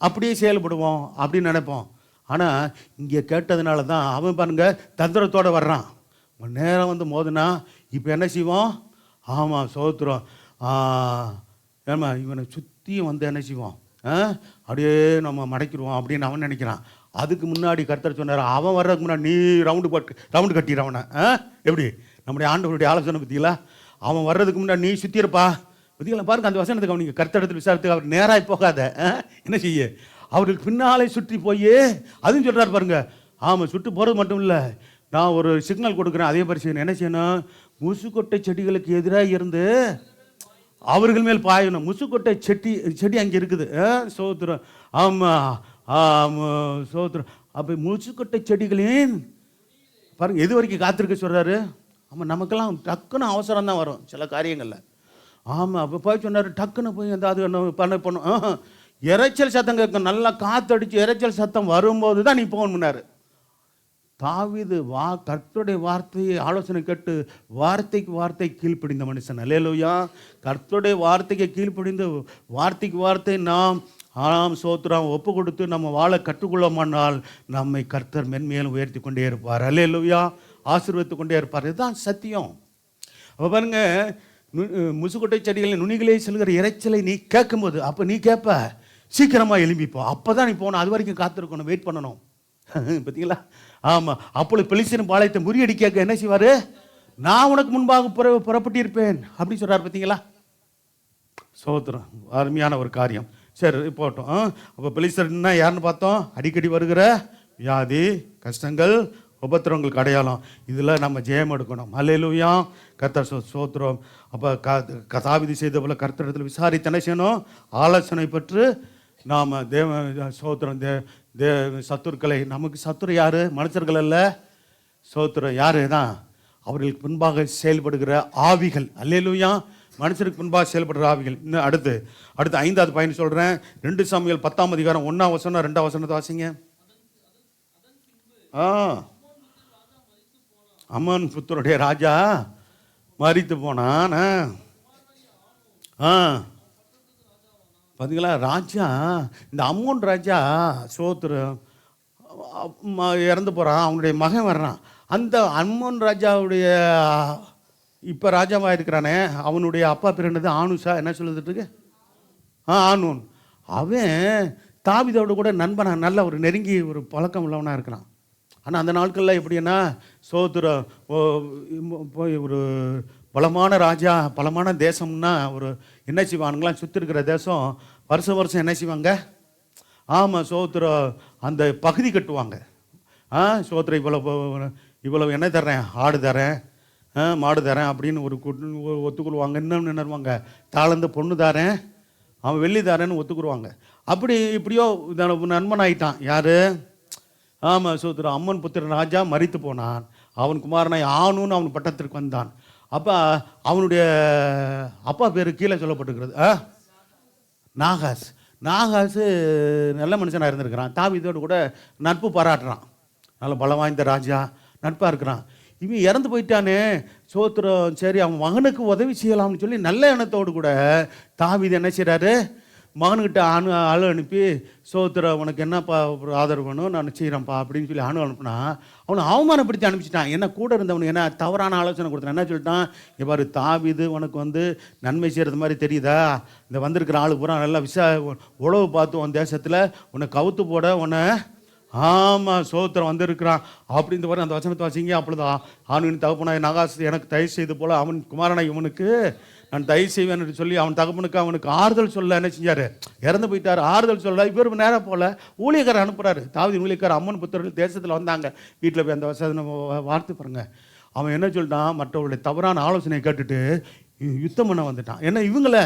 அப்படியே செயல்படுவோம் அப்படின்னு நினைப்போம். ஆனால் இங்கே கேட்டதுனால தான் அவன் பாருங்க தந்திரத்தோடு வர்றான். நேரம் வந்து மோதுனா இப்போ என்ன செய்வோம்? ஆமாம், சோத்திரம். ஏமா இவனை சுற்றியும் வந்து என்ன செய்வோம், அப்படியே நம்ம மடக்கிடுவோம் அப்படின்னு அவன் நினைக்கிறான். அதுக்கு முன்னாடி கர்த்தர் சொன்னார், அவன் வர்றதுக்கு முன்னாடி நீ ரவுண்டு கட்டிடுறவனை. எப்படி நம்முடைய ஆண்டவருடைய ஆலோசனை பற்றிங்களா? அவன் வர்றதுக்கு முன்னாடி நீ சுற்றிருப்பா பற்றிங்களா? பாருங்க அந்த வசனத்துக்கு அவனுக்கு கர்த்தரிடத்தில் விசாரத்துக்கு அவர் நேராக போகாத, என்ன செய்ய, அவருக்கு பின்னாலே சுற்றி போய் அதுவும் சொல்கிறார் பாருங்க. ஆமாம், சுட்டு போகிறது மட்டும் இல்லை, நான் ஒரு சிக்னல் கொடுக்குறேன், அதே மாதிரி செய்யணும். என்ன செய்யணும்? முசுக்கொட்டை செடிகளுக்கு எதிராக இருந்து அவர்கள் மேல் பாயணும். முசுக்கொட்டை செடி அங்கே இருக்குது. சோத்திரம். ஆமாம், ஆமாம், சோத்திரம். அப்போ முசுக்கொட்டை செடிகளின் பாருங்க எது வரைக்கும் காத்திருக்க சொல்கிறாரு. ஆமாம், நமக்கெல்லாம் டக்குன்னு அவசரம் தான் வரும் சில காரியங்களில். ஆமாம், அப்போ போய் சொன்னார், டக்குன்னு போய் அந்த அது பண்ணும். இறைச்சல் சத்தம் கேட்கும், நல்லா காற்றடிச்சு இறைச்சல் சத்தம் வரும்போது தான் நீ போகணும்னாரு. தாவீது கர்த்தருடைய வார்த்தையை ஆலோசனை கேட்டு வார்த்தைக்கு வார்த்தை கீழ்ப்படிந்த மனுஷன். அல்லேலூயா. கர்த்தருடைய வார்த்தைக்கு கீழ்ப்படிந்து வார்த்தைக்கு வார்த்தை நாம் சோத்திரம் ஒப்பு கொடுத்து நம்ம வாழ கற்றுக்கொள்ளமானால் நம்மை கர்த்தர் மென்மேலும் உயர்த்தி கொண்டே இருப்பார். அல்லேலூயா. ஆசீர்வதித்து கொண்டே இருப்பார். இதுதான் சத்தியம். அப்போ பாருங்க, முசுக்கொட்டை செடிகளின் நுனிகளே செல்கிற இறைச்சலை நீ கேட்கும்போது அப்போ நீ கேட்ப, சீக்கிரமாக எழும்பிப்போம். அப்போ தான் நீ போகணும், அது வரைக்கும் காத்திருக்கணும், வெயிட் பண்ணணும். பார்த்தீங்களா? ஆமாம், அப்பொழுது பெலிஸ்தரின் பாளையத்தை முறியடிக்க என்ன செய்வார்? நான் உனக்கு முன்பாக புறப்பட்டிருப்பேன் அப்படி சொல்கிறார். பார்த்தீங்களா? சோத்திரம். அருமையான ஒரு காரியம். சரி, போட்டோம். அப்போ பெலிஸ்தர்னா யாருன்னு பார்த்தோம்? அடிக்கடி வருகிற வியாதி, கஷ்டங்கள், உபத்திரவங்களுக்கு அடையாளம். இதில் நம்ம ஜெயம் எடுக்கணும். அல்லேலூயா. கர்த்தர் சோத்திரம். அப்போ தாவீது செய்த போல கர்த்தரிடத்தில் விசாரித்து என்ன செய்யணும்? ஆலோசனை பெற்று நாம் சோத்திரம் சத்துருக்களை, நமக்கு சத்துரு யார்? மனுஷர்கள் அல்ல. சோத்திரம் யார் தான்? அவர்களுக்கு முன்பாக செயல்படுகிற ஆவிகள். அல்லேலூயா. மனுஷருக்கு முன்பாக செயல்படுற ஆவிகள். இன்னும் அடுத்து 5வது பயன் சொல்கிறேன். 2 சாமுவேல் 10ஆம் அதிகாரம் 1ஆம் வசனம் 2ஆம் வசனத்தை வாசிங்க. அம்மன் புத்தருடைய ராஜா மரித்து போனான். பார்த்தீங்களா? ராஜா, இந்த அம்மோன் ராஜா சோத்திரம் இறந்து போகிறான், அவனுடைய மகன் வர்றான். அந்த அம்மோன் ராஜாவுடைய இப்போ ராஜாவாக இருக்கிறானே, அவனுடைய அப்பா பேர் என்னது? ஆனுஷா. என்ன சொல்லுதுட்டு? ஆனூன். அவன் தாவீதோடு கூட நண்பனா, நல்ல ஒரு நெருங்கி ஒரு பழக்கம் உள்ளவனாக இருக்கிறான். ஆனால் அந்த நாட்களில் எப்படின்னா சோத்திரம் போய் ஒரு பலமான ராஜா, பலமான தேசம்னா ஒரு என்ன செய்வானுங்களாம், சுற்றி இருக்கிற தேசம் வருஷம் என்ன செய்வாங்க? ஆமாம், சோத்திரம் அந்த பகுதி கட்டுவாங்க. சோத்திரம் இவ்வளவு என்ன தர்றேன், ஆடு தரேன், மாடு தரேன் அப்படின்னு ஒரு ஒத்துக்கொள்வாங்க. இன்னொன்று என்னருவாங்க, தாளந்து பொண்ணு தாரேன், அவன் வெள்ளி தாரேன்னு ஒத்துக்குருவாங்க. அப்படி இப்படியோ நண்பன் ஆயிட்டான். யார்? ஆமாம், சோத்திரம். அம்மன் புத்திரன் ராஜா மரித்து போனான். அவன் குமாரனாய் ஆனூன்னு அவன் பட்டத்திற்கு வந்தான். அப்போ அவனுடைய அப்பா பேர் கீழே சொல்லப்பட்டிருக்கிறது நாகாஸ். நாகாசு நல்ல மனுஷனாக இருந்திருக்கிறான். தாவீதோடு கூட நட்பு பாராட்டுறான். நல்ல பலம் வாய்ந்த ராஜா, நட்பாக இருக்கிறான். இவன் இறந்து போயிட்டானே, சோத்திரம், சரி அவன் மகனுக்கு உதவி செய்யலாம்னு சொல்லி நல்ல எண்ணத்தோடு கூட தாவீது என்ன செய்கிறாரு, மகனுக்கிட்ட ஆள் அனுப்பி, சோத்திரம் உனக்கு என்னப்பா ஒரு ஆதரவு வேணும், நான் செய்கிறேன்ப்பா அப்படின்னு சொல்லி அனுப்பினா, அவனை அவமானப்படுத்தி அனுப்பிச்சிட்டான். என்ன கூட இருந்தவனுக்கு என்ன தவறான ஆலோசனை கொடுத்தான். என்ன சொல்லிட்டான், இவ்வாறு தாவீது உனக்கு நன்மை செய்கிறது மாதிரி தெரியுதா, இந்த வந்திருக்கிற ஆளு பூரா நல்லா உழவு பார்த்து உன் தேசத்தில் உன்னை கவுத்து போட உன்னை, ஆமாம் சோத்திரம் வந்திருக்கிறான் அப்படின்னு வர அந்த வசனத்தை வாசிங்க. அப்பொழுது ஆணுவின் தகப்பனாய் நகாஸ் எனக்கு தயவு செய்து போல அவன் குமாரனை இவனுக்கு நான் தயவு செய்வேன் சொல்லி அவன் தகப்பனுக்கு அவனுக்கு ஆறுதல் சொல்ல என்ன செஞ்சார், இறந்து போயிட்டார். ஆறுதல் சொல்ல இவர் நேரம் போல் ஊழியக்காரர் அனுப்புகிறாரு. தாவீது ஊழியக்காரர் அம்மன் புத்திரர்கள் தேசத்தில் வந்தாங்க. வீட்டில் போய் அந்த வசனம் வார்த்தை பாருங்க. அவன் என்ன சொல்லிட்டான், மற்றவர்களுடைய தவறான ஆலோசனையை கேட்டுட்டு யுத்தம் பண்ண வந்துட்டான். ஏன்னா இவங்களை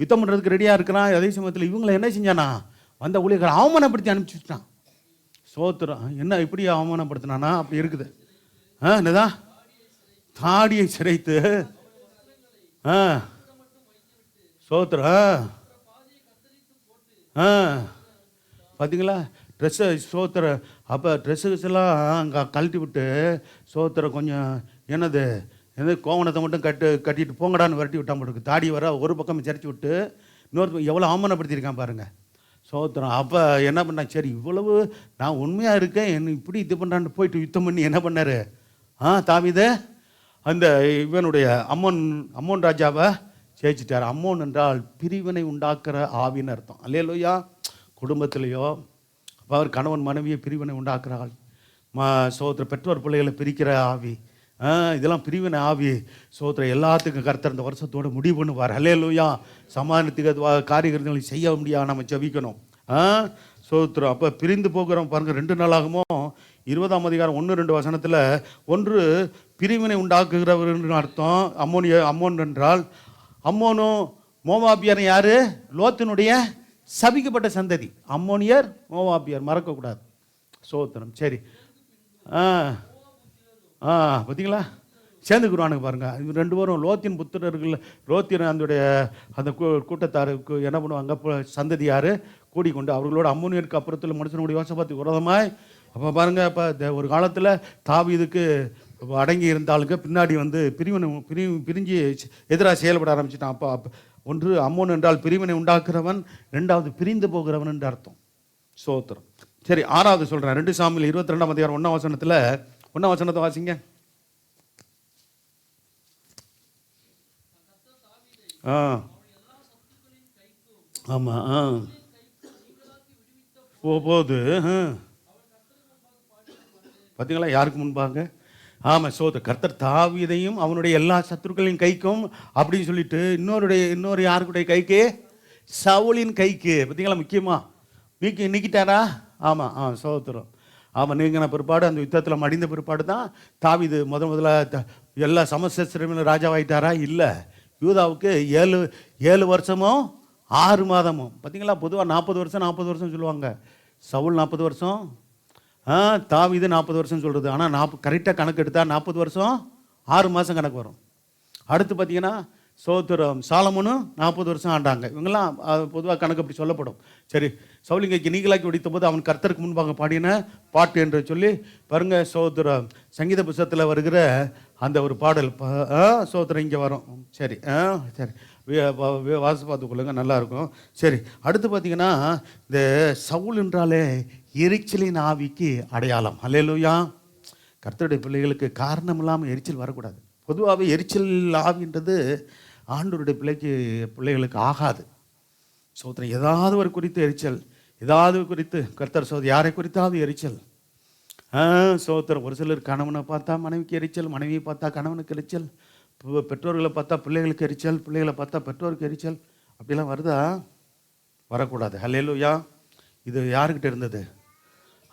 யுத்தம் பண்ணுறதுக்கு ரெடியாக இருக்கிறான். அதே சமயத்தில் இவங்களை என்ன செஞ்சானா, வந்த ஊழியக்காரர் அவமானப்படுத்தி அனுப்பிச்சுட்டான். சோத்திரம், என்ன இப்படி அவமானப்படுத்தினானா, அப்படி இருக்குது. என்னதான் தாடியை சிரைத்து சோத்திரம், பார்த்தீங்களா ட்ரெஸ்ஸை சோத்திர, அப்போ ட்ரெஸ்ஸஸ் எல்லாம் அங்கே கழட்டி விட்டு சோத்திரம் கொஞ்சம் என்னது கோவணத்தை மட்டும் கட்டிட்டு போங்கடான்னு விரட்டி விட்டான் போட்டுருக்கு. தாடி வர ஒரு பக்கம் சிரைச்சி விட்டு இன்னொரு எவ்வளோ அவமானப்படுத்தியிருக்கான் பாருங்கள். சோத்திரம். அப்போ என்ன பண்ணான், சரி இவ்வளவு நான் உண்மையாக இருக்கேன், என்ன இப்படி இது பண்ணுறான்னு போயிட்டு யுத்தம் பண்ணி என்ன பண்ணார், தாவீது அந்த இவனுடைய அம்மோன் ராஜாவை ஜெயிச்சிட்டார். அம்மோன் என்றால் பிரிவினை உண்டாக்குற ஆவின்னு அர்த்தம். அல்லேலூயா. குடும்பத்திலையோ அப்போ அவர் கணவன் மனைவியை பிரிவினை உண்டாக்குற ஆள், சோத்திர பெற்றோர் பிள்ளைகளை பிரிக்கிற ஆவி, இதெல்லாம் பிரிவினை ஆவி. சோத்திர எல்லாத்துக்கும் கர்த்தர் இந்த வருஷத்தோடு முடிவு பண்ணுவார். அல்லேலூயா. சமாதானத்துக்கு காரியங்களை செய்ய முடியாது, நம்ம ஜெபிக்கணும். சோத்திரம். அப்போ பிரிந்து போகிறோம் பாருங்கள். 2 நாளாகுமோ 20ஆம் அதிகாரம் 1-2 வசனத்தில், ஒன்று பிரிவினை உண்டாக்குகிறவர் அர்த்தம். அம்மோன் என்றால் அம்மோனும் மோவாபியர் யாரு, லோத்தினுடைய சபிக்கப்பட்ட சந்ததி. அம்மோனியர் மோவாபியர் மறக்கக்கூடாது. சோத்திரம். சரி, பார்த்தீங்களா சேர்ந்துக்குருவானுங்க பாருங்க. இது 2 பேரும் லோத்தின் புத்திரர்கள். லோத்தின் அந்த கூட்டத்தாருக்கு என்ன பண்ணுவாங்க, சந்ததி யார் கூடி கொண்டு அவர்களோட அம்மோனியருக்கு அப்புறத்தில் மனுஷனுடைய யோசபாத்துக்கு விரோதமாய். அப்போ பாருங்கள், இப்போ ஒரு காலத்தில் தாவீதுக்கு அடங்கி இருந்தாலுங்க பின்னாடி பிரிஞ்சு எதிராக செயல்பட ஆரம்பிச்சிட்டான். அப்போ ஒன்று அம்மோன் என்றால் பிரிவினை உண்டாக்குறவன், 2வது பிரிந்து போகிறவன் என்று அர்த்தம். சோத்திரம். சரி, 6வது சொல்கிறேன். 2 சாமுவேல் 22ஆம் அதிகாரம் 1ஆம் வசனத்தில் 1ஆம் வசனத்தை வாசிங்க. ஆமாம் போது பார்த்தீங்களா, யாருக்கு முன்பாங்க, ஆமாம் சோத கர்த்தர் தாவீதையும் அவனுடைய எல்லா சத்துருக்களின் கைக்கும் அப்படின்னு சொல்லிட்டு இன்னொரு யாருக்குடைய கைக்கு, சவுலின் கைக்கு. பார்த்தீங்களா, முக்கியமாக நீக்கிட்டாரா. ஆமாம் சோத்திரம். ஆமாம், நீங்கின பிற்பாடு அந்த யுத்தத்தில் மடிந்த பிற்பாடு தான் தாவீது முதல்ல எல்லா சமஸ்திரமில் ராஜாவாயிட்டாரா. இல்லை, யூதாவுக்கு 7 வருஷமும் 6 மாதமும். பார்த்தீங்களா, பொதுவாக 40 வருஷம் சொல்லுவாங்க. சவுல் 40 வருஷம், தாவீது 40 வருஷம் சொல்கிறது. ஆனால் கரெக்டாக கணக்கு எடுத்தால் 40 வருஷம் 6 மாதம் கணக்கு வரும். அடுத்து பார்த்தீங்கன்னா சோத்திரம், சாலமோனும் 40 வருஷம் ஆண்டாங்க. இவங்கெல்லாம் பொதுவாக கணக்கு அப்படி சொல்லப்படும். சரி, சவுலிங்கைக்கு நீங்களாக்கி வெடித்த போது அவன் கர்த்தருக்கு முன்பாக பாடின பாட்டு என்று சொல்லி பாருங்க. சோத்திரம் சங்கீத புஸ்தகத்தில் வருகிற அந்த ஒரு பாடல் சோத்திரம் இங்கே வரும். சரி சரி, வாசி பார்த்துக்கொள்ளுங்க, நல்லாயிருக்கும். சரி, அடுத்து பார்த்தீங்கன்னா இந்த சவுல் என்றாலே எரிச்சலின் ஆவிக்கு அடையாளம். அல்லேலூயா. கர்த்தருடைய பிள்ளைகளுக்கு காரணம் இல்லாமல் எரிச்சல் வரக்கூடாது. பொதுவாகவே எரிச்சல் ஆவின்றது ஆண்டவருடைய பிள்ளைகளுக்கு ஆகாது. சோத்திரம். ஏதாவது ஒரு குறித்து எரிச்சல், ஏதாவது குறித்து கர்த்தர் யாரை குறித்தாவது எரிச்சல். சோத்திரம். ஒரு சிலர் கணவனை பார்த்தா மனைவிக்கு எரிச்சல், மனைவியை பார்த்தா கணவனுக்கு எரிச்சல், பெற்றோர்களை பார்த்தா பிள்ளைகளுக்கு எரிச்சல், பிள்ளைகளை பார்த்தா பெற்றோருக்கு எரிச்சல். அப்படிலாம் வருதா? வரக்கூடாது. அல்லேலூயா. இது யாருக்கிட்ட இருந்தது?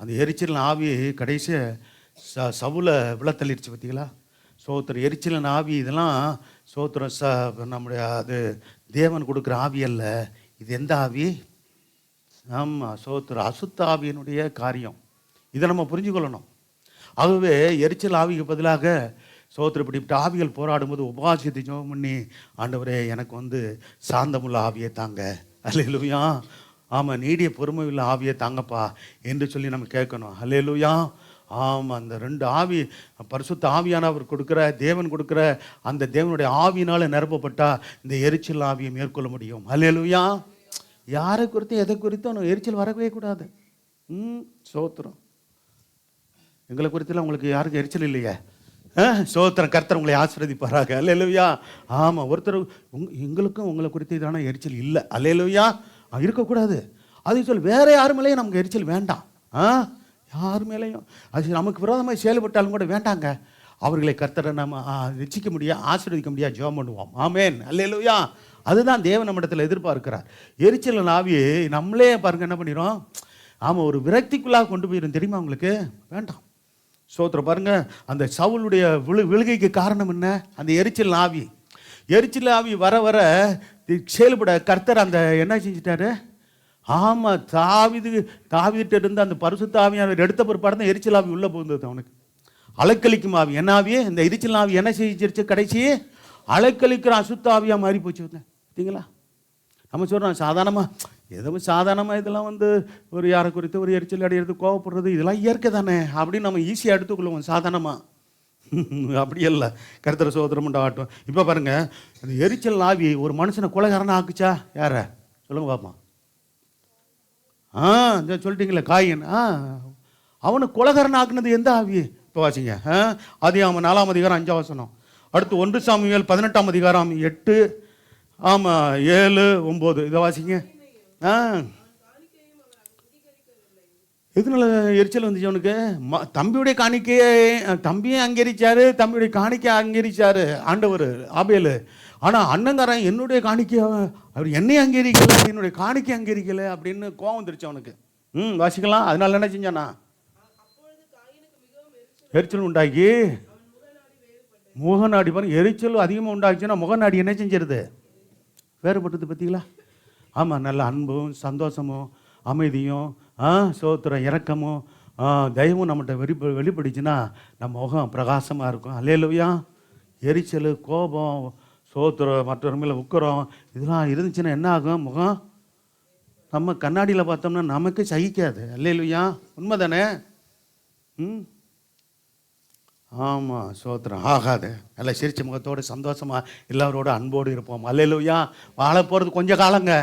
அந்த எரிச்சல் ஆவி கடைசியாக சவுலை விழத்தள்ளிடுச்சு. பார்த்தீங்களா, சோத்திரம். எரிச்சலின் ஆவி இதெல்லாம் சோத்திரம் நம்முடைய அது தேவன் கொடுக்குற ஆவி அல்ல. இது எந்த ஆவி? ஆமாம், சோத்திரம், அசுத்த ஆவியினுடைய காரியம். இதை நம்ம புரிஞ்சுக்கொள்ளணும். ஆகவே எரிச்சல் ஆவிக்கு பதிலாக சோத்திரம் இப்படி ஆவிகள் போராடும்போது உபவாசத்தை ஜெபம் பண்ணி, ஆண்டவரே எனக்கு சாந்தமுள்ள ஆவியை தாங்க. அல்லேலூயா. ஆமாம், நீடிய பொறுமை உள்ள ஆவியை தாங்கப்பா என்று சொல்லி நம்ம கேட்கணும். அல்லேலூயா. ஆமாம், அந்த 2 ஆவி, பரிசுத்த ஆவியானவர் கொடுக்குற, தேவன் கொடுக்குற அந்த தேவனுடைய ஆவியினால நிரப்பப்பட்டா இந்த எரிச்சல் ஆவியை மேற்கொள்ள முடியும். அல்லேலூயா. யாரை குறித்தும் எதை குறித்தும் எரிச்சல் வரவே கூடாது. சோத்திரம். எங்களை குறித்துலாம் உங்களுக்கு யாருக்கும் எரிச்சல் இல்லையே. சோத்திரம். கர்த்தர் உங்களை ஆசீர்வதிப்பாராக. அல்லேலூயா. ஆமாம், ஒருத்தர் எங்களுக்கும் உங்களை குறித்து இதான எரிச்சல் இல்லை. அல்லேலூயா. இருக்கக்கூடாது. அது சொல், வேற யாரு மேலேயும் நமக்கு எரிச்சல் வேண்டாம். யார் மேலேயும் அது நமக்கு விரோதமாக செயல்பட்டாலும் கூட வேண்டாங்க. அவர்களை கர்த்தரை நம்ம ரட்சிக்க முடியாது, ஆசீர்வதிக்க முடியாது. ஜெபம் பண்ணுவோம். ஆமென். அல்லேலூயா. அதுதான் தேவன் நம்மிடத்தில் எதிர்பார்க்கிறார். எரிச்சல் ஆவியை நம்மளே பாருங்க என்ன பண்ணிடும். ஆமாம், ஒரு விரக்திக்குள்ளாக கொண்டு போயிடும். தெரியுமா உங்களுக்கு? வேண்டாம். சோத்திரம். பாருங்க, அந்த சவுளுடைய விழுகைக்கு காரணம் என்ன? அந்த எரிச்சல் ஆவி. எரிச்சல் ஆவி வர வர செயல்பட கர்த்தர் அந்த என்ன செஞ்சிட்டாரு? ஆமாம், தாவீதுகிட்ட இருந்து அந்த பரிசுத்த ஆவியானவர் எடுத்த பிற்பாடு தான் எரிச்சல் ஆவி உள்ளே போகுது அவனுக்கு. அலைக்கழிக்கும் ஆவி. என்ன ஆவியே? இந்த எரிச்சல் ஆவி என்ன செஞ்சிருச்சு? கடைசி அலைக்கழிக்கிற அசுத்த ஆவியாக மாறி போச்சு. பார்த்தீங்களா? நம்ம சொல்கிறோம் சாதாரணமாக, எதுவும் சாதாரணமாக இதெல்லாம் ஒரு யாரை குறித்து ஒரு எரிச்சல் அடையிறது, கோவப்படுறது, இதெல்லாம் இயற்கை தானே அப்படின்னு நம்ம ஈஸியாக எடுத்துக்கொள்ளுவோம் சாதாரணமாக. அப்படி இல்லை. கர்த்தர் சோதரம் உண்டாகட்டும். இப்போ பாருங்கள், அந்த எரிச்சல் ஆவி ஒரு மனுஷனை கொலைகாரனா ஆக்குச்சா? யாரை சொல்லுங்க பாப்பா? சொல்லிட்டீங்களே, காயின். அவனை கொலைகாரன் ஆக்குனது எந்த ஆவி? இப்போ வாசிங்க. ஆதியாகமம் 4ஆம் அதிகாரம் 5ஆம் வசனம். அடுத்து 1 சாமுவேல் 18ஆம் அதிகாரம் 8, 7, 9. இதை வாசிங்க. எதுனால எரிச்சல் வந்துச்சு அவனுக்கு? தம்பியுடைய காணிக்கையை தம்பியும் அங்கீகரிச்சாரு, தம்பியுடைய காணிக்கையை அங்கீகரிச்சாரு ஆண்டவர் ஆபேலு. ஆனால் அண்ணங்காரன் என்னுடைய காணிக்கையை அவர் என்னையும் அங்கீகரிக்கலை, என்னுடைய காணிக்கை அங்கீகரிக்கலை அப்படின்னு கோவம் வந்துருச்சு அவனுக்கு. வாசிக்கலாம். அதனால என்ன செஞ்சானா? எரிச்சல் உண்டாக்கி முகநாடி பாருங்க. எரிச்சல் அதிகமாக உண்டாச்சுன்னா முகநாடி என்ன செஞ்சிருது? வேறுபட்டது. பார்த்தீங்களா? ஆமாம், நல்ல அன்பும் சந்தோஷமும் அமைதியும் சோத்திரம் இரக்கமும் தயவும் நம்மகிட்ட வெளிப்படிச்சுன்னா நம்ம முகம் பிரகாசமாக இருக்கும். அல்லேலூயா. எரிச்சல், கோபம், சோத்திரம், மற்றவர் மேலே உக்கரம், இதெல்லாம் இருந்துச்சுன்னா என்ன ஆகும்? முகம் நம்ம கண்ணாடியில் பார்த்தோம்னா நமக்கு சகிக்காது. அல்லேலூயா. உண்மை தானே? ஆமாம், சோத்திரம். ஆகாது. நல்லா சிரிச்ச முகத்தோடு சந்தோஷமாக எல்லாரோட அன்போடு இருப்போம். அல்லேலூயா. வாழ போகிறது கொஞ்சம் காலங்க.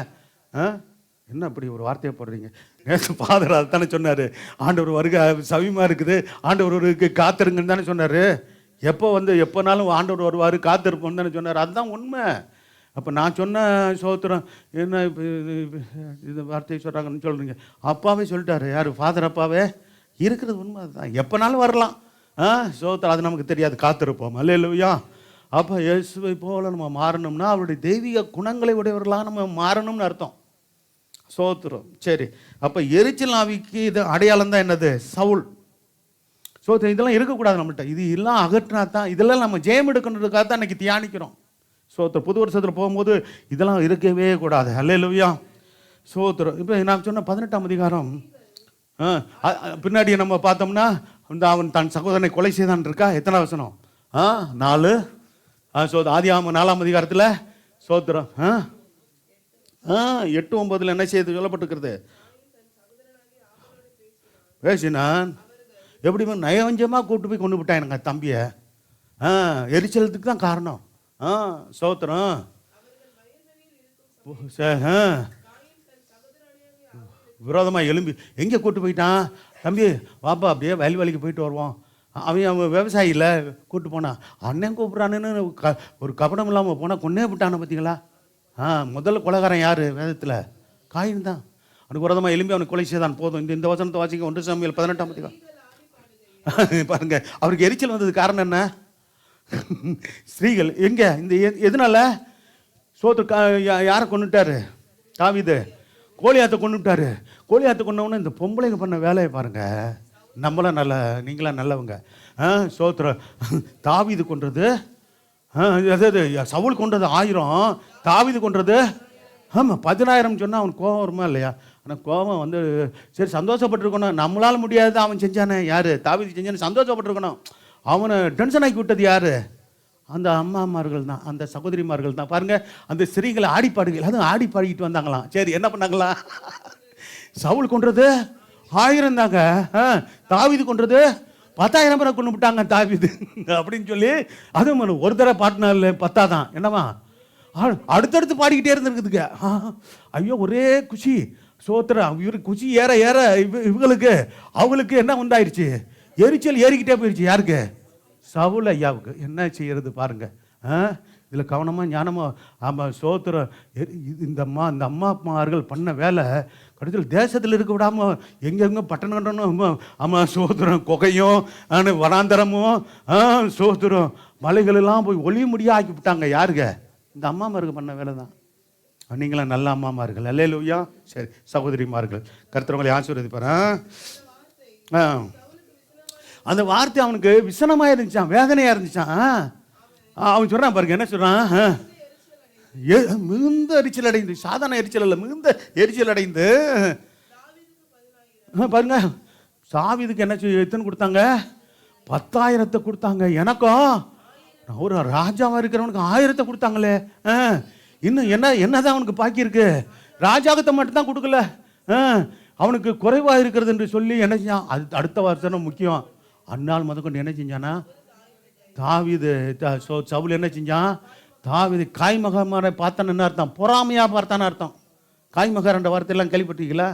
என்ன அப்படி ஒரு வார்த்தையை போடுறீங்க? நேற்று ஃபாதர் அதை தானே சொன்னார். ஆண்டவர் வருக சவியமாக இருக்குது, ஆண்டவருக்கு காத்திருங்கன்னு தானே சொன்னார். எப்போனாலும் ஆண்டவர் வருவார், காத்திருப்போம்னு தானே சொன்னார். அதுதான் உண்மை. அப்போ நான் சொன்ன சோத்திரம் என்ன இப்போ இது வார்த்தையை சொல்கிறாங்கன்னு சொல்கிறீங்க? அப்பாவே சொல்லிட்டாரு. யார்? ஃபாதர் அப்பாவே. இருக்கிறது உண்மை. அதுதான். எப்போனாலும் வரலாம். சோத்திரம். அது நமக்கு தெரியாது. காத்திருப்போம். அல்லேலூயா. அப்போ இயேசுவை போல நம்ம மாறணும்னா அவருடைய தெய்வீக குணங்களை உடையவர்களாக நம்ம மாறணும்னு அர்த்தம். சோத்திரம். சரி, அப்போ எரிச்சல் ஆவிக்கு இது அடையாளம் தான் என்னது? சவுல். சோத்திரம். இதெல்லாம் இருக்கக்கூடாது நம்மள்கிட்ட. இது எல்லாம் அகற்றினா தான், இதெல்லாம் நம்ம ஜெயம் எடுக்கணுன்றதுக்காக தான் இன்றைக்கி தியானிக்கிறோம். சோத்திரம். புது வருஷத்தில் போகும்போது இதெல்லாம் இருக்கவே கூடாது. அல்லேலூயா. சோத்திரம். இப்போ நான் சொன்ன 18ஆம் அதிகாரம் பின்னாடி நம்ம பார்த்தோம்னா அவன் தன் சகோதரனை கொலை செய்தான் இருக்கா? எத்தனை வசனம்? 4. ஆதியாகமம் 4ஆம் அதிகாரத்தில் சோத்திரம் 8, 9 என்ன செய்து சொல்லப்பட்டிருக்கிறது? பேசினான். எப்படி நயவஞ்சமாக கூட்டு போய் கொண்டு விட்டான் எனக்கு தம்பியை. எரிச்சலத்துக்கு தான் காரணம். சோத்திரம். விரோதமாக எழும்பி எங்கே கூட்டு போயிட்டான்? தம்பி வாப்பா, அப்படியே வயல்வெளிக்கு போயிட்டு வருவோம். அவன் விவசாயியில் கூட்டு போனான். அண்ணன் கூப்பிட்றானுன்னு ஒரு கபடம் இல்லாமல் போனால் கொன்னே விட்டானே. பார்த்தீங்களா? முதல்ல கொலைகாரன் யார் வேதத்தில்? காயின் தான். அவனுக்கு விரோதமாக எழும்பி அவனுக்கு கொலை செய்தான். போதும். இந்த வசனத்தை வாசிக்க 1 சாமுவேல் 18ஆம் அதிகாரம். பாருங்க, அவருக்கு எரிச்சல் வந்தது காரணம் என்ன? ஸ்திரீகள். எங்கே இந்த எதனால? யாரை கொண்டுட்டாரு? தாவீது கோலியாத்தை கொண்டுட்டாரு. கோலியாத்தை கொண்டவொன்னே இந்த பொம்பளைங்க பண்ண வேலையை பாருங்க. நம்மளாம் நல்ல, நீங்களாம் நல்லவங்க. சோத்திரம். தாவீது கொன்றது, அதாவது சவுல் கொன்றது 1000, தாவீது கொன்றது 10,000 சொன்னால் அவனுக்கு கோபம் வருமா இல்லையா? ஆனால் கோபம் சரி சந்தோஷப்பட்டிருக்கணும். நம்மளால் முடியாது, அவன் செஞ்சானே. யார்? தாவீது செஞ்சானே. சந்தோஷப்பட்டிருக்கணும். அவனை டென்ஷன் ஆக்கி விட்டது யார்? அந்த அம்மாமார்கள் தான், அந்த சகோதரிமார்கள் தான். பாருங்கள், அந்த ஸ்திரீகளை ஆடிப்பாடுகள், அதுவும் ஆடி பாடிக்கிட்டு வந்தாங்களாம். சரி, என்ன பண்ணாங்களா? சவுல் கொன்றது 1000 தாங்க, தாவீது கொன்றது 10,000 பேரை கொண்டு விட்டாங்க தாவீது அப்படின்னு சொல்லி, அதுவும் ஒரு தடவை பாட்டினால பத்தாதான் என்னவா, அடுத்தடுத்து பாடிக்கிட்டே இருந்திருக்குதுங்க. ஐயோ ஒரே குஷி, சோத்திரம். இவருக்கு குஷி ஏற ஏற இவங்களுக்கு அவங்களுக்கு என்ன உண்டாயிருச்சு, எரிச்சல் ஏறிக்கிட்டே போயிடுச்சு. யாருக்கு? சவுல் ஐயாவுக்கு. என்ன செய்யறது பாருங்க. இதில் கவனமாக ஞானமாக. ஆமாம், சோத்திரம். இந்த அம்மாமார்கள் பண்ண வேலை கடைசியில் தேசத்தில் இருக்க விடாமல் எங்கெங்க பட்டணம் கட்டணும். ஆமாம், சோத்திரம். குகையும் வனாந்தரமும் சோத்திரம் மலைகளெல்லாம் போய் ஒளிய முடியா ஆக்கி விட்டாங்க. யாருங்க? இந்த அம்மாமார்கள் பண்ண வேலை தான். நீங்களாம் நல்ல அம்மாமார்கள். அல்லேலூயா. சரி சகோதரிமார்கள், கர்த்தர் ஆசீர்வதிப்பார். அந்த வார்த்தை அவனுக்கு விசனமாக இருந்துச்சான், வேதனையாக இருந்துச்சான். அவன் சொல்கிறான் பாருங்க, என்ன சொல்கிறான், மிகுந்த எரிச்சல் அடைந்து, சாதாரண எரிச்சல் இல்லை, மிகுந்த எரிச்சல் அடைந்து பாருங்க. தாவீதுக்கு என்ன எத்தனை கொடுத்தாங்க? 10,000 கொடுத்தாங்க. எனக்கும் ஒரு ராஜாவாக இருக்கிறவனுக்கு 1000 கொடுத்தாங்களே. இன்னும் என்னதான் அவனுக்கு பாக்கி இருக்கு? ராஜாகத்தை மட்டும் தான் கொடுக்கல, அவனுக்கு குறைவாக இருக்கிறது என்று சொல்லி என்ன செஞ்சான்? அது அடுத்த வருஷம் முக்கியம். அந்நாள் முதற்கொண்டு என்ன செஞ்சானா தாவீது, சவுல் என்ன செஞ்சான்? தாவீது காய்மகமாரை பார்த்தான்னு என்ன அர்த்தம்? பொறாமையாக பார்த்தான்னு அர்த்தம். காய்மகாரன்ற வார்த்தையெல்லாம் கேள்விப்பட்டீங்களா?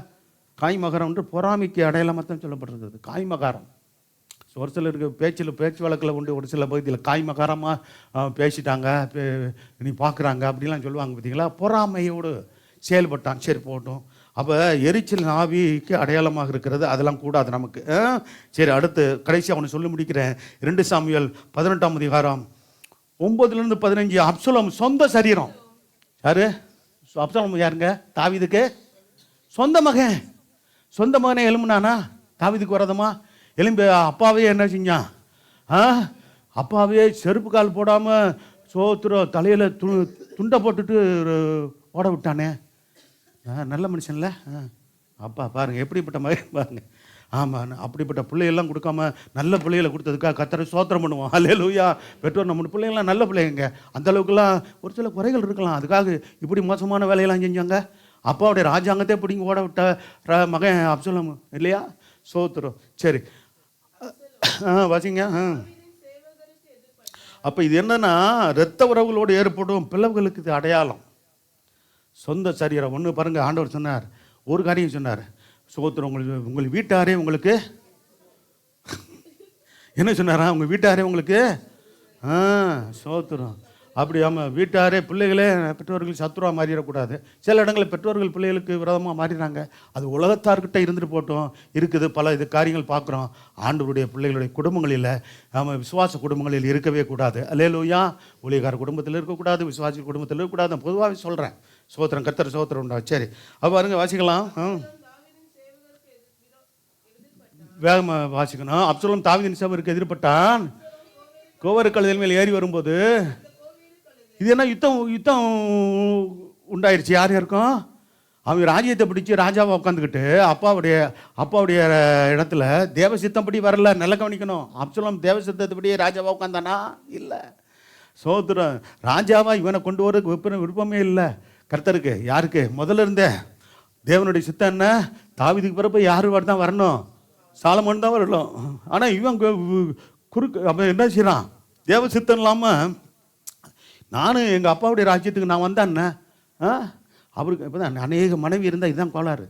காய்மகாரம் என்று பொறாமைக்கு அடையாளமாக தான் சொல்லப்பட்டிருக்கிறது. காய்மகாரம் ஒரு சில இருக்க பேச்சு வழக்கில் உண்டு. ஒரு சில பகுதியில் காய்மகாரமாக பேசிட்டாங்க, நீ பார்க்குறாங்க அப்படிலாம் சொல்லுவாங்க பார்த்தீங்களா? பொறாமையோடு செயல்பட்டான். சரி போட்டோம். அப்போ எரிச்சல் ஆவிக்கு அடையாளமாக இருக்கிறது, அதெல்லாம் கூடாது நமக்கு. சரி, அடுத்து கடைசி அவனை சொல்லி முடிக்கிறேன். 2 சாமுவேல் 18ஆம் அதிகாரம் 9-15. அப்சலோம் சொந்த சரீரம். யாரு அப்சலோம்? யாருங்க? தாவீதுக்கு சொந்த மகன். சொந்த மகனே எலும்புனானா தாவீதுக்கு வரதமா? எலும்பு அப்பாவே என்ன செஞ்சான்? அப்பாவே செருப்பு கால் போடாமல் சோத்திரம் தலையில் துண்டை போட்டுட்டு ஓட விட்டானே. நல்ல மனுஷன்ல அப்பா பாருங்கள், எப்படிப்பட்ட மகன் பாருங்கள். ஆமாம், அப்படிப்பட்ட பிள்ளைகள்லாம் கொடுக்காம நல்ல பிள்ளைகளை கொடுத்ததுக்காக கர்த்தரை ஸ்தோத்திரம் பண்ணுவோம். அல்லேலூயா. பெற்றோர் நம்ம பிள்ளைங்களாம் நல்ல பிள்ளைங்க. அந்த அளவுக்குலாம் ஒரு சில குறைகள் இருக்கலாம், அதுக்காக இப்படி மோசமான வேலையெல்லாம் செஞ்சாங்க. அப்பாவுடைய ராஜாங்கத்தை பிடிங்க ஓட விட்ட மகன் அப்சலோம் இல்லையா? ஸ்தோத்திரம். சரி வாசிங்க. அப்போ இது என்னன்னா, இரத்த உறவுகளோடு ஏற்படும் பிளவுகளுக்கு இது அடையாளம். சொந்த சரீரம் ஒன்று பாருங்க. ஆண்டவர் சொன்னார், ஒரு காரியம் சொன்னார், சோத்திரம். உங்கள் வீட்டாரே உங்களுக்கு என்ன சொன்னாரா? உங்கள் வீட்டாரே உங்களுக்கு சோத்திரம். அப்படி ஆமாம், வீட்டாரே பிள்ளைகளே பெற்றோர்கள் சத்துருவாக மாறிடக்கூடாது. சில இடங்களில் பெற்றோர்கள் பிள்ளைகளுக்கு விரோதமாக மாறிடுறாங்க. அது உலகத்தார்கிட்ட இருந்துட்டு போட்டோம், இருக்குது. பல இது காரியங்கள் பார்க்குறோம். ஆண்டவருடைய பிள்ளைகளுடைய குடும்பங்களில் நம்ம விசுவாச குடும்பங்களில் இருக்கவே கூடாது. அல்லேலூயா. ஊழியக்கார குடும்பத்தில் இருக்கக்கூடாது, விசுவாசி குடும்பத்தில் இருக்கக்கூடாது. நான் பொதுவாகவே சொல்கிறேன். சோத்திரம், கர்த்தர் சோத்திரம் உண்டா. சரி, அப்போ பாருங்க வாசிக்கலாம். வேகமாக வாசிக்கணும். அப்சலோம் தாவீதின் சேவகருக்கு எதிர்பட்டான். கோவரு கழுதையின் மேல் ஏறி வரும்போது இது என்ன யுத்தம் உண்டாயிருச்சு. யார் யாருக்கும்? அவங்க ராஜ்யத்தை பிடிச்சி ராஜாவை உட்காந்துக்கிட்டு அப்பாவுடைய இடத்துல தேவசித்தப்படி வரல. நல்லா கவனிக்கணும். அப்சலோம் தேவசித்தப்படி ராஜாவா உட்காந்தானா? இல்லை. சோத்திரம். ராஜாவா இவனை கொண்டு வரதுக்கு விருப்பமே இல்லை கர்த்தருக்கு. யாருக்கு? முதல்ல இருந்தே தேவனுடைய சித்தம் என்ன? தாவீதுக்கு பிறப்பு யார் தான் வரணும்? சாலமோன் தான் வரணும். ஆனால் இவன் குறுக்கு அப்போ என்ன செய்யறான்? தேவ சித்தம் இல்லாமல் நானும் எங்கள் அப்பாவுடைய ராஜ்யத்துக்கு நான் வந்தேன். அவருக்கு இப்போ தான் அநேக மனைவி இருந்தால் இதுதான் கோளாறு.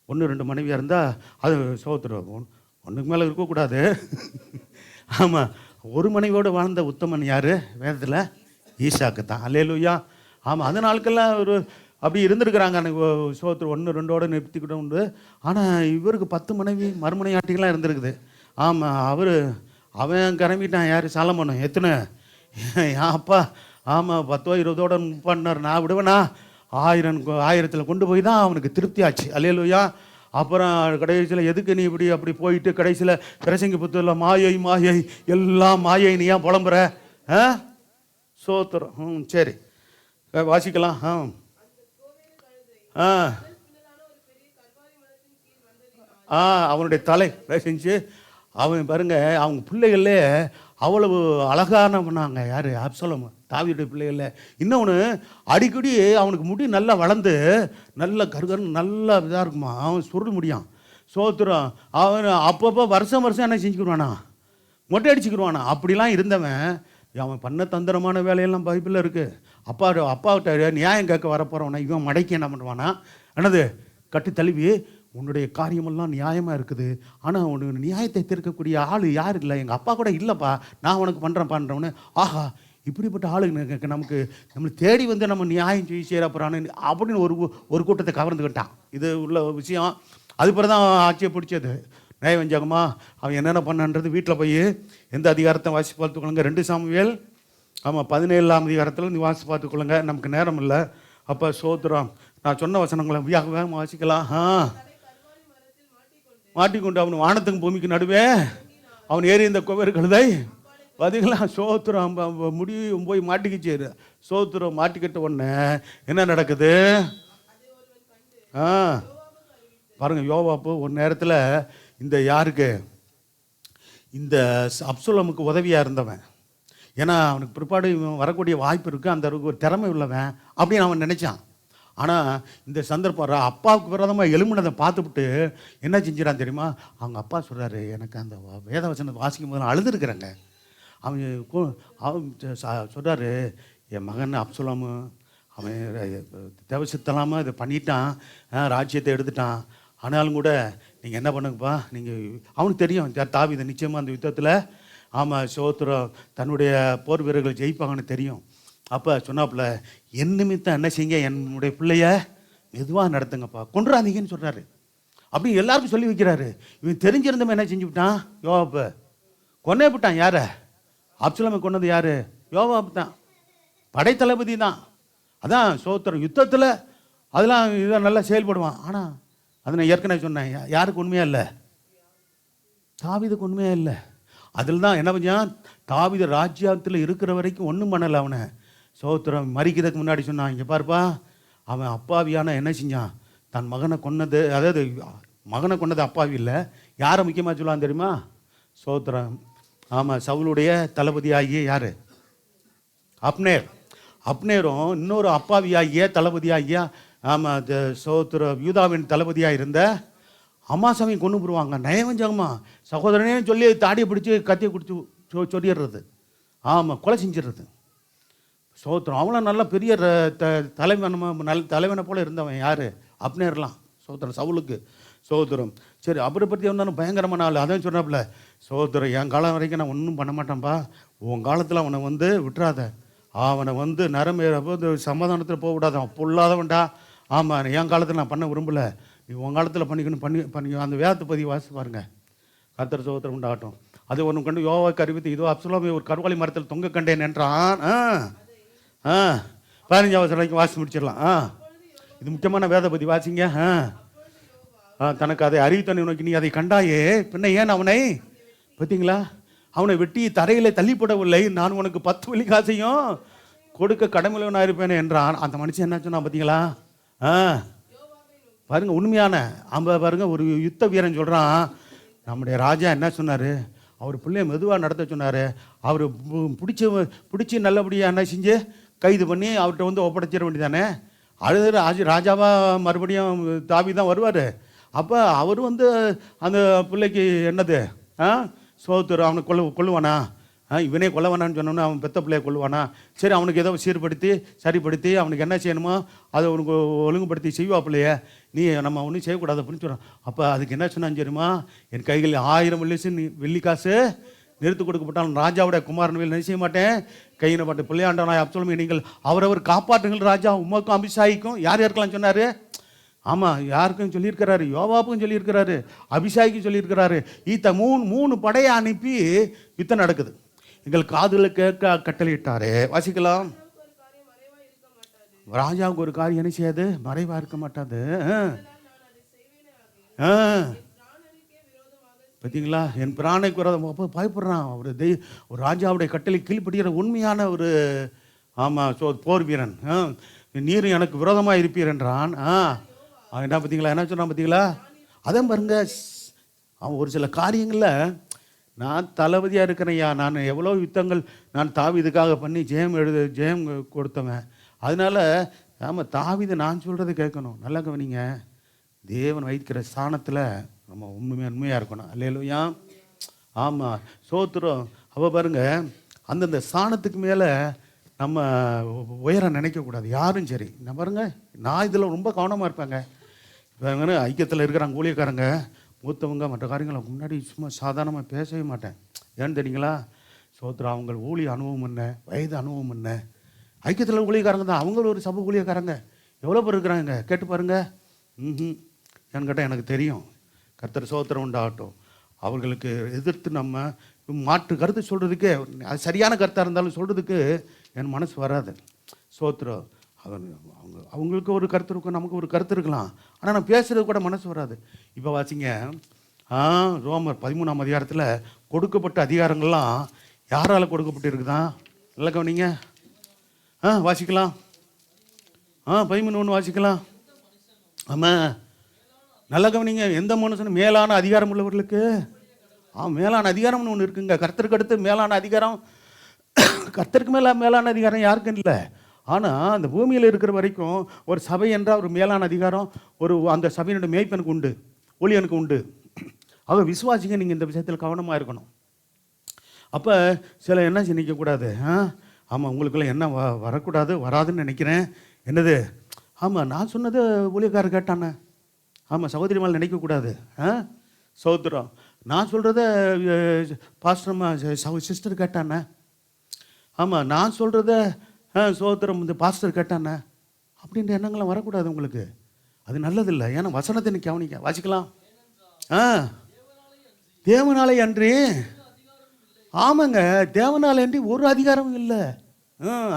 1-2 மனைவியாக இருந்தால் அது சோத்திரம். ஒன்றுக்கு மேலே இருக்கக்கூடாது. ஆமாம், ஒரு மனைவியோடு வாழ்ந்த உத்தமன் யார் வேதத்தில்? ஈசாக்கு தான். அல்லேலூயா. ஆமாம், அந்த நாட்கள்லாம் ஒரு அப்படி இருந்திருக்கிறாங்க. அன்றைக்கி சோத்திரம் 1-2 நிறுத்திக்கிட்டு உண்டு. ஆனால் இவருக்கு 10 மனைவி மறுமனையாட்டிகளாம் இருந்திருக்குது. ஆமாம், அவன் கிளம்பிட்டான். யார்? சாலமோன். எத்தனை? என் அப்பா ஆமாம் 10-20 பண்ணார். நான் விடுவேனா? 1000 கொண்டு போய் தான் அவனுக்கு திருப்தி ஆச்சு. அல்லேலூயா. அப்புறம் கடைசியில் எதுக்கு நீ இப்படி அப்படி போயிட்டு கடைசியில் பிரசங்கி புத்தகத்தில் மாயை எல்லாம் மாயை, நீ ஏன் புலம்புற? சோத்திரம். சரி வாசிக்கலாம். அவனுடைய தலை செஞ்சு அவன் பாருங்க, அவங்க பிள்ளைகளே அவ்வளவு அழகான பண்ணாங்க. யார்? அப்சலோம் தாவீதுடைய பிள்ளைகளில். இன்னொன்று, அடிக்கடி அவனுக்கு முடி நல்லா வளர்ந்து நல்ல கருகருன்னு நல்ல இதாக இருக்குமா. அவன் சுருள் முடியான். சோத்திரம். அவன் அப்பப்போ வருஷம் வருஷம் என்ன செஞ்சுக்கிடுவானா, மொட்டை அடிச்சுக்கிடுவானா. அப்படிலாம் இருந்தவன் அவன் பண்ண தந்திரமான வேலையெல்லாம் பைபிளில் இருக்குது. அப்பாவிட்ட நியாயம் கேட்க வரப்போகிறவனா இவன் மடைக்கு என்ன பண்ணுவானா, என்னது கட்டி தழுவி உன்னுடைய காரியமெல்லாம் நியாயமாக இருக்குது, ஆனால் உனக்கு நியாயத்தை தீர்க்கக்கூடிய ஆள் யார் இல்லை, எங்கள் அப்பா கூட இல்லைப்பா, நான் உனக்கு பண்ணுறேன்ப்பான்றவனு. ஆஹா, இப்படிப்பட்ட ஆளுங்க நமக்கு நம்மளை தேடி வந்து நம்ம நியாயம் செய்யறப்பறானு அப்படின்னு ஒரு கூட்டத்தை கவர்ந்துக்கிட்டான். இது உள்ள விஷயம். அது பிறகு தான் ஆட்சியை பிடிச்சது. நயவஞ்சகமா அவன் என்னென்ன பண்ணன்றது வீட்டில் போய் எந்த அதிகாரத்தை வாசி பார்த்துக்கொள்ளுங்க. 2 சாமுவேல் 17ஆம் அதிகாரத்தில் நீ வாசி பார்த்துக்கொள்ளுங்க. நமக்கு நேரம் இல்லை. அப்போ சோத்திரம், நான் சொன்ன வசனங்களை வேகமாக வாசிக்கலாம். மாட்டிக்கொண்டு அவன் வானத்துக்கும் பூமிக்கு நடுவே அவன் ஏறி இந்த குவேறு கழுதை பார்த்தீங்களா. சோத்திரம் முடியும் போய் மாட்டிக்கிச்சு. சோத்திரம் மாட்டிக்கிட்ட உடனே என்ன நடக்குது பாருங்க. யோவாப்பு ஒரு நேரத்தில் இந்த யாருக்கு, இந்த அப்சலோமுக்கு உதவியாக இருந்தவன். ஏன்னா அவனுக்கு பிற்பாடு வரக்கூடிய வாய்ப்பு இருக்குது, அந்த ஒரு திறமை உள்ளவன் அப்படின்னு அவன் நினச்சான். ஆனால் இந்த சந்தர்ப்பம் அப்பாவுக்கு விரோதமாக எழும்புனதை பார்த்துவிட்டு என்ன செஞ்சிடான் தெரியுமா, அவங்க அப்பா சொல்கிறாரு, எனக்கு அந்த வேதவசனத்தை வாசிக்கும் போது நான் அழுதுருக்குறேங்க. அவன் சொல்கிறாரு, என் மகன் அப்சலோமு அவன் தேவசித்தலாமல் இதை பண்ணிட்டான், ராஜ்யத்தை எடுத்துட்டான், ஆனாலும் கூட நீங்கள் என்ன பண்ணுங்கப்பா, நீங்கள் அவனுக்கு தெரியும் தாவீது நிச்சயமாக அந்த யுத்தத்தில் சோத்திரம் தன்னுடைய போர் வீரர்கள் ஜெயிப்பாங்கன்னு தெரியும். அப்போ சொன்னாப்புல, என் நிமித்தம் என்ன செய்யுங்க, என்னுடைய பிள்ளைய மெதுவாக நடத்துங்கப்பா, கொன்றாதீங்கன்னு சொல்கிறாரு. அப்படி எல்லாருக்கும் சொல்லி வைக்கிறாரு. இவன் தெரிஞ்சிருந்தவன் என்ன செஞ்சு விட்டான், யோவாப்பு கொன்னே விட்டான். யாரை, அப்சலோமை கொன்னது யார், யோவாப்பு தான், படைத்தளபதி தான். அதான் சோத்திரம் யுத்தத்தில் அதெல்லாம் இதான் நல்லா செயல்படுவான். ஆனால் அதை நான் ஏற்கனவே சொன்னேன், யாருக்கு உண்மையாக இல்லை, தாவீதுக்கு உண்மையாக இல்லை. அதில் தான் என்ன பண்ணான், தாவீது ராஜ்யத்தில் இருக்கிற வரைக்கும் ஒன்றும் பண்ணலை. அவனை சோத்திரம் மறிக்கிறதுக்கு முன்னாடி சொன்னான், இங்கே பாருப்பா, அவன் அப்பாவியான என்ன செஞ்சான், தன் மகனை கொன்னது, அதாவது மகனை கொன்னது அப்பாவி இல்லை, யாரை முக்கியமாக சொல்லலாம் தெரியுமா, சோத்திரம் சவுலுடைய தளபதியாகிய யார், அப்னேர். அப்னேரும் இன்னொரு அப்பாவியாகிய தளபதியாகிய சோத்திர யூதாவின் தளபதியாக இருந்த அமாசாவையும் கொண்டு போடுவாங்க. நயவஞ்சகமா சகோதரனே சொல்லி தாடியை பிடிச்சி கத்தியை குடிச்சு சொல்லிடுறது, கொலை செஞ்சிடுறது. சோத்திரம் அவங்களும் நல்ல பெரிய தலைவனை போல இருந்தவன் யார், அப்னேர்லாம். சோத்திரம் சவுலுக்கு சோத்திரம். சரி, அவரை பற்றி வந்தாலும் பயங்கரமான ஆள். அதான் சொன்னாப்புல, சோத்திரம் என் காலம் வரைக்கும் நான் ஒன்றும் பண்ண மாட்டேன்ப்பா, உன் காலத்தில் அவனை விட்டுறாத, அவனை நரம்பு சமாதானத்தில் போக விடாத, அவன் பொல்லாதவன்டா. என் காலத்தில் நான் பண்ண விரும்பலை, நீ உன் காலத்தில் பண்ணி அந்த வேதத்தை பதிவு வாசி பாருங்கள். கர்த்தர் சோத்திரம் உண்டாகட்டும். அது ஒன்று கண்டு யோவாவுக்கு அறிவித்து, இதோ அப்சலோமை ஒரு கருவாளி மரத்தில் தொங்க கண்டேன் என்றான். 15வது வரைக்கும் வாசி முடிச்சிடலாம். இது முக்கியமான வேத பதி வாசிங்க. தனக்கு அதை அறிவித்தனை நோக்கி, நீ அதை கண்டாயே, பின்ன ஏன் அவனை பார்த்தீங்களா, அவனை வெட்டி தரையில் தள்ளிப்படவில்லை, நான் உனக்கு 10 வெள்ளி காசையும் கொடுக்க கடமையுள்ளவனாக இருப்பேன் என்றான். அந்த மனுஷன் என்ன சொன்னா பார்த்தீங்களா, பாருங்க உண்மையான பாருங்க, ஒரு யுத்த வீரன் சொல்கிறான், நம்முடைய ராஜா என்ன சொன்னார், அவர் பிள்ளைய மெதுவாக நடத்த சொன்னார், அவர் பிடிச்சி நல்லபடியாக என்ன செஞ்சு கைது பண்ணி அவர்கிட்ட ஒப்படைச்சிட வேண்டியதானே. அடுத்து ராஜாவாக மறுபடியும் தாவி தான் வருவார். அப்போ அவர் அந்த பிள்ளைக்கு என்னது சோத்துரு அவனை கொல்லுவானா, இவனே கொல்லவானான்னு சொன்னோன்னா அவன் பெத்த பிள்ளையை கொல்லுவானா. சரி, அவனுக்கு ஏதோ சீர்படுத்தி சரிப்படுத்தி அவனுக்கு என்ன செய்யணுமோ அதை அவனுக்கு ஒழுங்குபடுத்தி செய்வாப்பிள்ளையே, நீ நம்ம ஒன்றும் செய்யக்கூடாது அப்படின்னு சொல்கிறான். அப்போ அதுக்கு என்ன சொன்னான்னு தெரியுமா, என் கைகளில் 1000 வெள்ளி காசு நிறுத்து கொடுக்கப்பட்டாலும் ராஜாவுடைய குமாரன் என்ன செய்ய மாட்டேன், கையின பாட்டு பிள்ளையாண்டவனாய் அப்சலோமை நீங்கள் அவரவர் காப்பாற்றுங்கள் ராஜா, உமக்கும் அபிஷாயிக்கும். யார் யாருக்கெல்லாம் சொன்னார், யாருக்கும் சொல்லியிருக்கிறாரு, யோவாப்புக்கும் சொல்லியிருக்கிறாரு, அபிஷாய்க்கும் சொல்லியிருக்கிறாரு. மூணு படையை அனுப்பி யுத்தம் நடக்குது. எங்கள் காதுல கேட்க கட்டளையிட்டாரே. வாசிக்கலாம். ராஜாவுக்கு ஒரு காரியம் என்ன செய்யாது, மறைவா இருக்க மாட்டாது. பார்த்தீங்களா, என் பிராணைக்கு விரோதமாக பயப்படுறான். ஒரு ராஜாவுடைய கட்டளை கீழ்படுகிற உண்மையான ஒரு போர் வீரன். நீர் எனக்கு விரோதமாக இருப்பீர் என்றான். என்ன பார்த்தீங்களா, என்ன சொன்னான் பார்த்தீங்களா. அதான் பாருங்க, அவன் ஒரு சில காரியங்களில், நான் தளபதியாக இருக்கிறேன்யா, நான் எவ்வளோ யுத்தங்கள் நான் தாவீதுக்காக பண்ணி ஜெயம் கொடுத்தவன். அதனால் தாவீது நான் சொல்கிறத கேட்கணும். நல்லா கவனிங்க, தேவன் வைக்கிற ஸ்தானத்தில் நம்ம உண்மையாக இருக்கணும். அல்லேலூயா. ஆமாம், சோத்திரம். அவள் பாருங்க, அந்தந்த ஸ்தானத்துக்கு மேலே நம்ம உயர நினைக்கக்கூடாது யாரும். சரி, நான் பாருங்க, நான் இதில் ரொம்ப கவனமாக இருப்பேங்க. இப்போ ஐக்கியத்தில் இருக்கிறாங்க ஊழியக்காரங்க, மூத்தவங்க, மற்ற காரியங்களை முன்னாடி சும்மா சாதாரணமாக பேசவே மாட்டேன். ஏன்னு தெரியுங்களா? சோத்திரம். அவங்க ஊழிய அனுபவம் என்ன, வயது அனுபவம் என்ன. ஐக்கியத்தில் ஊழியக்காரங்க தான், அவங்களும் ஒரு சபை ஊழியக்காரங்க. எவ்வளோ பேர் இருக்கிறாங்க கேட்டு பாருங்க. ஏன்னு கேட்டால் எனக்கு தெரியும். கர்த்தர் சோத்திரம் உண்டாகட்டும். அவர்களுக்கு எதிர்த்து நம்ம மாற்று கருத்து சொல்கிறதுக்கு, அது சரியான கருத்தாக இருந்தாலும் சொல்கிறதுக்கு என் மனசு வராது. சோத்திரம். அவங்களுக்கு ஒரு கருத்து இருக்கும், நமக்கு ஒரு கருத்து இருக்கலாம். ஆனால் நான் பேசுகிறது கூட மனசு வராது. இப்போ வாசிங்க, ரோமர் 13ஆம் அதிகாரத்தில் கொடுக்கப்பட்ட அதிகாரங்கள்லாம் யாரால் கொடுக்கப்பட்டு இருக்குதான்? நல்லா கவனிங்க. வாசிக்கலாம். 13 வாசிக்கலாம். ஆமாம், நல்லா கவனிங்க. எந்த மனுஷனும் மேலான அதிகாரம் உள்ளவர்களுக்கு மேலான அதிகாரம்னு ஒன்று இருக்குங்க. கர்த்தருக்கு அடுத்து மேலான அதிகாரம், கர்த்தருக்கு மேலான அதிகாரம் யாருக்கும் இல்லை. ஆனால் அந்த பூமியில் இருக்கிற வரைக்கும் ஒரு சபை என்றால் ஒரு மேலான அதிகாரம் ஒரு அந்த சபையினுடைய மேய்ப்பனுக்கு உண்டு, ஊழியனுக்கு உண்டு. ஆக விசுவாசிங்க, நீங்கள் இந்த விஷயத்தில் கவனமாக இருக்கணும். அப்போ சில என்ன நினைக்கக்கூடாது. ஆமாம், உங்களுக்குள்ள என்ன வரக்கூடாது, வராதுன்னு நினைக்கிறேன். என்னது? ஆமாம், நான் சொன்னது ஊழியக்காரர் கேட்டானே. ஆமாம், சகோதரி மேலே நினைக்கக்கூடாது. சகோதரம், நான் சொல்கிறத பாஸ்டர்மா சிஸ்டர் கேட்டானே. ஆமாம், நான் சொல்கிறத சகோதரம் இந்த பாஸ்டர் கேட்டானே அப்படின்ற எண்ணங்கள்லாம் வரக்கூடாது உங்களுக்கு. அது நல்லதில்லை. ஏன்னா வசனத்தை நீ கவனிக்க. வாசிக்கலாம். தேவனாலே அன்றி. ஆமாங்க, தேவனாலே அன்றி ஒரு அதிகாரமும் இல்லை.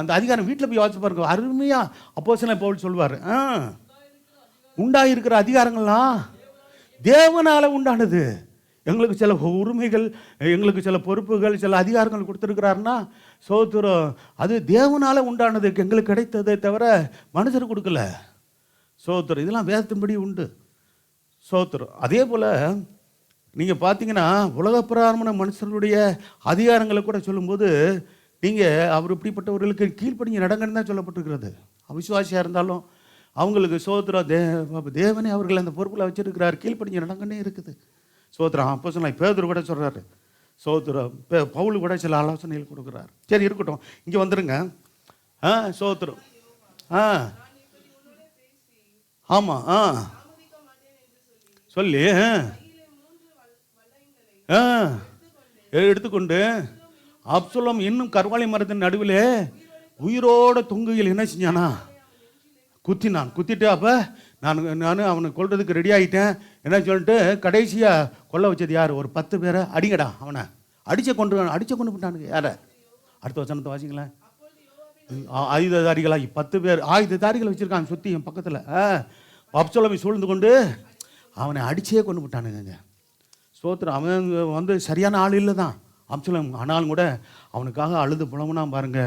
அந்த அதிகாரம் வீட்டில் போய் வாசிச்சு பாருங்க, அருமையாக அப்போஸ்தலன் பவுல் சொல்வார். உண்டாயிருக்கிற அதிகாரங்கள்லாம் தேவனால் உண்டானது. எங்களுக்கு சில உரிமைகள், எங்களுக்கு சில பொறுப்புகள், சில அதிகாரங்கள் கொடுத்துருக்கிறாருன்னா சோத்திரம், அது தேவனால் உண்டானது, எங்களுக்கு கிடைத்ததை தவிர மனுஷர் கொடுக்கல. சோத்திரம். இதெல்லாம் வேதத்தின்படி உண்டு. சோத்திரம். அதே போல் நீங்கள் பார்த்தீங்கன்னா உலகப்பிரகாரமான மனுஷர்களுடைய அதிகாரங்களை கூட சொல்லும்போது நீங்கள் அவர் இப்படிப்பட்டவர்களுக்கு கீழ்ப்படிஞ்சு நடங்கன்னு தான் சொல்லப்பட்டிருக்கிறது. அவிசுவாசியாக இருந்தாலும் அவங்களுக்கு சோத்திரம், தேவனே அவர்கள் அந்த பொறுப்பில் வச்சிருக்கிறார், கீழ்ப்படிஞ்சு நடங்கன்னே இருக்குது. சோத்திரம். அப்போ சொன்னால் பேதுரு கூட சொல்கிறாரு. சோத்திரம். பவுல் கூட சில ஆலோசனைகள் கொடுக்குறாரு. சரி, இருக்கட்டும், இங்கே வந்துடுங்க. சோத்திரம். ஆமாம், சொல்லி எடுத்துக்கொண்டு அப்சலோம் இன்னும் கர்வாலி மரத்தின் நடுவில் உயிரோட தொங்குகையில் என்ன செஞ்சானா? குத்தினான். குத்திட்டு அப்போ நான் அவனை கொல்றதுக்கு ரெடி ஆகிட்டேன் என்ன சொல்லிட்டு கடைசியாக கொல்ல வச்சது யார்? ஒரு 10 பேரை அடிங்கடா, அவனை அடிச்ச கொண்டு விட்டானுங்க. யாரை? அடுத்த வசனத்தை வாசிங்களேன். ஆயுததாரிகளாகி 10 பேர் ஆயுததாரிகளை வச்சுருக்காங்க சுற்றி என் பக்கத்தில். அப்சலோமை சூழ்ந்து கொண்டு அவனை அடிச்சே கொண்டு விட்டானுங்க. சோத்திரம். அவன் சரியான ஆள் இல்லை தான் அப்சலோம். ஆனாலும் கூட அவனுக்காக அழுது புலம்புனா பாருங்க.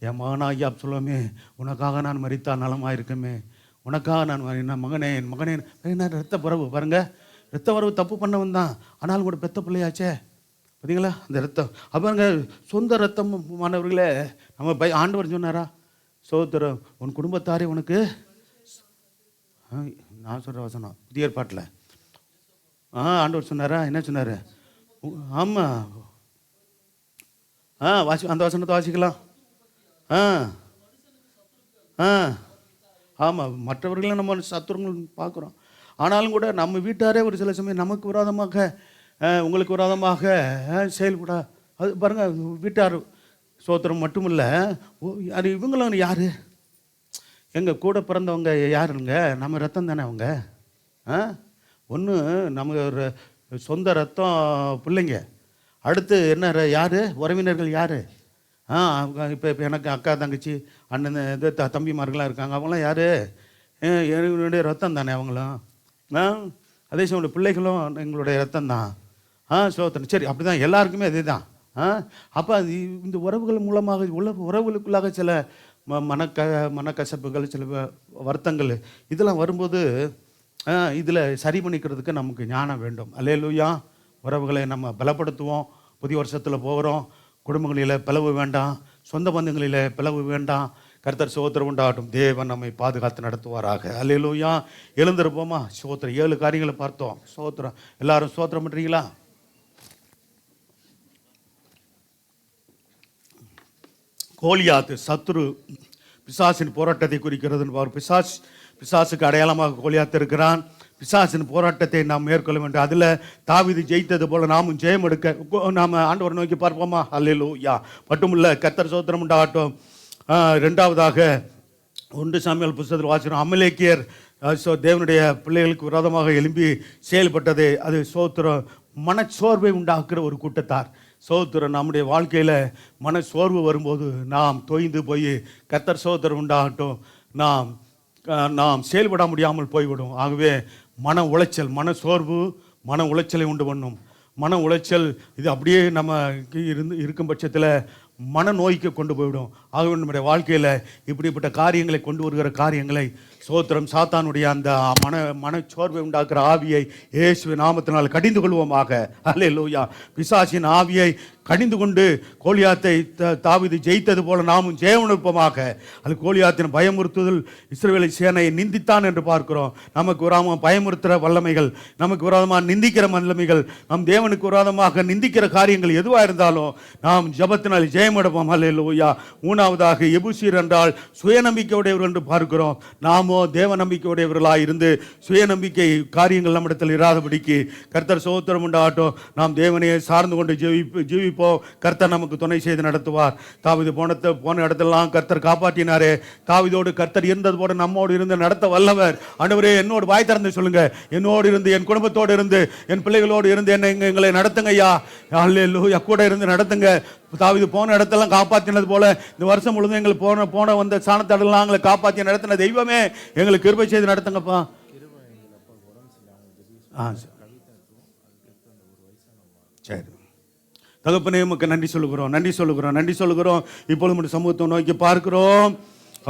என் மகனாகி அப்சலோமே, உனக்காக நான் மரித்தால் நலமாக இருக்குமே, உனக்காக நான் என்ன மகனே, என் மகனே. என்ன ரத்த உறவு பாருங்க, ரத்த உறவு தப்பு பண்ணவன் தான், ஆனாலும் கூட பெத்த பிள்ளையாச்சே. பார்த்தீங்களா அந்த ரத்தம்? அப்போங்க சொந்த ரத்தம் மாணவர்களே. நம்ம ஆண்டவர் சொன்னாரா? சோத்திரம். உன் குடும்பத்தாரே உனக்கு, நான் சொல்கிற வசனம் புதிய ஏற்பாட்டில் ஆண்டவர் சொன்னாரா? என்ன சொன்னார்? ஆமாம், அந்த வசனத்தை வாசிக்கலாம். ஆமாம், மற்றவர்களும் நம்ம சத்துருங்கள் பார்க்குறோம். ஆனாலும் கூட நம்ம வீட்டாரே ஒரு சில சமயம் நமக்கு விரோதமாக, உங்களுக்கு விரோதமாக செயல்பட, அது பாருங்கள் வீட்டார். சோத்திரம் மட்டும் இல்லை, அது இவங்களும் யார்? எங்கள் கூட பிறந்தவங்க யாருங்க? நம்ம ரத்தம் தானே அவங்க. ஒன்று நம்ம ஒரு சொந்த ரத்தம் பிள்ளைங்க, அடுத்து என்ன யார்? உறவினர்கள் யார்? இப்போ எனக்கு அக்கா, தங்கச்சி, அண்ணன், இது தம்பிமார்கள்லாம் இருக்காங்க. அவங்களாம் யார்? என்னுடைய ரத்தம் தானே அவங்களும். அதே சமயம் பிள்ளைகளும் எங்களுடைய ரத்தம் தான். சோத்திரம். சரி, அப்படி தான் எல்லாருக்குமே அதே தான். அப்போ அது இந்த உறவுகள் மூலமாக உறவுகளுக்குள்ளாக சில மனக்கசப்புகள், சில வருத்தங்கள் இதெல்லாம் வரும்போது இதில் சரி பண்ணிக்கிறதுக்கு நமக்கு ஞானம் வேண்டும். அல்லேலூயா. உறவுகளை நம்ம பலப்படுத்துவோம். புதிய வருஷத்தில் போகிறோம். குடும்பங்களில் பிளவு வேண்டாம், சொந்த பந்தங்களில் பிளவு வேண்டாம், கர்த்தர் சோத்திரம் உண்டாகட்டும். தேவன் நம்மை பாதுகாத்து நடத்துவாராக. அல்லேலூயா. எழுந்திருப்போமா? சோத்திரம். 7 காரியங்களை பார்த்தோம். சோத்திரம். எல்லாரும் சோத்திரம் பண்ணுறீங்களா? கோலியாத்து சத்துரு, பிசாசின் போராட்டத்தை குறிக்கிறதுன்னு பிசாசுக்கு அடையாளமாக கோலியாத்து இருக்கிறான். பிசாசின் போராட்டத்தை நாம் மேற்கொள்ள வேண்டும். அதில் தாவீது ஜெயித்தது போல நாமும் ஜெயம் எடுக்க நாம் ஆண்டவரை நோக்கி பார்ப்போமா? அல்லேலூயா. மட்டுமில்லை, கர்த்தர் சோத்திரம் உண்டாகட்டும். 2வதாக 1 சாமுவேல் புத்தகத்தில் வாசிக்கிறோம். அமலேக்கியர் தேவனுடைய பிள்ளைகளுக்கு விரோதமாக எழும்பி செயல்பட்டது. அது சோத்திரம் மனச்சோர்வை உண்டாக்குற ஒரு கூட்டத்தார். சோத்திரம். நம்முடைய வாழ்க்கையில் மனச்சோர்வு வரும்போது நாம் தொய்ந்து போய் கர்த்தர் சோத்திரம் உண்டாகட்டும் நாம் செயல்பட முடியாமல் போய்விடும். ஆகவே மன உளைச்சல், மனச்சோர்வு மன உளைச்சலை உண்டு பண்ணும். மன உளைச்சல் இது அப்படியே நம்ம இருக்கும் பட்சத்தில் மனநோய்க்கு கொண்டு போய்விடும். ஆகவே நம்முடைய வாழ்க்கையில் இப்படிப்பட்ட காரியங்களை கொண்டு வருகிற காரியங்களை சோத்திரம் சாத்தானுடைய அந்த மனச்சோர்வை உண்டாக்குற ஆவியை இயேசுவின் நாமத்தினால் கடிந்து கொள்வோமாக. அல்லேலூயா. பிசாசின் ஆவியை கடிந்து கொண்டு கோலியாத்தை தாவீது ஜெயித்தது போல நாமும் ஜெயம் எடுப்போமாக. அது கோலியாத்தின் பயமுறுத்துதல் இஸ்ரவேலை சேனையை நிந்தித்தான் என்று பார்க்கிறோம். நமக்கு விரோதமாக பயமுறுத்துகிற வல்லமைகள், நமக்கு விரோதமாக நிந்திக்கிற வல்லமைகள், நம் தேவனுக்கு விரோதமாக நிந்திக்கிற காரியங்கள் எதுவாக இருந்தாலும் நாம் ஜபத்தினால் ஜெயம் எடுப்போம். அல்லேலூயா. 3வதாக எபூசியர் என்றால் சுயநம்பிக்கையுடையவர் என்று பார்க்கிறோம். நாமோ தேவ நம்பிக்கையுடையவர்களாக இருந்து சுயநம்பிக்கை காரியங்கள் நம்மிடத்தில் இராதபடிக்கு கர்த்தர் சோத்திரம் உண்டாகட்டும். நாம் தேவனையை சார்ந்து கொண்டு ஜீவிப்போம். கர்த்தர் நமக்கு துணை செய்து நடத்துவார். தாவீது போன இடத்தெல்லாம் கர்த்தர் காப்பாற்றினாரே. தாவீதோடு கர்த்தர் இருந்தது போல நம்மோடு இருந்து நடத்த வல்லவர். ஆண்டவரே, என்னோடு வாய் திறந்து சொல்லுங்க, என்னோடு இருந்து, என் குடும்பத்தோடு இருந்து, என் பிள்ளைகளோடு இருந்து எங்களை நடத்துங்க ஐயா. அல்லேலூயா. கூட இருந்து நடத்துங்க. தாவீது போன இடத்தெல்லாம் காப்பாற்றினது போல இந்த வருஷம் முழுதும் எங்களுக்கு போன வந்த சாணத்தடலாம் எங்களை காப்பாற்றி நடத்தின தெய்வமே, எங்களுக்கு கிருபை செய்து நடத்துங்கப்பா. சரி தகப்பனே, உமக்கு நன்றி சொல்லுகிறோம். இப்பொழுது நம்முடைய சமூகத்தை நோக்கி பார்க்கிறோம்.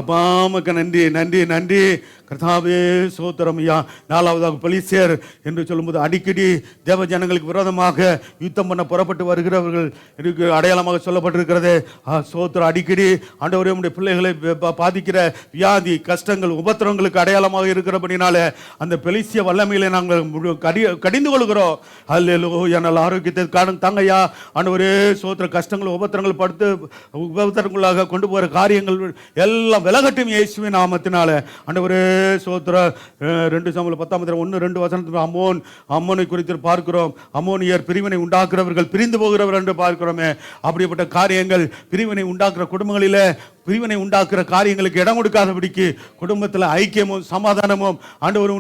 அப்பா, உமக்கு நன்றி நன்றி நன்றி கர்த்தாவே. சோத்திரம் ஐயா. 4வதாக பெலிஸ்தியர் என்று சொல்லும்போது அடிக்கடி தேவ ஜனங்களுக்கு விரோதமாக யுத்தம் பண்ண புறப்பட்டு வருகிறவர்கள் அடையாளமாக சொல்லப்பட்டிருக்கிறது. சோத்திரம். அடிக்கடி ஆண்டவரே, உம்முடைய பிள்ளைகளை பாதிக்கிற வியாதி, கஷ்டங்கள், உபத்திரங்களுக்கு அடையாளமாக இருக்கிறபடினால அந்த பெலிஸ்திய வல்லமையிலே நாங்கள் கடிந்து கொள்கிறோம். அல்லேலூயா. நல்ல ஆரோக்கியத்தை தாங்கய்யா. ஆண்டவரே சோத்திர. கஷ்டங்கள் உபத்திரங்கள் படுத்து உபத்திரங்களாக கொண்டு போகிற காரியங்கள் எல்லாம் விலகட்டும் இயேசுவின் நாமத்தினால. ஆண்டவரே சோத்திர. 2 சாமுவேல் 10:1-2 அம்மோனை குறித்து பார்க்கிறோம். அம்மோனியர் பிரிவினை உண்டாக்குறவர்கள், பிரிந்து போகிறவர் என்று பார்க்கிறோமே. அப்படிப்பட்ட காரியங்கள் பிரிவினை உண்டாக்குற குடும்பங்களிலே பிரிவினை உண்டாக்குற காரியங்களுக்கு இடம் கொடுக்காதபடிக்கு குடும்பத்தில் ஐக்கியமும் சமாதானமும் ஆண்டவர்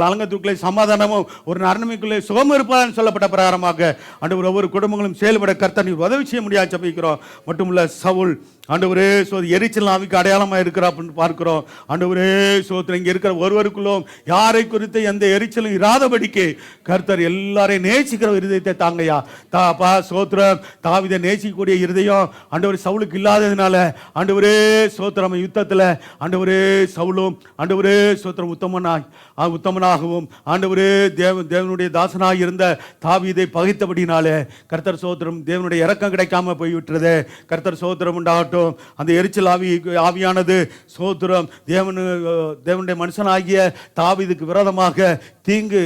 அலங்கத்துக்குள்ளே சமாதானமும் ஒரு நன்மைக்குள்ளே சுகம் இருப்பதான்னு சொல்லப்பட்ட பிரகாரமாக ஆண்டவர் ஒவ்வொரு குடும்பங்களும் செயல்பட கர்த்தர் நீர் உதவி செய்ய முடியாது ஜெபிக்கிறோம். மட்டுமல்ல சவுல் ஆண்டவரே எரிச்சல் ஆவிக்கு அடையாளமாக இருக்கிறா அப்படின்னு பார்க்கிறோம். ஆண்டவரே சோத்திரம். இங்கே இருக்கிற ஒருவருக்குள்ளும் யாரை குறித்து எந்த எரிச்சலும் இராதபடிக்கு கர்த்தர் எல்லாரையும் நேசிக்கிற இருதயத்தை தாங்கய்யா. தாப்பா சோத்திரம். தாவீதை நேசிக்கக்கூடிய இருதயம் ஆண்டவர் சவுலுக்கு இல்லாததுனால ஆண்டவரே சோத்திரம் யுத்தத்தில் ஆண்டவரே சவுலும் ஆண்டவரே சோத்திரம் உத்தமனாகவும் ஆண்டவரே தேவனுடைய தாசனாக இருந்த தாவீதை பகைத்தபடினாலே கர்த்தர் சோத்திரம் தேவனுடைய இரக்கம் கிடைக்காம போய்விட்டது. கர்த்தர் சோத்திரம் உண்டாகட்டும். அந்த எரிச்சல் ஆவியானது சோத்திரம் தேவனுடைய மனுஷனாகிய தாவீதுக்கு விரோதமாக தீங்கு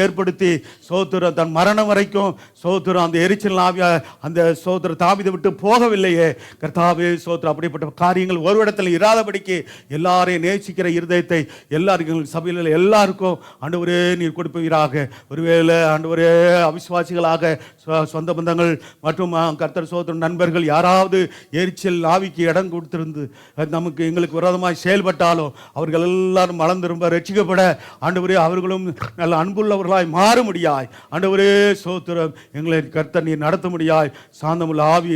ஏற்படுத்தி சோத்திரம் தன் மரணம் வரைக்கும் சோத்திரம் அந்த எரிச்சல் ஆவியா அந்த சோத்திர தாவீதை விட்டு போகவில்லையே. கர்த்தாவே சோத்திரம். அப்படிப்பட்ட காரியங்கள் ஒரு இடத்துல இராதபடிக்கு எல்லாரையும் நேசிக்கிற இருதயத்தை எல்லாருக்கும் சபையில் எல்லாருக்கும் ஆண்டவரே நீர் கொடுப்பீராக. ஒருவேளை ஆண்டவரே அவிசுவாசிகளாக சொந்த பந்தங்கள் மற்றும் கர்த்தர் சோத்திரம் நண்பர்கள் யாராவது எரிச்சல் ஆவிக்கு இடம் கொடுத்திருந்து நமக்கு எங்களுக்கு விரோதமாக செயல்பட்டாலும் அவர்கள் எல்லாரும் மலம் திரும்ப ரட்சிக்கப்பட ஆண்டவரே அவர்களும் நல்ல அன்புள்ளவர்களாய் மாற முடியாய். ஆண்டவரே சோத்திரம். எங்களை கர்த்தர் நீர் நடத்த முடியாய். சாந்தமுள்ள ஆவி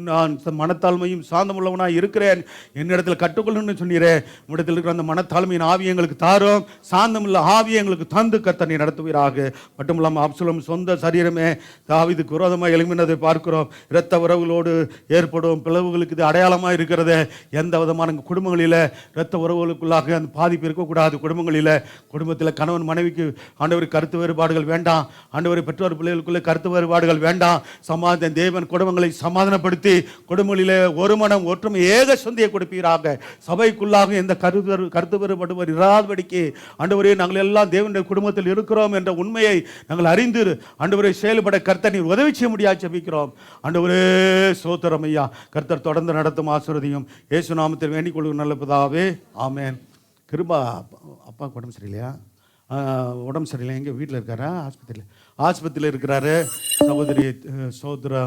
நான் மனத்தாழ்மையும் சாந்தமுள்ளவனாய் இருக்கிறேன், என்னிடத்தில் கற்றுக்கொள்ளணும்னு சொன்னீரே. உம்மிடத்தில் இருக்கிற அந்த மனத்தாழ்மையின் ஆவி எங்களுக்கு தாரும். சாந்தமுள்ள ஆவியை எங்களுக்கு தந்து கர்த்தர் நீர் நடத்துவீராக. மட்டும் இல்லாமல் அப்சலோம் சொந்த சரீரமே தாவீதுக்கு விரோதமாக எழும்பினதை பார்க்கிறோம். இரத்த உறவுகளோடு ஏற்படும் பிளவுகளுக்கு இது அடையாளமாக இருக்கிறது. எந்த விதமான குடும்பங்களில் இரத்த உறவுகளுக்குள்ளாக அந்த பாதிப்பு இருக்கக்கூடாது. குடும்பத்தில் கணவன் மனைவிக்கு ஆண்டவர் கருத்து வேறுபாடுகள் வேண்டாம். ஆண்டவரை பெற்றோர் பிள்ளைகளுக்குள்ளே கருத்து வேறுபாடுகள் வேண்டாம். தேவன் குடும்பங்களை சமாதானப்படுத்தி குடும்பங்களிலே ஒரு மனம் ஒற்றுமை ஏக சொந்தியை கொடுப்பீராக. சபைக்குள்ளாக எந்த கருத்து வேறுபாடுவர் இராதபடிக்கு ஆண்டவரே நாங்கள் எல்லாம் தேவனுடைய குடும்பத்தில் இருக்கிறோம் என்ற உண்மையை நாங்கள் அறிந்து ஆண்டவரை செயல்பட கர்த்தர் நீர் உதவி செய்ய முடியாது ஜெபிக்கிறோம். ஆண்டவரே ஸ்தோத்திரம் ஐயா. கர்த்தர் தொடர்ந்து நடத்தும் ஆசீர்வதியும் இயேசு நாமத்தில் வேண்டிக் கொள்ளும் நல்ல பிதாவே, ஆமென். கிருபா அப்பாவுக்கு உடம்பு சரியில்லையா? உடம்பு சரியில்லை. எங்கே வீட்டில் இருக்காரா? ஆஸ்பத்திரியில் இருக்கிறாரு. சகோதரி சோதரா